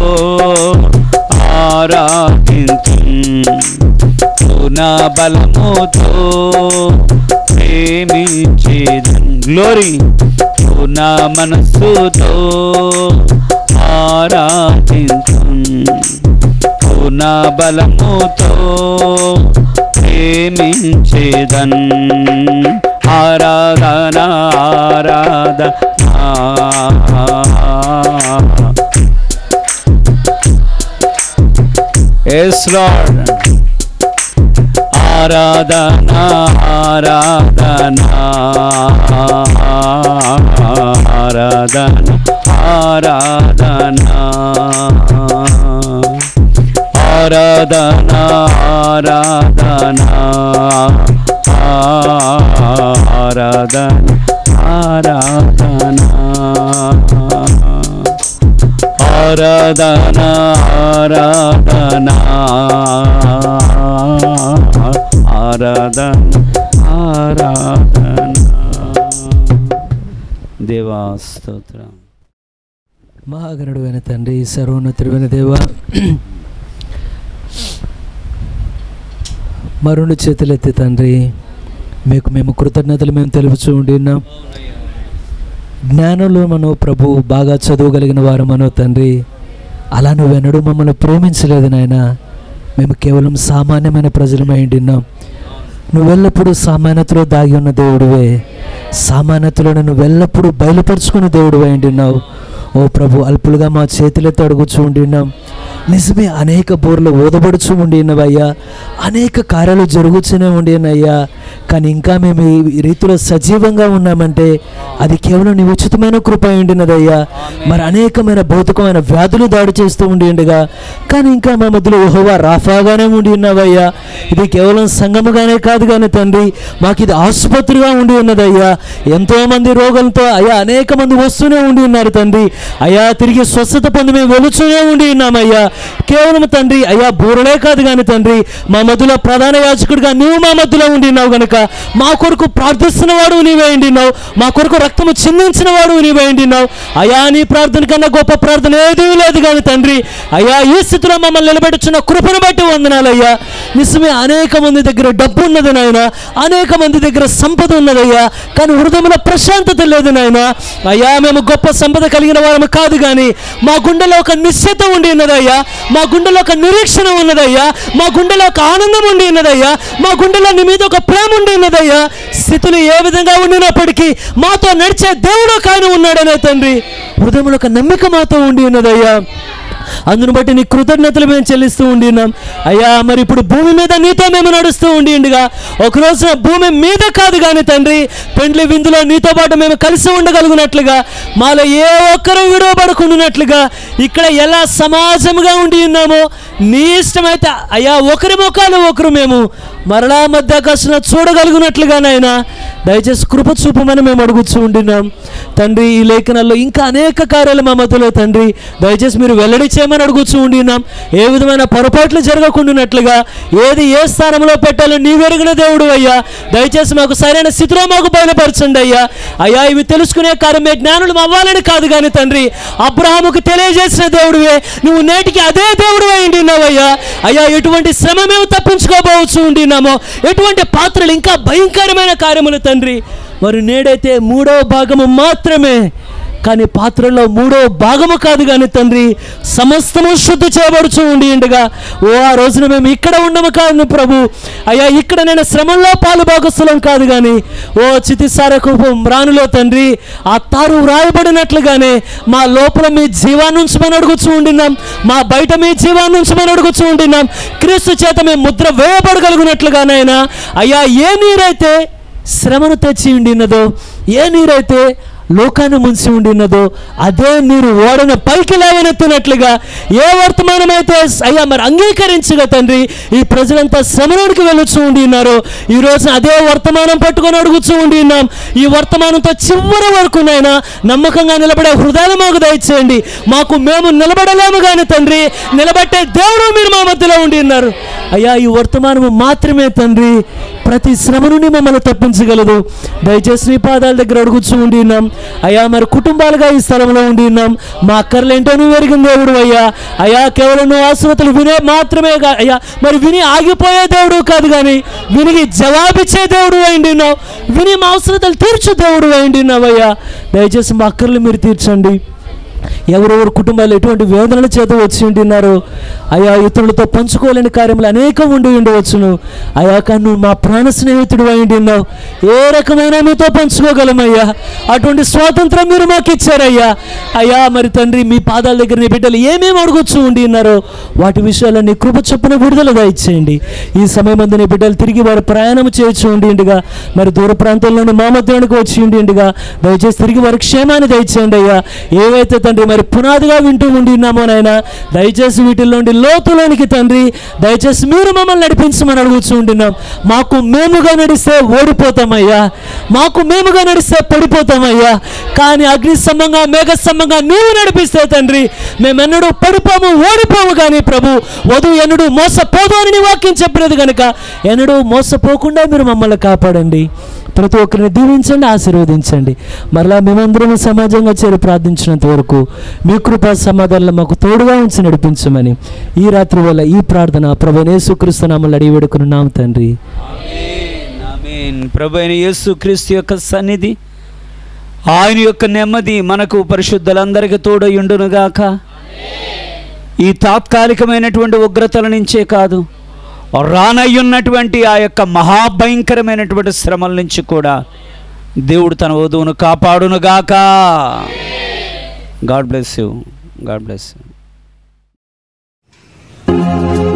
C: ఆరాధింతు పూర్ణ బలముతో ప్రేమించేదన్ గ్లోరీ పూర్ణ మనసుతో ఆరాధింతు పూర్ణ బలముతో ప్రేమించేదన్ ఆరాధన ఆరాధన yes Lord ఆరాధన ఆరాధన ఆరాధన ఆరాధన ఆరాధన ఆరాధన ఆరాధన ఆరాధన ఆరాధన ఆరాధన ఆరాధన ఆరాధన దేవా స్తోత్రం.
A: మహాగణుడైన తండ్రి, సర్వోన్నతుడైన దేవ, మరుండు చేతులెత్తి తండ్రి మీకు మేము కృతజ్ఞతలు మేము తెలుపుచూ ఉండిన్నాం. జ్ఞానంలో మనో ప్రభు బాగా చదవగలిగిన వారు మనో తండ్రి, అలా నువ్వెన్నడూ మమ్మల్ని ప్రేమించలేదు నాయన. మేము కేవలం సామాన్యమైన ప్రజలమై ఉండిన్నాం. నువ్వెల్లప్పుడూ సామాన్యతలో దాగి ఉన్న దేవుడివే, సామాన్యతలోనే నువ్వెల్లప్పుడూ బయలుపరుచుకున్న దేవుడివై ఉండిన్నావు. ఓ ప్రభు, అల్పులుగా మా చేతులెత్తి అడుగుచూ ఉండిన్నాం. నిజమే, అనేక బోర్లు ఊదబడుచు ఉండినవయ్యా, అనేక కార్యాలు జరుగుతూనే ఉండినయ్యా. కానీ ఇంకా మేము ఈ రీతిలో సజీవంగా ఉన్నామంటే అది కేవలం నీ ఉచితమైన కృప ఉండినదయ్యా. మరి అనేకమైన భౌతికమైన వ్యాధులు దాడి చేస్తూ ఉండిగా, కానీ ఇంకా మా మధ్యలో యెహోవా రాఫాగానే ఉండి ఉన్నావయ్యా. ఇది కేవలం సంఘముగానే కాదు కానీ తండ్రి, మాకు ఇది ఆసుపత్రిగా ఉండి ఉన్నదయ్యా. ఎంతోమంది రోగులతో అయ్యా అనేక మంది వస్తూనే ఉండి ఉన్నారు తండ్రి. అయ్యా తిరిగి స్వస్థత పొంది మేము వెలుచునే ఉండి ఉన్నామయ్యా. కేవలం తండ్రి అయ్యా బూరలే కాదు కానీ తండ్రి, మా మధ్యలో ప్రధాన యాజకుడిగా నీవు మా మధ్యలో ఉండి ఉన్నావు కనుక మా కొరకు ప్రార్థిస్తున్న వాడు నీవే ఉండినావు, మా కొరకు రక్తము చిందించిన వాడు నీవే ఉండినావు అయ్యా. నీ ప్రార్థన కన్నా గొప్ప ప్రార్థన ఏదీ లేదు కానీ తండ్రి అయ్యా, ఈ స్థితిలో మమ్మల్ని నిలబెట్టుచున్న కృపను బట్టి వందనాలయ్యా. నిజమే, అనేక మంది దగ్గర డబ్బు ఉన్నది నాయన, అనేక మంది దగ్గర సంపద ఉన్నదయ్యా, కానీ హృదయంలో ప్రశాంతత లేదు నాయన. అయ్యా మేము గొప్ప సంపద కలిగిన వారము కాదు కానీ మా గుండెలో ఒక నిశ్చయత ఉండి ఉన్నదయ్యా, మా గుండెలో ఒక నిరీక్షణ ఉన్నదయ్యా, మా గుండెలో ఒక ఆనందం ఉండి ఉన్నదయ్యా, మా గుండెలో నీ మీద ఒక ప్రేమ ఉండి ఉన్నదయ్యా. స్థితులు ఏ విధంగా ఉండినప్పటికీ మాతో నడిచే దేవుడు కాని ఉన్నాడనే తండ్రి హృదయంలో ఒక నమ్మిక మాతో ఉండి ఉన్నదయ్యా. అందును బట్టి నీ కృతజ్ఞతలు మేము చెల్లిస్తూ ఉండినాం అయ్యా. మరి ఇప్పుడు భూమి మీద నీతో మేము నడుస్తూ ఉండిగా, ఒకరోజు భూమి మీద కాదు కానీ తండ్రి పెండ్లి విందులో నీతో పాటు మేము కలిసి ఉండగలుగునట్లుగా, మాలో ఏ ఒక్కరూ విడవబడుకున్నట్లుగా ఇక్కడ ఎలా సమాజంగా ఉండి ఉన్నామో నీ ఇష్టమైతే అయ్యా ఒకరి ముఖాలు ఒకరు మేము మరలా మధ్యాకాశంలో చూడగలుగునట్లుగానైనా దయచేసి కృప చూపమని మేము అడుగుతూ ఉండినాం తండ్రి. ఈ లేఖనాల్లో ఇంకా అనేక కార్యాలు మా మధ్యలో తండ్రి దయచేసి మీరు వెల్లడి చేయమని అడుగుతూ ఉండినాం. ఏ విధమైన పొరపాట్లు జరగకుండానట్లుగా ఏది ఏ స్థానంలో పెట్టాలో నీవెరిగిన దేవుడు అయ్యా. దయచేసి మాకు సరైన స్థితిలో మాకు బయలుపరచండి అయ్యా. అయ్యా ఇవి తెలుసుకునే కార్యమే జ్ఞానులు అవ్వాలని కాదు కానీ తండ్రి అబ్రహాముకు తెలియజేసిన దేవుడివే నువ్వు నేటికి అదే దేవుడు అయ్యిండినావయ్యా. అయ్యా ఎటువంటి శ్రమ మేము తప్పించుకోబోవచ్చు ఉండినామో, ఎటువంటి పాత్రలు ఇంకా భయంకరమైన కార్యములు తండ్రి. మరి నేడైతే 3వ భాగము మాత్రమే, కానీ పాత్రలో 3వ భాగము కాదు కానీ తండ్రి సమస్తము శుద్ధి చేయబడుచు ఉండిగా ఆ రోజున మేము ఇక్కడ ఉండము కాదు ప్రభు అయ్యా. ఇక్కడ నేను శ్రమంలో పాలు భాగస్థులం కాదు కానీ చితిసారకు రానులో తండ్రి ఆ తారు వ్రాయబడినట్లుగానే మా లోపల మీ జీవాన్ని ఉంచమని అడుగుచూ ఉండినాం, మా బయట మీ జీవాన్ని ఉంచమని అడుగుచూ ఉండినాం. క్రీస్తు చేత మేము ముద్ర వేయబడగలుగునట్లుగానైనా అయ్యా ఏ నీరైతే శ్రమను తెచ్చి ఉండినదో, ఏ నీరైతే లోకాన్ని ముంచి ఉండినదో అదే మీరు ఓడను పైకి లేవనెత్తినట్లుగా ఏ వర్తమానమైతే అయ్యా మరి అంగీకరించగా తండ్రి ఈ ప్రజలంతా శ్రమలోనికి వెళ్ళొచ్చు ఉండి ఉన్నారు. ఈరోజు అదే వర్తమానం పట్టుకొని అడుగుచూ ఉండి ఉన్నాం. ఈ వర్తమానంతో చివరి వరకు నైనా నమ్మకంగా నిలబడే హృదయాలు మాకు దయచేయండి. మాకు మేము నిలబడలేము కానీ తండ్రి నిలబెట్టే దేవుడు మీరు మా మధ్యలో ఉండి ఉన్నారు అయ్యా. ఈ వర్తమానము మాత్రమే తండ్రి ప్రతి శ్రమ నుండి మమ్మల్ని తప్పించగలదు. దయచేసి నీ పాదాల దగ్గర అడుగుచూ ఉండి ఉన్నాం అయ్యా. మరి కుటుంబాలుగా ఈ స్థలంలో ఉండి ఉన్నాం. మా అక్కర్లేంటో నువ్వు ఎరిగిన దేవుడు అయ్యా. అయ్యా కేవలం నువ్వు అవసరతలు వినే మాత్రమే అయ్యా, మరి విని ఆగిపోయే దేవుడు కాదు కానీ విని జవాబిచ్చే దేవుడు అయిండి ఉన్నావు, విని మా అవసరతలు తీర్చు దేవుడు అయిండి ఉన్నావయ్యా. దయచేసి మా అక్కర్లు మీరు తీర్చండి. ఎవరెవరు కుటుంబాలు ఎటువంటి వేదనల చేత వచ్చి ఉంటున్నారు అయ్యా, ఇతరులతో పంచుకోలేని కార్యములు అనేకం ఉండి ఉండవచ్చును అయ్యా. కానీ నువ్వు మా ప్రాణ స్నేహితుడు అయిండి ఉన్నావు, ఏ రకమైన మీతో పంచుకోగలమయ్యా. అటువంటి స్వాతంత్రం మీరు మాకు ఇచ్చారయ్యా. అయ్యా మరి తండ్రి మీ పాదాల దగ్గర నీ బిడ్డలు ఏమేమి అడుగుచ్చు ఉండి ఉన్నారో వాటి విషయాల్లో నీ కృప చొప్పున విడుదలగా ఇచ్చేయండి. ఈ సమయం నీ బిడ్డలు తిరిగి వారు ప్రయాణం చేయొచ్చు ఉండిగా, మరి దూర ప్రాంతంలోని మా మధ్యానికి వచ్చి ఉండిగా దయచేసి తిరిగి వారి క్షేమాన్ని దయచేయండి అయ్యా. ఏవైతే తండ్రి మరి పునాదిగా వింటూ ఉండి ఉన్నామో నాయన దయచేసి వీటిల్లోండి లోతులోనికి తండ్రి దయచేసి మీరు మమ్మల్ని నడిపించమని అడుగుతూ ఉంటున్నాం. మాకు మేముగా నడిస్తే ఓడిపోతామయ్యా, మాకు మేముగా నడిస్తే పడిపోతామయ్యా. కానీ అగ్ని స్తంభంగా మేఘ స్తంభంగా నీవు నడిపిస్తే తండ్రి మేమెన్నడూ పడిపోము ఓడిపోము. కానీ ప్రభు వధువు ఎన్నడూ మోసపోదు అని నీ వాక్యం చెప్పినది కనుక ఎన్నడూ మోసపోకుండా మీరు మమ్మల్ని కాపాడండి. ప్రతి ఒక్కరిని దీవించండి, ఆశీర్వదించండి. మరలా మేమందరం సమాజంగా చేరి ప్రార్థించినంత వరకు మీ కృపా సమాధానాలు మాకు తోడుగా ఉంచి నడిపించమని ఈ రాత్రి వల్ల ఈ ప్రార్థన ప్రభువైన యేసుక్రీస్తు నామములో అడిగి వేడుకున్నాం తండ్రి.
C: ప్రభువైన యేసుక్రీస్తు యొక్క సన్నిధి, ఆయన యొక్క నెమ్మది మనకు పరిశుద్ధులందరికీ తోడయుండునుగాక. ఈ తాత్కాలికమైనటువంటి ఉగ్రతల నుంచే కాదు, రానయ్యున్నటువంటి ఆ యొక్క మహాభయంకరమైనటువంటి శ్రమల నుంచి కూడా దేవుడు తన వధువును కాపాడునుగాక. God bless you. God bless you. Yesu